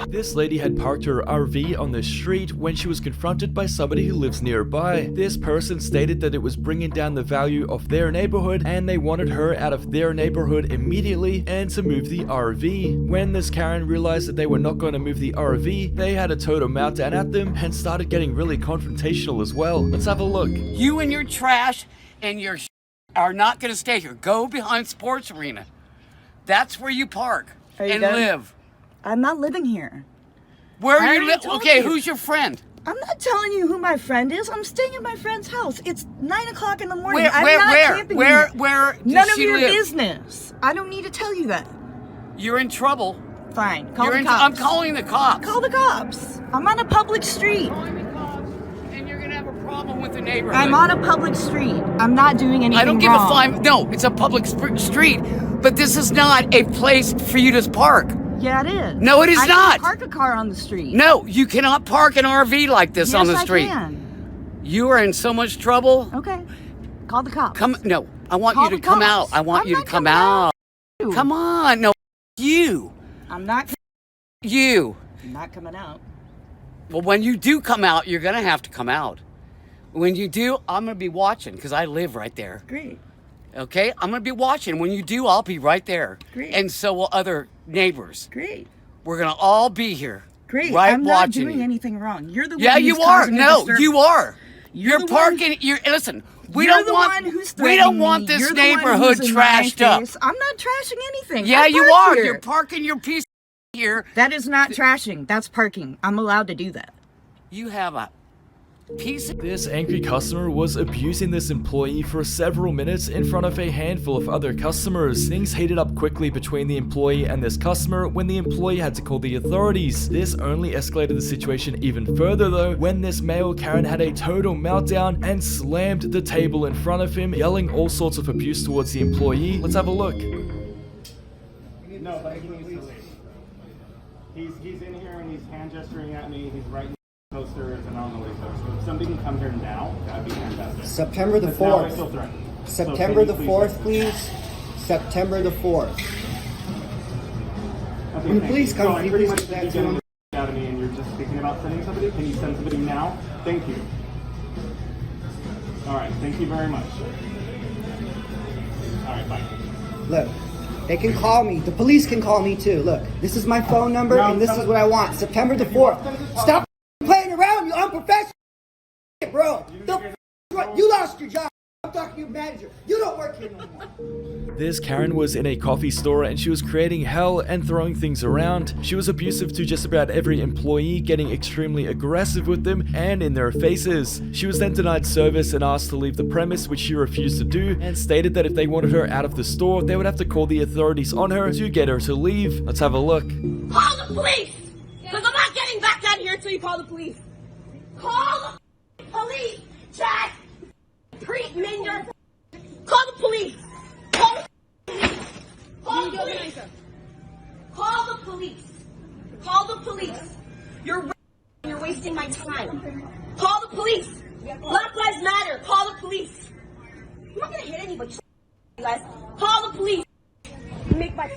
S1: This lady had parked her RV on the street when she was confronted by somebody who lives nearby. This person stated that it was bringing down the value of their neighborhood and they wanted her out of their neighborhood immediately and to move the RV. When this Karen realized that they were not going to move the RV, they had a total meltdown at them and started getting really confrontational as well. Let's have a look.
S2: You and your trash and your are not going to stay here. Go behind Sports Arena. That's where you park and live.
S11: I'm not living here.
S2: Where are you living? Okay, who's your friend?
S11: I'm not telling you who my friend is. I'm staying at my friend's house. It's 9 o'clock in the morning.
S2: Where does
S11: None of
S2: she
S11: your
S2: live?
S11: business. I don't need to tell you that.
S2: You're in trouble.
S11: Fine. Call the cops.
S2: I'm calling the cops.
S11: Call the cops. I'm on a public street.
S2: And you're gonna have a problem with the neighborhood.
S11: I'm on a public street. I'm not doing anything wrong.
S2: I don't give a flying. No, it's a public street, but this is not a place for you to park.
S11: Yeah, it is.
S2: No, it is not.
S11: I can park a car on the street.
S2: No, you cannot park an RV like this on the street.
S11: Yes, I can.
S2: You are in so much trouble.
S11: Okay. Call the cops.
S2: No, I want you to come out. I want you to come out. Come on. No, you.
S11: I'm not.
S2: You.
S11: I'm not coming out.
S2: Well, when you do come out, you're going to have to come out. When you do, I'm going to be watching because I live right there.
S11: Great.
S2: Okay? I'm going to be watching. When you do, I'll be right there.
S11: Great.
S2: And so will other neighbors.
S11: Great.
S2: We're going to all be here.
S11: Great.
S2: Right,
S11: I'm not
S2: watching
S11: doing
S2: you.
S11: anything wrong. You're the one
S2: Yeah,
S11: who's
S2: you are.
S11: causing a
S2: No,
S11: disturbance.
S2: you are.
S11: You're
S2: You're parking. Listen. We
S11: You're
S2: don't
S11: the
S2: want.
S11: one who's
S2: We don't
S11: threatening
S2: want
S11: me.
S2: this
S11: You're the one
S2: neighborhood
S11: who's in my
S2: trashed up.
S11: face. I'm not trashing anything.
S2: Yeah,
S11: I
S2: you
S11: park
S2: are.
S11: here.
S2: You're parking your piece here.
S11: That is not trashing. That's parking. I'm allowed to do that.
S2: You have a piece of...
S1: This angry customer was abusing this employee for several minutes in front of a handful of other customers. Things heated up quickly between the employee and this customer when the employee had to call the authorities. This only escalated the situation even further though when this male Karen had a total meltdown and slammed the table in front of him, yelling all sorts of abuse towards the employee. Let's have a look.
S12: No, but he needs to leave. He's in here and he's hand gesturing at me. He's writing posters and on the way. So if somebody can come here now, that'd be fantastic.
S23: September the 4th. September the 4th, please. September the 4th.
S12: Okay,
S23: Will you please come?
S12: So I pretty much think you're getting out of me and you're just speaking about sending somebody. Can you send somebody now? Thank you. All right. Thank you very much. All right. Bye.
S23: Look, they can call me. The police can call me too. Look, this is my phone number and this is what I want. September the 4th. Stop playing around, you unprofessional, bro. You lost your job. talk to your manager. You don't work here no more.
S1: This Karen was in a coffee store and she was creating hell and throwing things around. She was abusive to just about every employee, getting extremely aggressive with them and in their faces. She was then denied service and asked to leave the premise, which she refused to do, and stated that if they wanted her out of the store, they would have to call the authorities on her to get her to leave. Let's have a look.
S24: Call the police! Because I'm not getting back out here until you call the police. Call the police! Chad! Minder! Call the police! Call the police! Call the police! Call the police! Call the police! You're wasting my time. Call the police! Black Lives Matter! Call the police! I'm not gonna hit anybody, you guys. Call the police! You make my...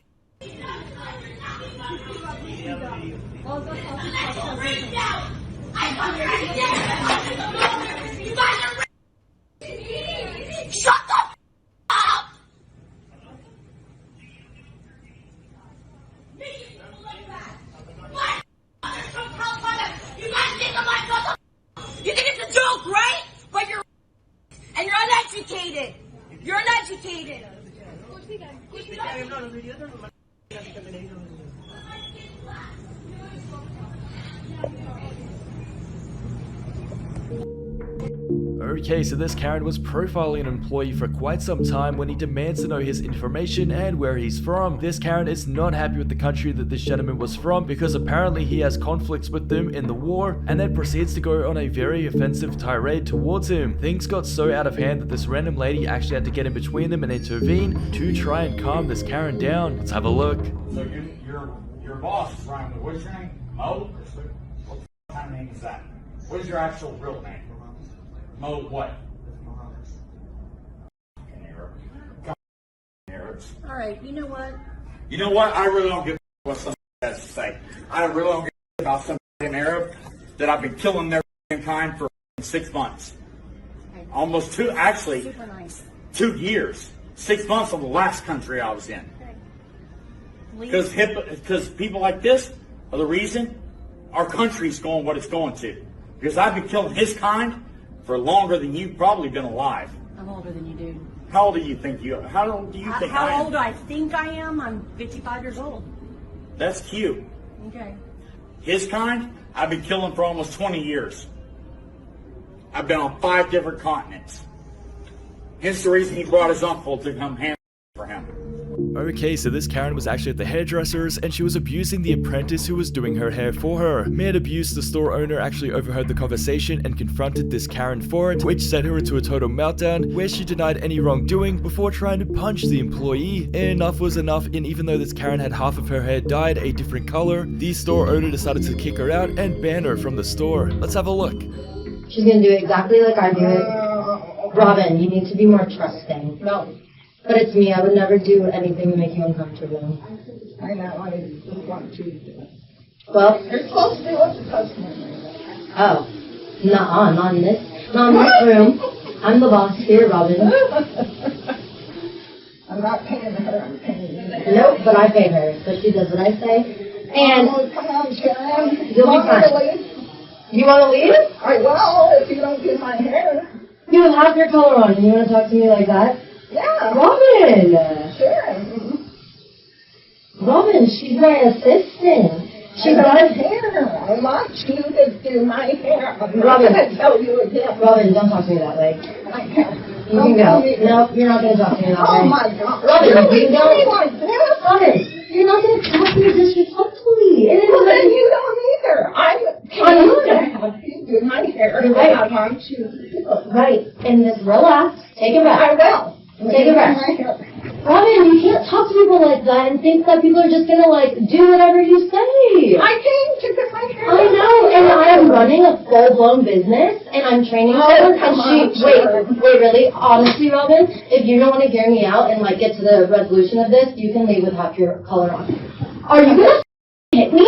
S24: Shut the f*** up! What? You guys think I'm like, what the f***? You think it's a joke, right? But you're and you're uneducated. You're uneducated.
S1: Okay, so this Karen was profiling an employee for quite some time when he demands to know his information and where he's from. This Karen is not happy with the country that this gentleman was from because apparently he has conflicts with them in the war, and then proceeds to go on a very offensive tirade towards him. Things got so out of hand that this random lady actually had to get in between them and intervene to try and calm this Karen down. Let's have a look.
S12: So your boss is Ryan. What's your name? Mo? What kind of name is that? What is your actual real name? Mo what? Arabs.
S24: All right, you know what?
S12: You know what? I really don't give a what somebody has to say. I really don't give a about some Arab that I've been killing their kind for 6 months. Almost two, actually,
S24: Super nice.
S12: 2 years. 6 months of the last country I was in. Because people like this are the reason our country's going what it's going to. Because I've been killing his kind for longer than you've probably been alive.
S24: I'm older than you, dude.
S12: How old do you think you are? How old do you think I am?
S24: How old I think I am? I'm 55 years old.
S12: That's cute.
S24: Okay.
S12: His kind, I've been killing for almost 20 years. I've been on 5 different continents. Hence the reason he brought his uncle to come hand for him.
S1: Okay, so this Karen was actually at the hairdresser's and she was abusing the apprentice who was doing her hair for her. Mad abuse, the store owner actually overheard the conversation and confronted this Karen for it, which sent her into a total meltdown where she denied any wrongdoing before trying to punch the employee. Enough was enough, and even though this Karen had half of her hair dyed a different color, the store owner decided to kick her out and ban her from the store. Let's have a look.
S5: She's gonna do it exactly like I do it. Robin, you need to be more trusting. No. But it's me. I would never do anything to make you uncomfortable.
S15: I know. I want to do it.
S5: Well,
S15: you're supposed to be with the customer.
S5: Oh, not in this room. I'm the boss here, Robin.
S15: I'm not paying her. I'm paying you.
S5: Nope, but I pay her, so she does what I say. And
S15: come on, Sharon.
S5: You'll be fine. You want to leave?
S15: I will if you don't do my hair.
S5: You have half your color on, and you want to talk to me like that?
S15: Yeah.
S5: Robin!
S15: Sure.
S5: Robin, she's my assistant. She does
S15: hair. I want you to do my hair. I'm not
S5: Robin,
S15: going to tell you again.
S5: Robin, don't talk to me that way.
S15: I can't.
S5: You can go. No, you're not going to talk to me that way.
S15: Oh my God.
S5: Robin,
S15: you
S5: don't.
S15: Like this?
S5: Robin, you're not going to talk to me disrespectfully.
S15: Well, then you don't either. I'm going to have you do my hair.
S5: You're right.
S15: I want you to do it.
S5: Right. And just relax. Take a breath.
S15: I will.
S5: Take a breath. Robin, you can't talk to people like that and think that people are just gonna do whatever you say.
S15: I came to get my hair.
S5: I know, and I am running a full-blown business, and I'm training her. And wait, really? Honestly, Robin, if you don't want to hear me out and get to the resolution of this, you can leave with half your color on. Are you gonna hit me?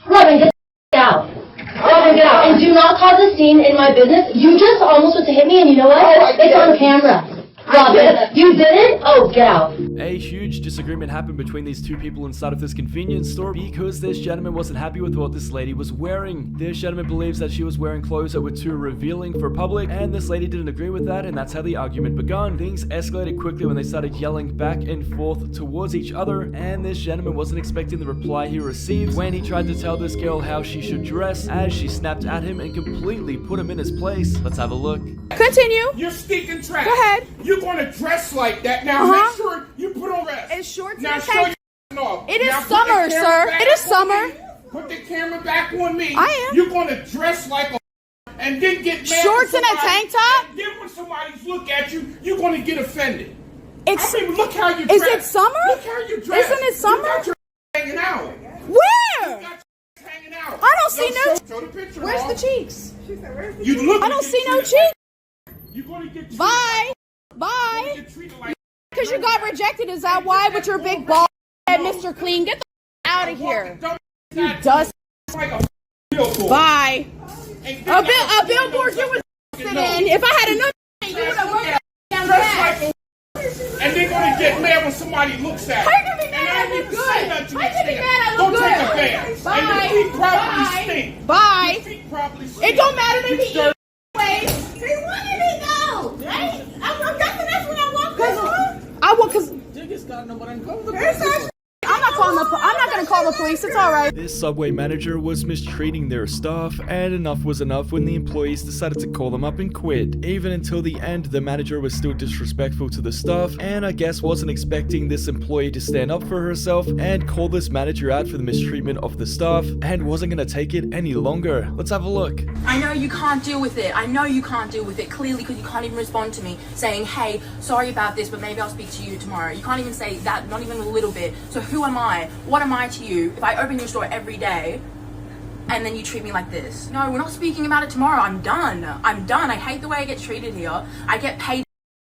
S5: Robin, get out. Robin, get out. And do not cause a scene in my business. You just almost went to hit me, and you know what? It's on camera. Robin, you didn't? Oh, get out.
S1: A huge disagreement happened between these two people inside of this convenience store because this gentleman wasn't happy with what this lady was wearing. This gentleman believes that she was wearing clothes that were too revealing for public, and this lady didn't agree with that, and that's how the argument began. Things escalated quickly when they started yelling back and forth towards each other, and this gentleman wasn't expecting the reply he received when he tried to tell this girl how she should dress, as she snapped at him and completely put him in his place. Let's have a look.
S3: Continue.
S17: You're stinking trash.
S3: Go ahead.
S17: You're going to dress like that. Now make sure you put on dress.
S3: It's shorts
S17: now
S3: and
S17: show
S3: tank.
S17: your off.
S3: It is
S17: now
S3: summer, sir. It is summer.
S17: Put the camera back on me.
S3: I am.
S17: You're going to dress like a and then get mad.
S3: Shorts and a tank top?
S17: And then when somebody's look at you, you're going to get offended.
S3: It's,
S17: I mean, look how you
S3: is
S17: dress.
S3: it summer?
S17: Look how you dress.
S3: Isn't it summer?
S17: You got your hanging out.
S3: Where?
S17: You got your hanging out.
S3: I don't see no.
S17: Show the picture.
S3: Where's
S17: off.
S3: the cheeks?
S17: You look.
S3: I don't see no cheeks.
S17: You're going to get
S3: Bye. Bye. Because you got rejected, is that why? With your big ball head, Mr. Clean, get the out of here. You dust. Bye. A billboard you would sit in. If I had another, you would have worked down that.
S17: And they're going to get mad when somebody looks at it.
S3: How you going to be mad I look good? How you going to be mad I look good?
S17: Don't take a bath.
S3: Bye.
S17: And your feet probably stink.
S3: Bye.
S17: Your feet probably stink.
S3: It don't matter to me. They wanted me though, right? I'm guessing that's when I walked in. I will, cause I'm not gonna call the police. It's all right.
S1: This Subway manager was mistreating their staff, and enough was enough when the employees decided to call them up and quit. Even until the end, the manager was still disrespectful to the staff, and I guess wasn't expecting this employee to stand up for herself and call this manager out for the mistreatment of the staff, and wasn't gonna take it any longer. Let's have a look.
S20: I know you can't deal with it. I know you can't deal with it, clearly, because you can't even respond to me saying, hey, sorry about this, but maybe I'll speak to you tomorrow. You can't even say that, not even a little bit. So who am I? What am I to you if I open your store every day and then you treat me like this? No, we're not speaking about it tomorrow. I'm done. I'm done. I hate the way I get treated here. I get paid. You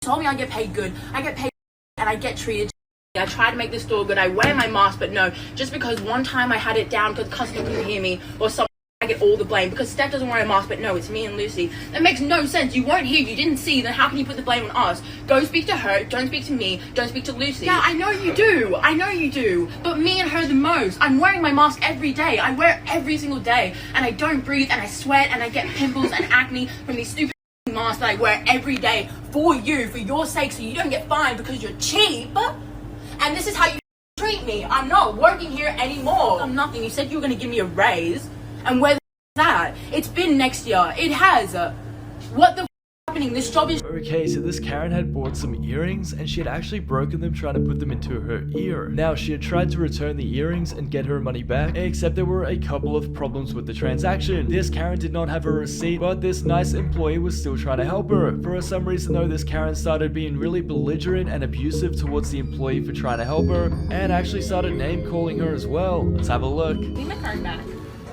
S20: told me I get paid good. I get paid and I get treated. I try to make the store good. I wear my mask, but no, just because one time I had it down because the customer couldn't hear me or something, I get all the blame because Steph doesn't wear a mask, but no, it's me and Lucy. That makes no sense. You weren't here, you didn't see, then how can you put the blame on us? Go speak to her, don't speak to me, don't speak to Lucy. Yeah, I know you do, but me and her the most. I'm wearing my mask every day. I wear it every single day, and I don't breathe, and I sweat, and I get pimples and acne from these stupid masks that I wear every day for you, for your sake, so you don't get fined because you're cheap. And this is how you treat me. I'm not working here anymore. I'm nothing. You said you were going to give me a raise. And where's that? It's been next year. It has. What the happening? This job is...
S1: Okay, so this Karen had bought some earrings and she had actually broken them trying to put them into her ear. Now, she had tried to return the earrings and get her money back, except there were a couple of problems with the transaction. This Karen did not have a receipt, but this nice employee was still trying to help her. For some reason though, this Karen started being really belligerent and abusive towards the employee for trying to help her, and actually started name calling her as well. Let's have a look.
S21: Give me my card back.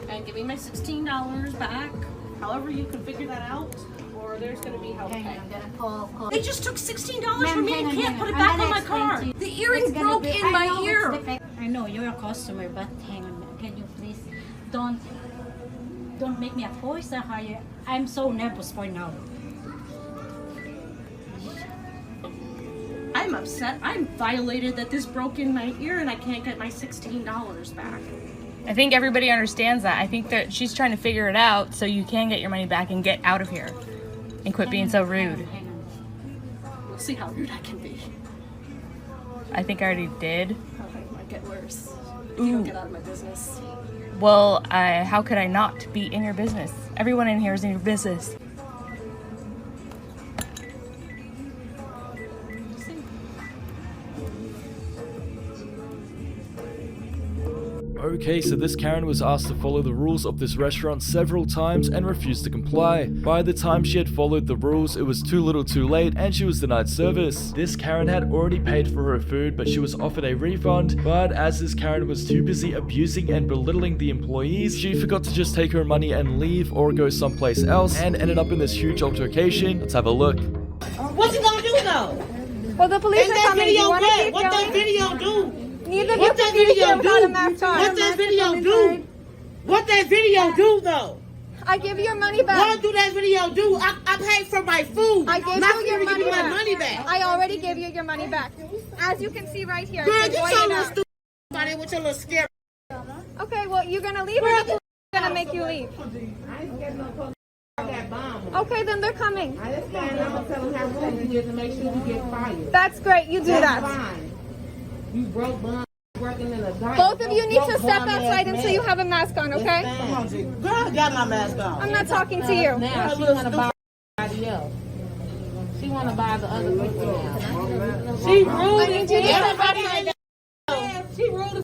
S21: And give me my $16 back. However you can figure that out, or there's going to be help pay. They just took $16 from me and can't put it back on my card. The earring broke in my ear.
S25: I know you're a customer, but hang on. Can you please don't make me a voice higher? I'm so nervous for now.
S21: I'm upset. I'm violated that this broke in my ear and I can't get my $16 back.
S16: I think everybody understands that. I think that she's trying to figure it out so you can get your money back and get out of here and quit being so rude.
S21: We'll see how rude I can be.
S16: I think I already did.
S21: Okay, it might get worse. If you don't get out of my business.
S16: Well, how could I not be in your business? Everyone in here is in your business.
S1: Okay, so this Karen was asked to follow the rules of this restaurant several times and refused to comply. By the time she had followed the rules, it was too little too late and she was denied service. This Karen had already paid for her food, but she was offered a refund, but as this Karen was too busy abusing and belittling the employees, she forgot to just take her money and leave or go someplace else and ended up in this huge altercation. Let's have a look.
S7: What's he gonna do though?
S8: Well, the police
S7: Ain't
S8: are
S7: that
S8: coming.
S7: video
S8: What
S7: good? What that video do?
S8: Neither
S7: What that video do? What that video do? What that video do though?
S8: I give you your money back.
S7: What do that video do? I paid for my
S21: buy food.
S3: I gave
S21: not
S3: you your
S21: for me to
S3: money
S21: give my
S3: back.
S21: money back.
S3: I already gave you your money back. As you can see right here.
S21: Girl,
S3: it's
S21: you
S3: voided
S21: so little
S3: out.
S21: stupid body with your little scare.
S3: Okay, well, you're gonna leave or the police are gonna make you leave?
S21: I ain't getting no police. I got bombed.
S3: Okay, then they're coming.
S21: I just stand up and tell them how rude you is and make sure we get fired.
S3: That's great, you do
S21: That's
S3: that.
S21: fine. You broke bum working in a diner.
S3: Both of you need to
S21: Broke
S3: step
S21: bum
S3: outside
S21: ass
S3: until
S21: man.
S3: you have a mask on, okay?
S21: Come on, G. Girl, I got my mask on.
S3: I'm not talking to you.
S21: Now she wanna buy somebody else. She wanna buy the other people now. She rude
S3: I need you to step
S21: everybody
S3: outside.
S21: in there. She rude as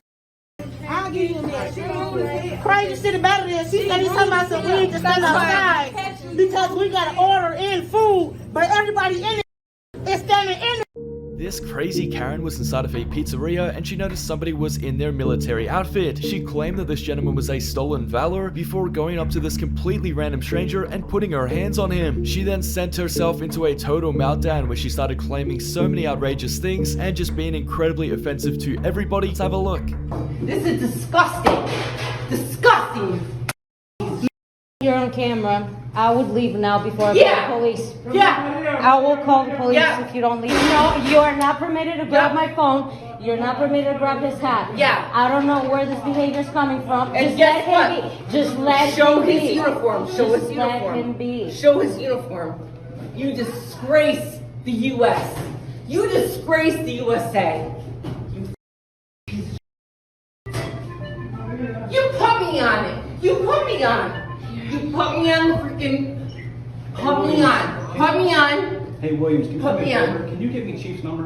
S21: I'll give you a minute. She rude as crazy shit about it is she said he's talking about some weed to stand outside because we gotta order in food, but everybody in it is standing in it.
S1: This crazy Karen was inside of a pizzeria and she noticed somebody was in their military outfit. She claimed that this gentleman was a stolen valor before going up to this completely random stranger and putting her hands on him. She then sent herself into a total meltdown where she started claiming so many outrageous things and just being incredibly offensive to everybody. Let's have a look.
S4: This is disgusting. Disgusting. You're on camera. I would leave now before I call the police.
S21: Yeah.
S4: I will call the police
S21: Yeah.
S4: if you don't leave. No, you are not permitted to grab my phone. You're not permitted to grab his hat.
S21: Yeah.
S4: I don't know where this behavior is coming from.
S21: And
S4: Just
S21: guess
S4: let him
S21: what?
S4: be. Just let
S21: Show
S4: him be.
S21: his uniform. Show
S4: Just
S21: his uniform.
S4: Let him be.
S21: Show his uniform. You disgrace the U.S. You disgrace the USA. You put me on it. You put me on. You put me on the freaking. Put me on. Put me on.
S6: Hey Williams, can you
S21: Put
S6: give
S21: me
S6: me a
S21: on.
S6: favor? Can you give me Chief's number?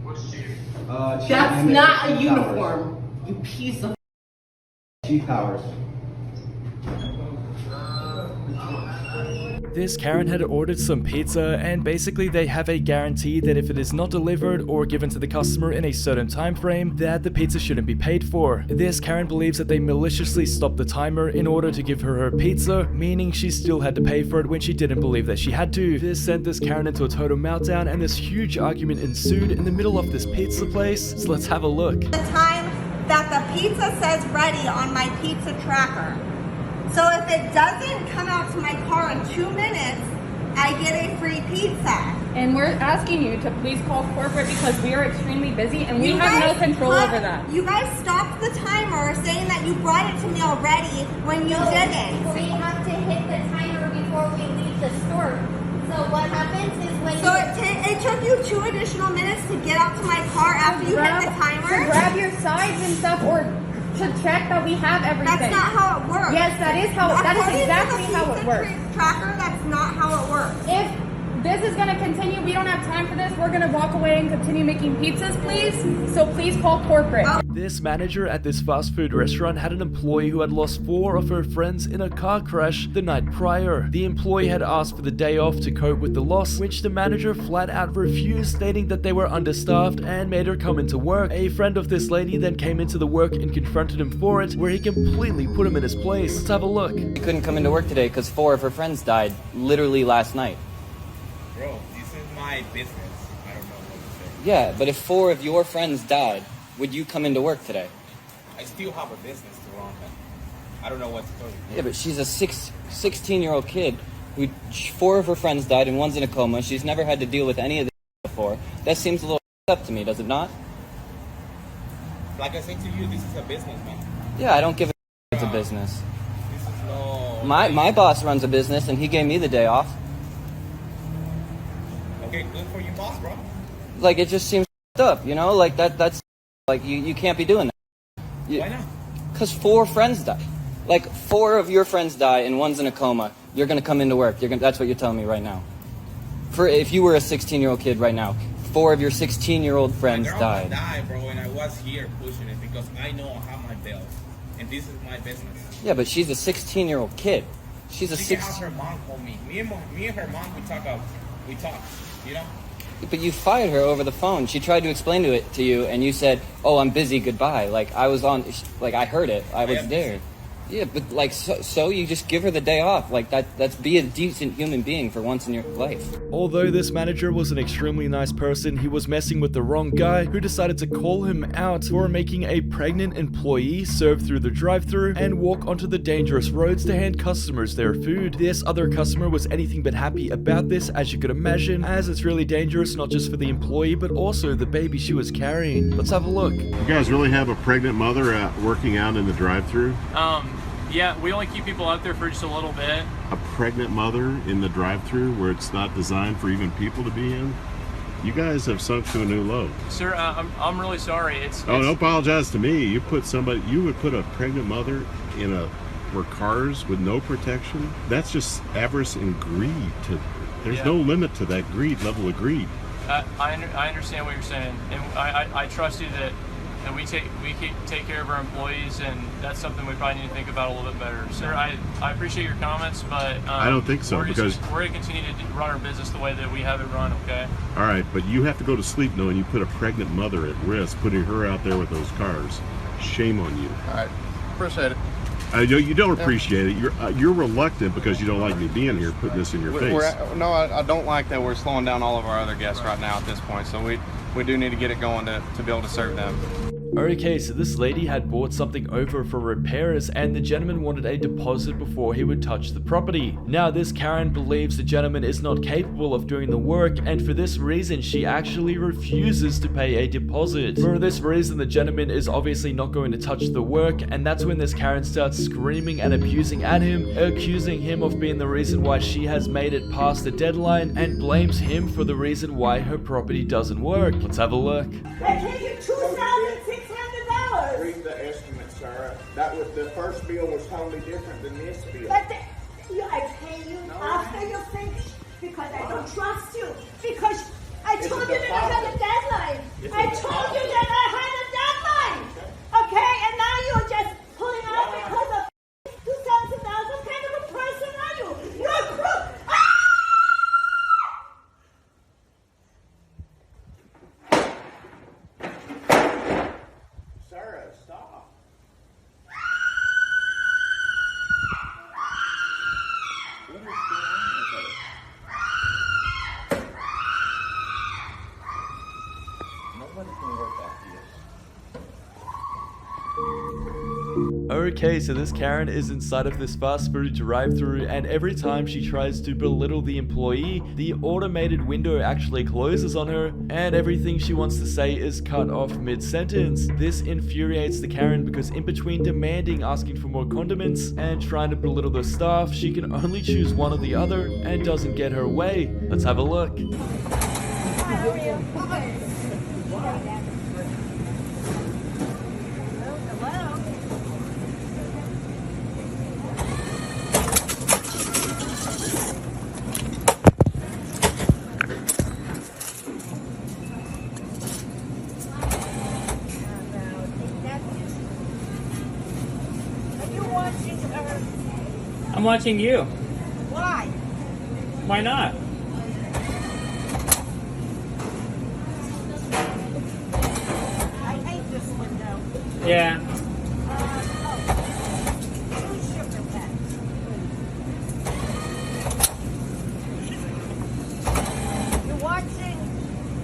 S6: What's Chief? Chief
S21: That's
S6: Emmett
S21: not a
S6: Powers.
S21: uniform. You piece of.
S6: Chief Powers.
S1: This Karen had ordered some pizza and basically they have a guarantee that if it is not delivered or given to the customer in a certain time frame, that the pizza shouldn't be paid for. This Karen believes that they maliciously stopped the timer in order to give her pizza, meaning she still had to pay for it when she didn't believe that she had to. This sent this Karen into a total meltdown and this huge argument ensued in the middle of this pizza place. So let's have a look.
S9: The time that the pizza says ready on my pizza tracker. So if it doesn't come out to my car in 2 minutes, I get a free pizza.
S16: And we're asking you to please call corporate because we are extremely busy and we have no control over that.
S9: You guys stopped the timer saying that you brought it to me already when you didn't.
S14: We have to hit the timer before we leave the store. So what happens is when
S9: So it took you 2 additional minutes to get up to my car after you hit the timer?
S16: To grab your sides and stuff or to check that we have everything.
S9: That's not how it works.
S16: Yes, that is how. That is exactly how it works.
S9: Tracker, that's not how it works.
S16: If this is going to continue, we don't have time for this. We're going to walk away and continue making pizzas, please. So please call corporate.
S1: This manager at this fast food restaurant had an employee who had lost 4 of her friends in a car crash the night prior. The employee had asked for the day off to cope with the loss, which the manager flat out refused, stating that they were understaffed and made her come into work. A friend of this lady then came into the work and confronted him for it, where he completely put him in his place. Let's have a look.
S22: She couldn't come into work today because 4 of her friends died literally last night.
S26: Bro, this is my business. I don't know what to say.
S22: Yeah, but if 4 of your friends died, would you come into work today?
S26: I still have a business to run, man. I don't know what to tell you.
S22: Yeah, but she's a 16-year-old kid who 4 of her friends died and one's in a coma. She's never had to deal with any of this before. That seems a little up to me, does it not?
S26: Like I said to you, this is a business, man.
S22: Yeah, I don't give a it's a business.
S26: This is no...
S22: My boss runs a business and he gave me the day off.
S26: Okay, good for you, boss, bro.
S22: Like, it just seems up, you know? Like, that's... Like, you can't be doing that.
S26: Why not?
S22: Because 4 friends die. Like, 4 of your friends die and one's in a coma. You're going to come into work. That's what you're telling me right now. If you were a 16-year-old kid right now, 4 of your 16-year-old friends died.
S26: Died, bro, and I was here pushing it because I know I have my bills. And this is my business.
S22: Yeah, but she's a 16-year-old kid. She's a 16...
S26: She can have her mom call me. Me and her mom, we talk, you know?
S22: But you fired her over the phone. She tried to explain it to you, and you said, "Oh, I'm busy. Goodbye." Like I was on, like I heard it. I was there. Yeah, but like, so you just give her the day off. Like, that's be a decent human being for once in your life.
S1: Although this manager was an extremely nice person, he was messing with the wrong guy who decided to call him out for making a pregnant employee serve through the drive-thru and walk onto the dangerous roads to hand customers their food. This other customer was anything but happy about this, as you could imagine, as it's really dangerous not just for the employee but also the baby she was carrying. Let's have a look.
S2: You guys really have a pregnant mother working out in the drive-thru?
S10: Yeah, we only keep people out there for just a little bit.
S2: A pregnant mother in the drive-thru where it's not designed for even people to be in? You guys have sunk to a new low.
S10: Sir, I'm really sorry.
S2: Don't apologize to me. You would put a pregnant mother in where cars with no protection? That's just avarice and greed. There's no limit to that level of greed.
S10: I understand what you're saying, and I trust you that we take care of our employees, and that's something we probably need to think about a little bit better. Sir, I appreciate your comments, but
S2: I don't think so, because
S10: we're going to continue to run our business the way that we have it run, okay?
S2: All right, but you have to go to sleep knowing you put a pregnant mother at risk, putting her out there with those cars. Shame on you.
S11: All right, appreciate it.
S2: You don't appreciate it. You're reluctant because you don't like me being here, putting this in your face.
S11: No, I don't like that we're slowing down all of our other guests right now at this point, so we do need to get it going to be able to serve them.
S1: Okay, so this lady had bought something over for repairs and the gentleman wanted a deposit before he would touch the property. Now this Karen believes the gentleman is not capable of doing the work, and for this reason she actually refuses to pay a deposit. For this reason the gentleman is obviously not going to touch the work, and that's when this Karen starts screaming and abusing at him, accusing him of being the reason why she has made it past the deadline and blames him for the reason why her property doesn't work. Let's have a look.
S17: They paid you $2,600. Read the estimate, Sarah. The first bill was totally different than this bill.
S9: But I pay you after you finish because I don't trust you. Because I told you that I had a deadline. I told you that I had a deadline. Okay, and now you're just pulling out because of $2,000. What kind of a person are you? You're a crook.
S17: Sarah, stop. What is going on with her? Nobody can work after this.
S1: Okay, so this Karen is inside of this fast food drive-thru, and every time she tries to belittle the employee, the automated window actually closes on her, and everything she wants to say is cut off mid-sentence. This infuriates the Karen because in between demanding asking for more condiments and trying to belittle the staff, she can only choose one or the other and doesn't get her way. Let's have a look.
S9: How are you?
S10: I'm watching you.
S9: Why?
S10: Why not?
S9: I hate this window.
S10: Yeah.
S9: You're watching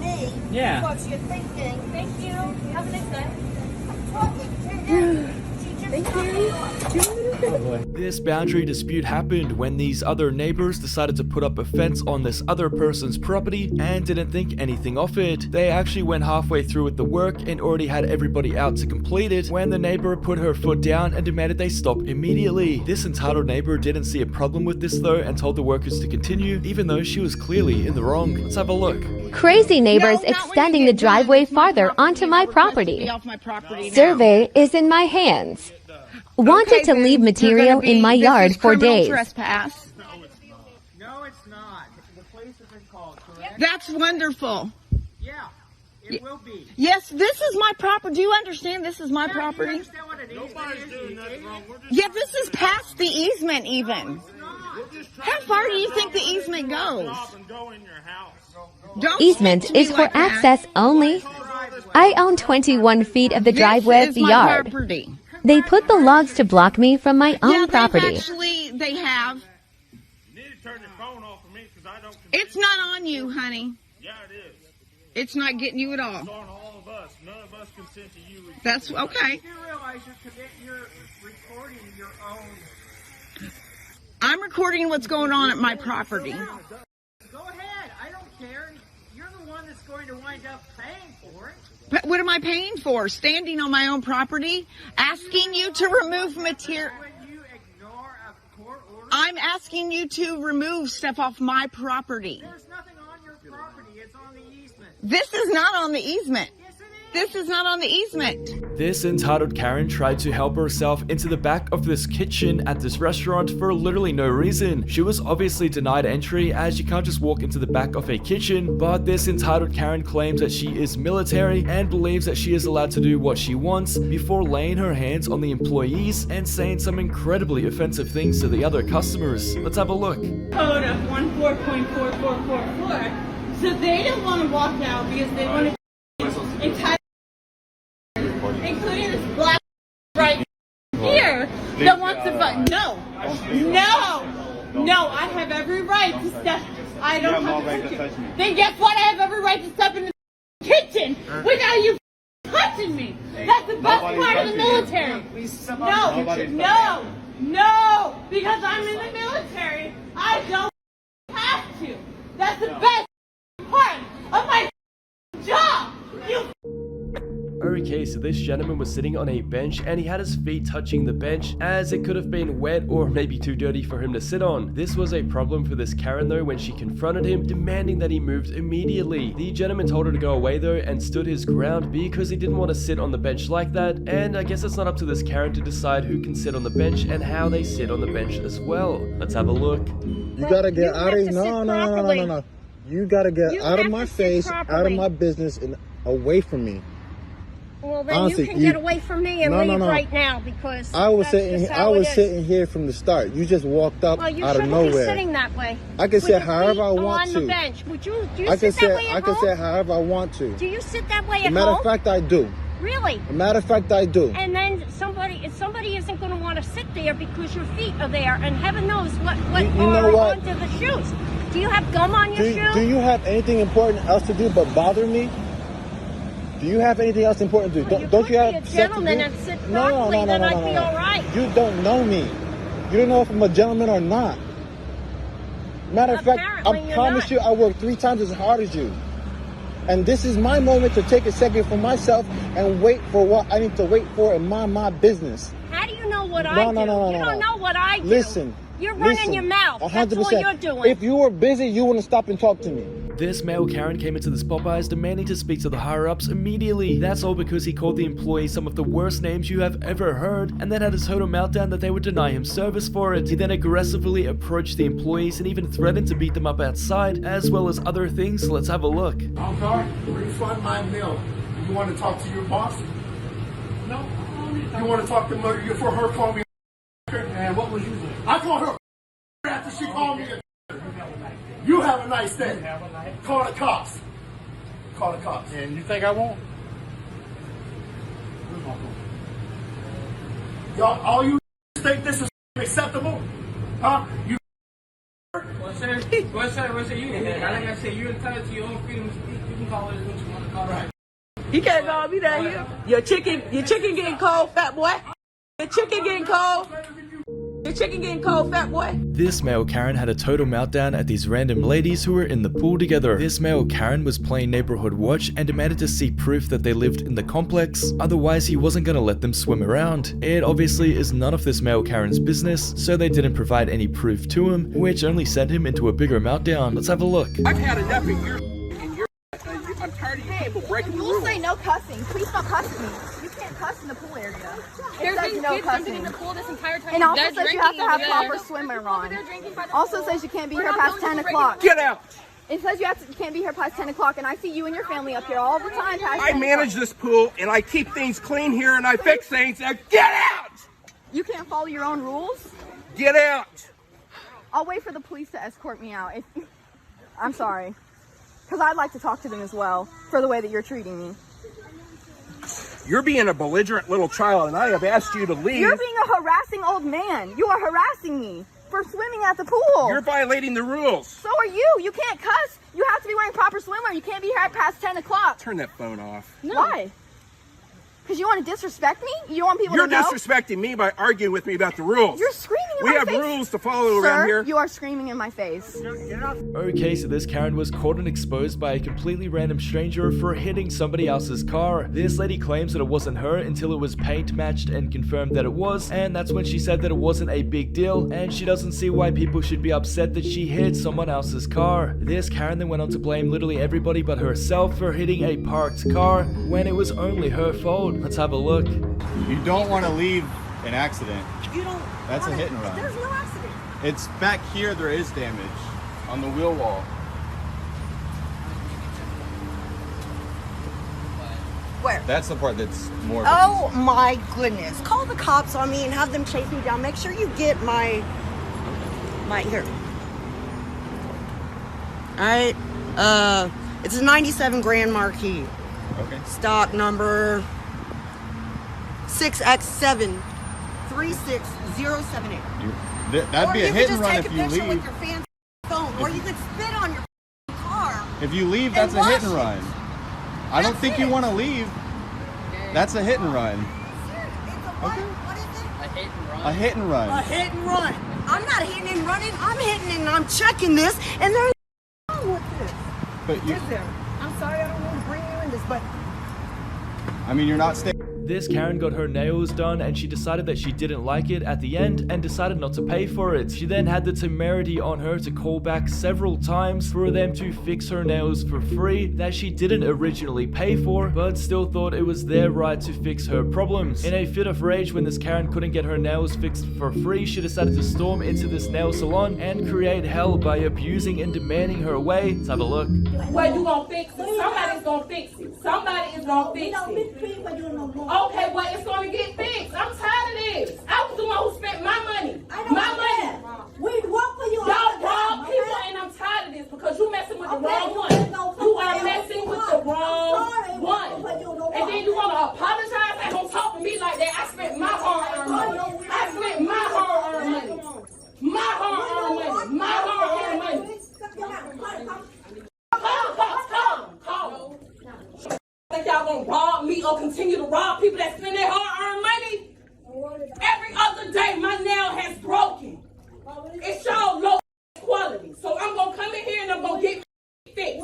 S9: me.
S10: Yeah.
S9: Because you're thinking. Thank you. Have a nice day. I'm talking to him. Thank you.
S1: This boundary dispute happened when these other neighbors decided to put up a fence on this other person's property and didn't think anything of it. They actually went halfway through with the work and already had everybody out to complete it when the neighbor put her foot down and demanded they stop immediately. This entitled neighbor didn't see a problem with this though and told the workers to continue even though she was clearly in the wrong. Let's have a look.
S13: Crazy neighbors extending the driveway farther onto my property. Survey is in my hands. Wanted to leave material in my yard for days.
S8: Trespass.
S12: No, it's not. The police have been called, correct?
S8: That's wonderful.
S12: Yeah, it will be.
S8: Yes, this is my property. Do you understand this is my property?
S12: Nobody's doing nothing wrong.
S8: Yeah, this is past the easement even. How far do you think the easement goes?
S13: Easement is for access only. I own 21 feet of the driveway of the yard. They put the logs to block me from my own property.
S8: They have. It's not on you, honey.
S6: Yeah, it is.
S8: It's not getting you at all.
S6: It's on all of us. None of us consent to you.
S8: That's okay.
S6: You realize you're recording your own.
S8: I'm recording what's going on at my property.
S6: Go ahead. I don't care. You're the one that's going to wind up paying for it.
S8: But what am I paying for? Standing on my own property? Asking you to remove material. I'm asking you to remove stuff off my property.
S6: There's nothing on your property. It's on the easement.
S8: This is not on the easement. This is not on the easement.
S1: This entitled Karen tried to help herself into the back of this kitchen at this restaurant for literally no reason. She was obviously denied entry as you can't just walk into the back of a kitchen, but this entitled Karen claims that she is military and believes that she is allowed to do what she wants before laying her hands on the employees and saying some incredibly offensive things to the other customers. Let's have a look.
S7: Code of 14.4444. So they don't want to walk out because they want to entitled, including this black right here that wants to vote. No, I have every right to step. I don't have to touch you. Then guess what? I have every right to step in the kitchen without you touching me. That's the best part of the military. No, because I'm in the military, I don't have to. That's the best part of my job.
S1: Okay, so this gentleman was sitting on a bench and he had his feet touching the bench as it could have been wet or maybe too dirty for him to sit on. This was a problem for this Karen though when she confronted him, demanding that he moved immediately. The gentleman told her to go away though and stood his ground because he didn't want to sit on the bench like that, and I guess it's not up to this Karen to decide who can sit on the bench and how they sit on the bench as well. Let's have a look.
S5: You gotta get out of no. You gotta get out of my face, out of my business, and away from me.
S9: Well, then
S5: honestly,
S9: you can get away from me and leave right now because
S5: I was sitting here from the start. You just walked up out of nowhere.
S9: Well, you shouldn't be sitting that way.
S5: I can sit however I want to.
S9: On the bench. Do you sit that way at home?
S5: I can sit however I want to.
S9: Do you sit that way at home?
S5: As a matter of fact, I do.
S9: Really?
S5: As a matter of fact, I do.
S9: And then somebody isn't going to want to sit there because your feet are there, and heaven knows what are onto the shoes. Do you have gum on your shoes?
S5: Do you have anything important else to do but bother me? Do you have anything else important to do? Don't you have
S9: a gentleman and sit properly, then I'd be all right.
S5: You don't know me. You don't know if I'm a gentleman or not. Matter of fact, I promise you I work 3 times as hard as you. And this is my moment to take a second for myself and wait for what I need to wait for and mind my business.
S9: How do you know what I do? You don't know what I do.
S5: Listen.
S9: You're running your mouth.
S5: 100%.
S9: That's all you're doing.
S5: If you were busy, you wouldn't stop and talk to me.
S1: This male Karen came into this Popeyes demanding to speak to the higher-ups immediately. That's all because he called the employees some of the worst names you have ever heard and then had a total meltdown that they would deny him service for it. He then aggressively approached the employees and even threatened to beat them up outside, as well as other things. Let's have a look.
S17: I'm sorry, refund my meal. You want to talk to your boss? No. You want to talk to her for her calling me? And what was you doing? I called her after she called me. You have a nice day. Call the cops. Call the cops.
S6: And you think I won't?
S17: Y'all, all you think this is acceptable? Huh? You.
S10: Well, sir, you, like I said, you're entitled to your own freedom to speak. You can call it what you want to call it.
S8: You can't call me down here. Your chicken getting cold, fat boy. Your chicken getting cold. Your chicken getting cold, fat boy.
S1: This male Karen had a total meltdown at these random ladies who were in the pool together. This male Karen was playing neighborhood watch and demanded to see proof that they lived in the complex, otherwise he wasn't gonna let them swim around. It obviously is none of this male Karen's business, so they didn't provide any proof to him, which only sent him into a bigger meltdown. Let's have a look.
S17: I've had enough of your I'm tired of you people breaking the rules.
S3: Rules say no cussing. Please stop cussing me. You can't cuss in the pool area.
S16: There's been kids jumping in the pool this entire time.
S3: And also says you have to have proper swimwear on. Also says you can't be here past 10 o'clock.
S17: Get out!
S3: It says you can't be here past 10 o'clock, and I see you and your family up here all the time past 10
S17: I manage this pool, and I keep things clean here, and I fix things. Now get out!
S3: You can't follow your own rules?
S17: Get out!
S3: I'll wait for the police to escort me out. I'm sorry. Because I'd like to talk to them as well for the way that you're treating me.
S15: You're being a belligerent little child, and I have asked you to leave.
S8: You're being a harassing old man. You are harassing me for swimming at the pool.
S15: You're violating the rules.
S8: So are you. You can't cuss. You have to be wearing proper swimwear. You can't be here past 10 o'clock.
S15: Turn that phone off.
S8: No. Why? Because you want to disrespect me? You don't want people
S15: You're
S8: to know?
S15: disrespecting me by arguing with me about the rules.
S8: You're screaming in my face.
S15: We have rules to follow
S8: Sir,
S15: around here.
S8: You are screaming in my face.
S1: Okay, so this Karen was caught and exposed by a completely random stranger for hitting somebody else's car. This lady claims that it wasn't her until it was paint matched and confirmed that it was, and that's when she said that it wasn't a big deal, and she doesn't see why people should be upset that she hit someone else's car. This Karen then went on to blame literally everybody but herself for hitting a parked car when it was only her fault. Let's have a look.
S18: You don't want to leave an accident.
S9: You don't.
S18: That's a hit and run.
S9: There's no accident.
S18: It's back here, there is damage on the wheel wall.
S9: Where?
S18: That's the part that's more.
S9: Oh my goodness. Call the cops on me and have them chase me down. Make sure you get my here. Alright. It's a 97 Grand Marquis.
S18: Okay.
S9: Stock number 6X7 36078.
S18: That'd be a hit and run if you
S9: Or you could just take a picture
S18: leave.
S9: with your fancy phone, or you could spit on your car.
S18: If you leave, that's a hit and run. I don't think you want to leave. That's a hit and run.
S9: Okay. What is it?
S18: A hit and run.
S9: A hit and run. I'm not hitting and running. I'm hitting and I'm checking this, and there's wrong with this.
S18: But you,
S9: Is there? I'm sorry, I don't want to bring you in this, but
S18: I mean, you're not staying.
S1: This Karen got her nails done and she decided that she didn't like it at the end and decided not to pay for it. She then had the temerity on her to call back several times for them to fix her nails for free that she didn't originally pay for, but still thought it was their right to fix her problems. In a fit of rage when this Karen couldn't get her nails fixed for free, she decided to storm into this nail salon and create hell by abusing and demanding her way. Let's have a look.
S19: Well, you gonna fix it. Somebody's gonna fix it. Somebody is gonna fix it. Okay, well, it's gonna get fixed. I'm tired of this. I was the one who spent my money. My money.
S9: we work for you.
S19: Y'all wrong people, and I'm tired of this because you messing with the wrong one. You are messing with the wrong one. And then you wanna apologize and don't talk to me like that. I spent my hard-earned money. I spent my hard-earned money. My hard-earned money. My hard-earned money. Call. Think y'all gonna rob me or continue to rob people that spend their hard-earned money? Every other day, my nail has broken. It's y'all low quality. So I'm gonna come in here and I'm gonna get fixed.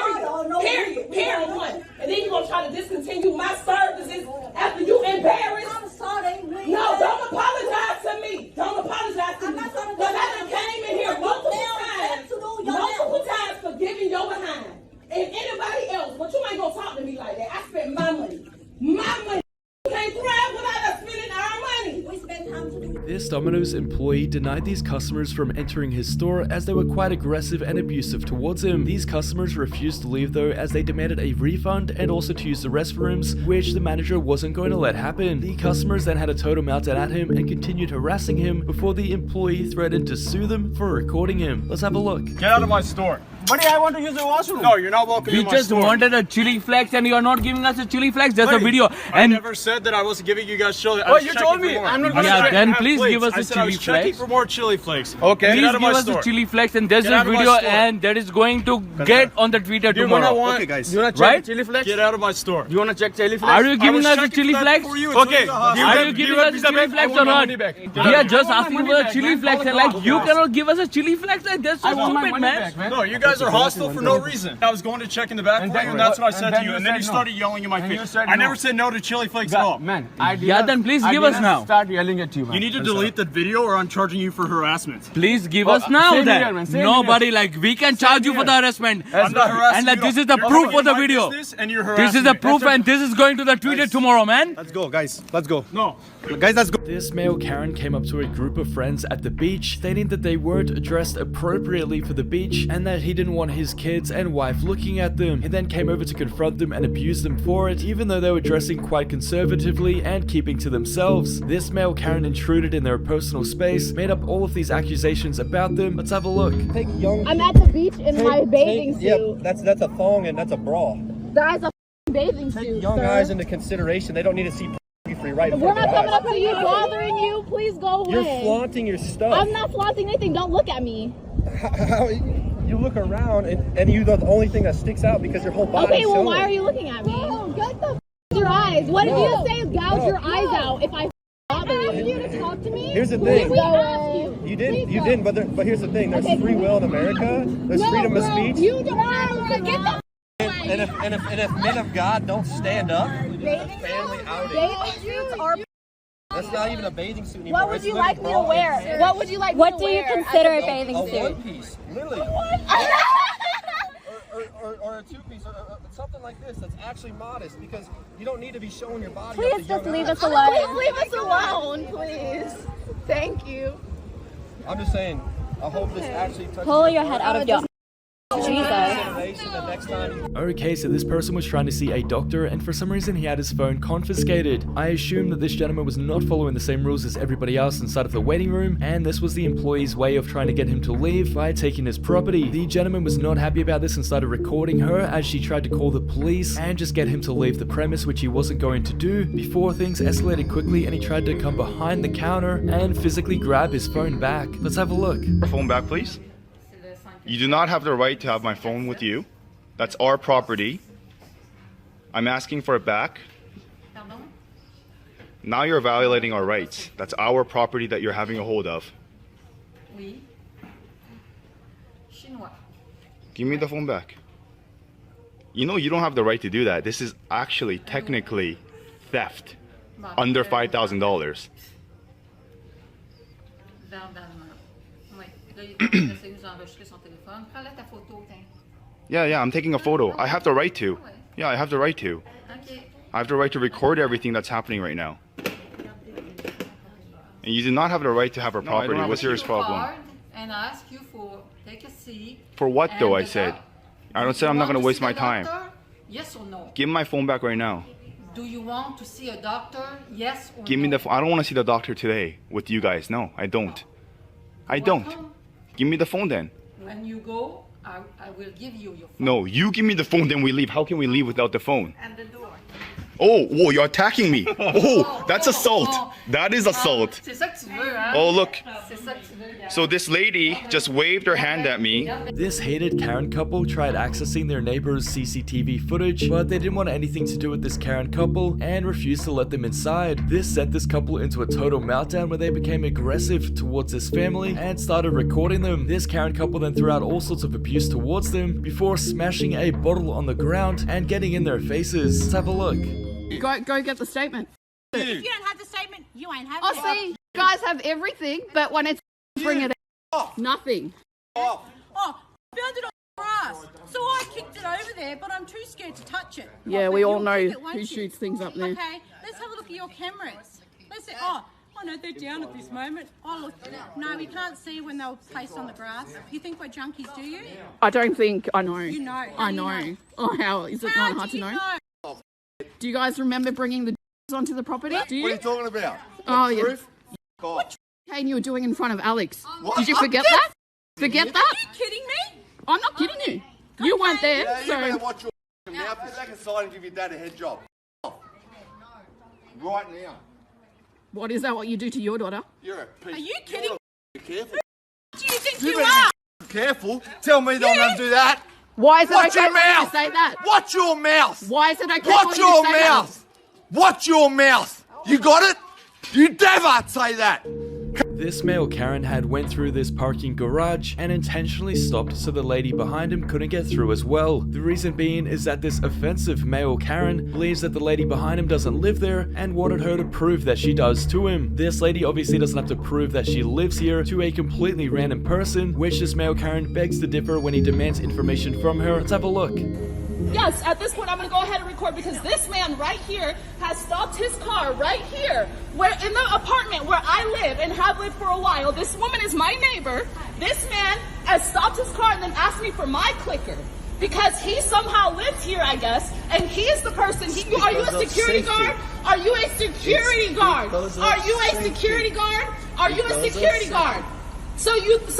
S19: Period. One. And then you're gonna try to discontinue my services after you embarrassed.
S9: I'm sorry.
S19: No, don't apologize to me. Don't apologize to me. Because I done came in here multiple times for giving your behind. And anybody else, but you ain't gonna talk to me like that. I spent my money. My money. You can't thrive without us spending our money. We spend time to do.
S1: This Domino's employee denied these customers from entering his store as they were quite aggressive and abusive towards him. These customers refused to leave though, as they demanded a refund and also to use the restrooms, which the manager wasn't going to let happen. The customers then had a total meltdown at him and continued harassing him before the employee threatened to sue them for recording him. Let's have a look.
S15: Get out of my store.
S20: Buddy, I want to use the washroom.
S15: No, you're not welcome
S20: We
S15: in my
S20: just
S15: store.
S20: wanted a chili flex and you are not giving us a chili flex. There's a video.
S15: I never said that I wasn't giving you guys chili.
S20: Well, you told me. I'm not gonna Yeah, check. then please give us
S15: I
S20: a
S15: said I was
S20: chili
S15: checking
S20: flex.
S15: for more chili flakes.
S20: Okay.
S15: Get
S20: Please
S15: out of
S20: give
S15: my
S20: us
S15: store.
S20: a chili flex and there's
S15: Get
S20: a
S15: out of my
S20: video
S15: store.
S20: and that is going to get on the Twitter
S15: Do you
S20: tomorrow.
S15: wanna
S20: Okay, guys. You wanna check right? chili flex?
S15: Get out of my store.
S20: You wanna check chili flex? Are you
S15: I
S20: giving
S15: was
S20: us a
S15: checking
S20: chili
S15: that
S20: flex?
S15: for you.
S20: Okay.
S15: Are
S20: Are you giving us a chili flex or not? We are just asking for a chili flex and like you cannot give us a chili flex. Like that's so stupid, man.
S15: No, you guys are hostile for no reason. I was going to check in the back for you, and that's what I said to you. And then you started yelling in my face. I never said no to chili flakes at all.
S20: Man, yeah, then please give us now. Start yelling at you, man.
S15: You need to delete that video, or I'm charging you for harassment.
S20: Please give us now then. Nobody like we can charge you for the harassment.
S15: I'm not harassing
S20: And like
S15: you.
S20: this is the
S15: You're
S20: proof
S15: talking
S20: for the
S15: my
S20: video.
S15: business and you're
S20: This
S15: harassing
S20: is the
S15: me.
S20: proof and this is going to the Twitter tomorrow, man.
S18: Let's go, guys. Let's go.
S15: No.
S18: Guys, let's go.
S1: This male Karen came up to a group of friends at the beach, stating that they weren't dressed appropriately for the beach and that he didn't want his kids and wife looking at them. He then came over to confront them and abuse them for it, even though they were dressing quite conservatively and keeping to themselves. This male Karen intruded in their personal space, made up all of these accusations about them. Let's have a look.
S3: I'm at the beach in my bathing suit.
S18: Yep, that's a thong and that's a bra.
S3: That is a bathing suit.
S4: Take young guys into consideration. They don't need to see free right in
S3: We're
S4: front of
S3: not
S4: their
S3: coming up
S4: eyes.
S3: to you, bothering you. Please go away.
S4: You're flaunting your stuff.
S3: I'm not flaunting anything. Don't look at me.
S4: How, you look around and you're the only thing that sticks out because your whole body.
S3: Okay, well, why are you looking at me? No, get the your eyes. What did you say? Gouge your eyes out if I bother you. I asked you to talk to me.
S4: Here's the thing.
S3: We asked you.
S4: You didn't, but here's the thing. There's free will in America. There's freedom of speech.
S3: You don't get the
S4: and if men of God don't stand up, it's a family outing. That's not even a bathing suit anymore.
S3: What would you like me to wear? What would you like me to wear?
S13: What do you consider a bathing suit?
S4: A one piece, literally. or a two piece, or something like this that's actually modest, because you don't need to be showing your body.
S13: Please just leave us alone.
S3: Please leave us alone, please. Thank you.
S4: I'm just saying, I hope this actually touches.
S13: Pull your head out of your Jesus.
S1: Okay, so this person was trying to see a doctor, and for some reason he had his phone confiscated. I assume that this gentleman was not following the same rules as everybody else inside of the waiting room, and this was the employee's way of trying to get him to leave by taking his property. The gentleman was not happy about this and started recording her as she tried to call the police and just get him to leave the premise, which he wasn't going to do, before things escalated quickly and he tried to come behind the counter and physically grab his phone back. Let's have a look.
S14: Your phone back, please. You do not have the right to have my phone with you. That's our property. I'm asking for it back. Now you're violating our rights. That's our property that you're having a hold of. Give me the phone back. You know you don't have the right to do that. This is actually technically theft. Under $5,000. Yeah, I'm taking a photo. I have the right to. Yeah, I have the right to. I have the right to record everything that's happening right now. And you do not have the right to have our property. What's your problem?
S21: And ask you for take a seat.
S14: For what though, I said? I don't say I'm not going to waste my time.
S21: Yes or no?
S14: Give me my phone back right now.
S21: Do you want to see a doctor? Yes or no?
S14: Give me the phone. I don't want to see the doctor today with you guys. No, I don't. I don't. Give me the phone then.
S21: When you go, I will give you your phone.
S14: No, you give me the phone, then we leave. How can we leave without the phone?
S21: And the door.
S14: Oh, whoa, you're attacking me. Oh, that's assault. That is assault.
S21: C'est ça que tu veux, hein?
S14: Oh, look.
S21: C'est ça que tu veux.
S14: So this lady just waved her hand at me.
S1: This hated Karen couple tried accessing their neighbor's CCTV footage, but they didn't want anything to do with this Karen couple and refused to let them inside. This sent this couple into a total meltdown where they became aggressive towards this family and started recording them. This Karen couple then threw out all sorts of abuse towards them before smashing a bottle on the ground and getting in their faces. Let's have a look.
S3: Go get the statement.
S9: If you don't have the statement, you ain't having
S3: I'll see. You guys have everything, but when it's bring it out, nothing.
S9: Oh, found it on the grass. So I kicked it over there, but I'm too scared to touch it.
S3: Yeah, we all know who shoots things up there.
S9: Okay, let's have a look at your cameras. Let's see. Oh no, they're down at this moment. Oh look, no, we can't see when they were placed on the grass. You think we're junkies, do you?
S3: I don't think I know.
S9: You know.
S3: I know. Oh, how is it not hard to know? Do you guys remember bringing the onto the property? Do you?
S17: What are you talking about?
S3: Oh, yeah. What you were doing in front of Alex? Did you forget that? Forget that?
S9: Are you kidding me?
S3: I'm not kidding you. You weren't there,
S17: Yeah, you
S3: so...
S17: better watch your mouth. Get back inside and give your dad a head job. Right now.
S3: What is that what you do to your daughter?
S17: You're a piece.
S9: Are you kidding?
S17: Be careful.
S9: Who do you think
S17: You
S9: you
S17: better
S9: are?
S17: be careful. Tell me don't have to do that.
S3: Why is it
S17: Watch
S3: okay
S17: your
S3: for you
S17: mouth.
S3: to say that?
S17: Watch your mouth.
S3: Why is it okay
S17: Watch
S3: for you
S17: your
S3: to say that?
S17: mouth. Watch your mouth. You got it? You never say that.
S1: This male Karen had went through this parking garage and intentionally stopped so the lady behind him couldn't get through as well. The reason being is that this offensive male Karen believes that the lady behind him doesn't live there and wanted her to prove that she does to him. This lady obviously doesn't have to prove that she lives here to a completely random person, which this male Karen begs to differ when he demands information from her. Let's have a look.
S3: Yes, at this point I'm going to go ahead and record because this man right here has stopped his car right here where in the apartment where I live and have lived for a while. This woman is my neighbor. This man has stopped his car and then asked me for my clicker because he somehow lives here, I guess, and he is the person. Are you a security guard? Are you a security guard? Are you a security guard? Are you a security guard? So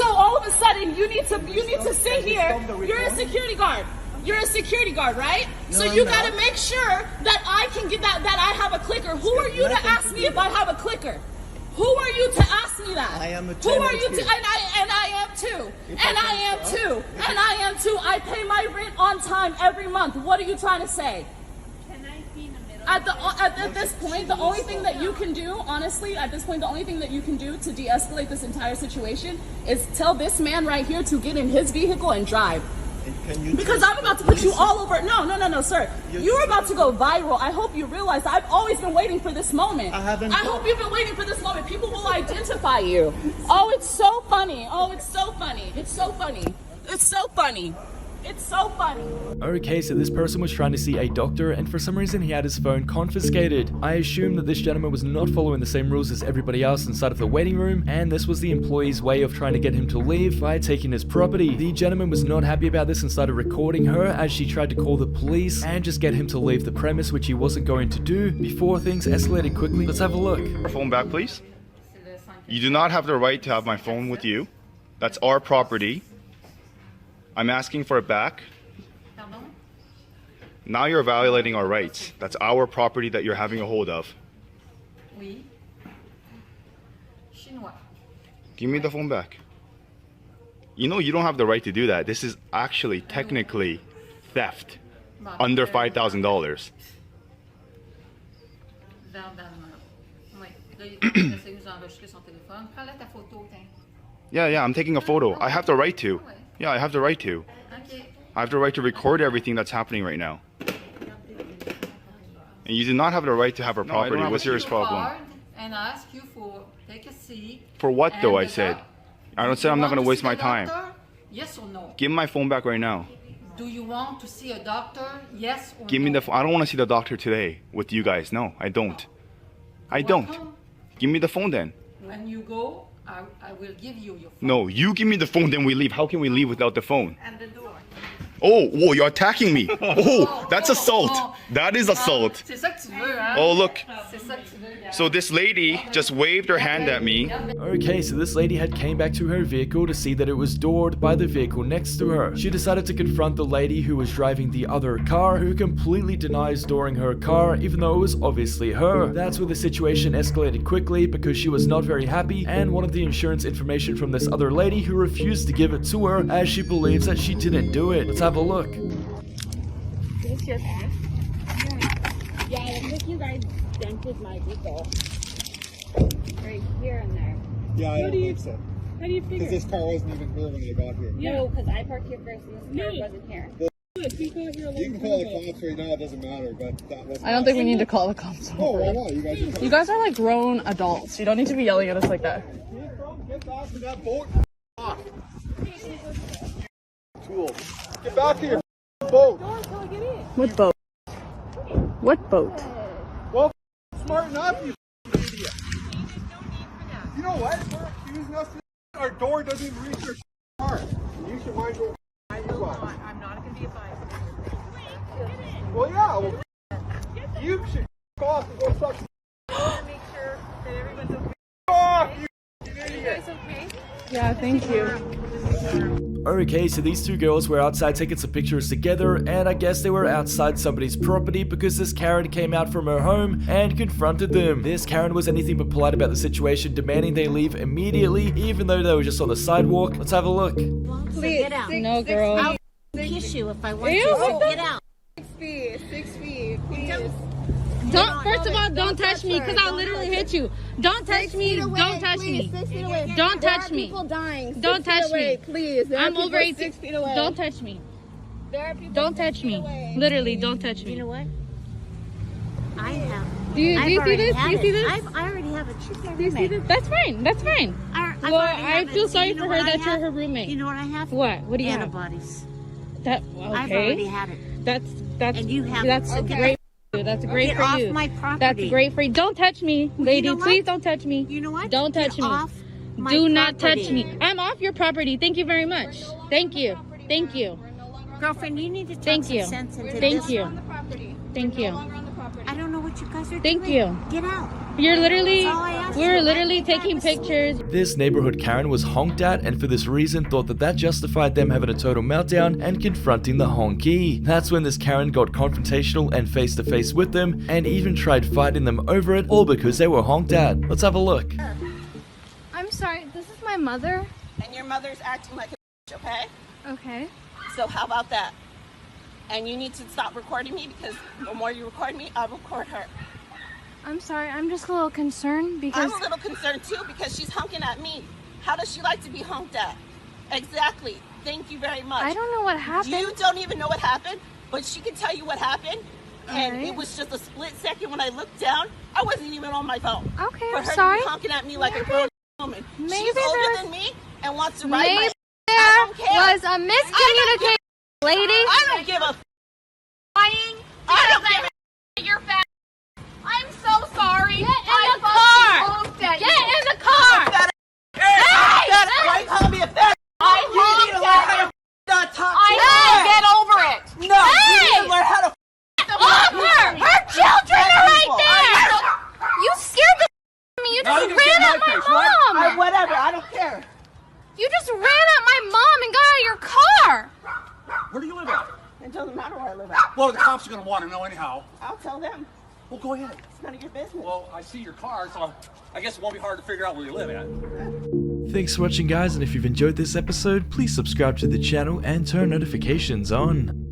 S3: all of a sudden you need to sit here. You're a security guard. You're a security guard, right? So you got to make sure that I can get that I have a clicker. Who are you to ask me if I have a clicker? Who are you to ask me that?
S5: I am a
S3: Who are you
S5: tenant
S3: to?
S5: here.
S3: And I am too. And I am too. And I am too. I pay my rent on time every month. What are you trying to say? At this point, the only thing that you can do, honestly, at this point, the only thing that you can do to de-escalate this entire situation is tell this man right here to get in his vehicle and drive. Because I'm about to put you all over. No, sir. You're about to go viral. I hope you realize that I've always been waiting for this moment. I hope you've been waiting for this moment. People will identify you. Oh, it's so funny. Oh, it's so funny. It's so funny. It's so funny. It's so funny.
S1: Okay, so this person was trying to see a doctor, and for some reason he had his phone confiscated. I assume that this gentleman was not following the same rules as everybody else inside of the waiting room, and this was the employee's way of trying to get him to leave by taking his property. The gentleman was not happy about this and started recording her as she tried to call the police and just get him to leave the premise, which he wasn't going to do before things escalated quickly. Let's have a look.
S14: Your phone back, please. You do not have the right to have my phone with you. That's our property. I'm asking for it back.
S21: Pardon?
S14: Now you're violating our rights. That's our property that you're having a hold of.
S21: Oui. Chinois.
S14: Give me the phone back. You know you don't have the right to do that. This is actually technically theft. Under $5,000.
S21: Oui. Là, il essaie de nous enregistrer son téléphone. Prends-la ta photo, tiens.
S14: Yeah, I'm taking a photo. I have the right to. Yeah, I have the right to.
S21: Okay.
S14: I have the right to record everything that's happening right now. And you do not have the right to have our property. What's your problem?
S21: And ask you for take a seat.
S14: For what though, I said? I don't say I'm not going to waste my time.
S21: Yes or no?
S14: Give me my phone back right now.
S21: Do you want to see a doctor? Yes or no?
S14: Give me the phone. I don't want to see the doctor today with you guys. No, I don't. I don't. Give me the phone then.
S21: When you go, I will give you your phone.
S14: No, you give me the phone, then we leave. How can we leave without the phone?
S21: And the door.
S14: Oh, whoa, you're attacking me. Oh, that's assault. That is assault.
S21: C'est ça que tu veux, hein?
S14: Oh, look.
S21: C'est ça que tu veux.
S14: So this lady just waved her hand at me.
S1: Okay, so this lady had came back to her vehicle to see that it was doored by the vehicle next to her. She decided to confront the lady who was driving the other car, who completely denies dooring her car, even though it was obviously her. That's where the situation escalated quickly because she was not very happy and wanted the insurance information from this other lady who refused to give it to her as she believes that she didn't do it. Let's have a look.
S8: This your bag? Yeah, it looks like you guys dented my vehicle. Right here and there.
S5: Yeah, I don't think so.
S8: How do you figure?
S5: Because this car wasn't even here when I got here.
S8: No, because I parked here first and this car wasn't here.
S5: You can call the cops right now, it doesn't matter, but that wasn't.
S2: I don't think we need to call the cops.
S5: Oh, why not?
S2: You guys are like grown adults. You don't need to be yelling at us like that.
S5: Get back to that boat. Tool. Get back to your boat.
S2: What boat? What boat?
S5: Well, smarten up, you idiot. You know what? We're accusing us. Our door doesn't even reach your car. You should mind your.
S21: I'm not going to be a bicycle.
S5: Well, yeah. Well, you should off and go suck.
S21: Make sure that everyone's okay.
S5: Off, you
S21: Are you
S5: idiot.
S21: guys okay?
S2: Yeah, thank you.
S1: Okay, so these two girls were outside taking some pictures together, and I guess they were outside somebody's property because this Karen came out from her home and confronted them. This Karen was anything but polite about the situation, demanding they leave immediately, even though they were just on the sidewalk. Let's have a look.
S8: Please, get out.
S2: No, girl.
S8: I'll kiss you if I want to. So get out.
S21: 6 feet, please.
S8: Don't, first of all, don't touch me because I'll literally hit you. Don't touch me. Don't touch me. 6 feet away. Don't touch me. People dying. Don't touch me. Please. I'm over 8 feet away. Don't touch me. Don't touch me. Literally, don't touch me.
S9: You know what? I have.
S8: Do you see this? Do you see this?
S9: I already have a chicken.
S8: Do you see this? That's fine. That's fine. Well, I feel sorry for her that you're her roommate.
S9: You know what I have?
S8: What? What do you have?
S9: Antibodies.
S8: That okay.
S9: I've already had it.
S8: That's
S9: And you have.
S8: that's great. That's great
S9: Get
S8: for
S9: off
S8: you.
S9: my property.
S8: That's great for you. Don't touch me, lady.
S9: You know
S8: Please don't touch me.
S9: You know what?
S8: Don't touch
S9: Get
S8: me.
S9: off my
S8: Do not
S9: property.
S8: touch me. I'm off your property. Thank you very much. Thank you. Thank you.
S9: Girlfriend, you need to talk
S8: Thank
S9: some
S8: you.
S9: sense into
S8: Thank
S9: this.
S8: you. Thank you.
S9: I don't know what you guys are
S8: Thank
S9: doing.
S8: you.
S9: Get out.
S8: You're literally, we're literally taking pictures.
S1: This neighborhood Karen was honked at, and for this reason thought that justified them having a total meltdown and confronting the honky. That's when this Karen got confrontational and face to face with them, and even tried fighting them over it, all because they were honked at. Let's have a look.
S11: I'm sorry, this is my mother.
S3: And your mother's acting like a bitch, okay?
S11: Okay.
S3: So how about that? And you need to stop recording me, because the more you record me, I'll record her.
S11: I'm sorry, I'm just a little concerned because...
S3: I'm a little concerned too, because she's honking at me. How does she like to be honked at? Exactly. Thank you very much.
S11: I don't know what happened.
S3: You don't even know what happened, but she can tell you what happened. And
S11: Alright.
S3: it was just a split second when I looked down. I wasn't even on my phone.
S11: Okay,
S3: For
S11: I'm
S3: her
S11: sorry.
S3: to be honking at me like a grown woman.
S11: Maybe
S3: She's older than me and wants to ride my...
S11: Maybe
S3: I don't care.
S11: there was a miscommunication, lady.
S3: I don't give a...
S11: Lying.
S3: I don't give a...
S11: You're fat. I'm so sorry. Get in
S3: I
S11: the car. Get in the car.
S3: Hey! Why you call me a fat? You need to learn how to not talk to me.
S11: Get over it.
S3: No, you need to learn how to...
S11: Her children are right there. You scared the me. You
S3: Now
S11: just
S3: you
S11: ran
S3: get
S11: at
S3: my
S11: my
S3: face, right?
S11: mom.
S3: Whatever, I don't care.
S11: You just ran at my mom and got out of your car.
S17: Where do you live at?
S3: It doesn't matter where I live at.
S17: Well, the cops are going to want to know anyhow.
S3: I'll tell them.
S17: Well, go ahead.
S3: It's none of your business.
S17: Well, I see your car, so I guess it won't be hard to figure out where you live at.
S1: Thanks for watching, guys, and if you've enjoyed this episode, please subscribe to the channel and turn notifications on.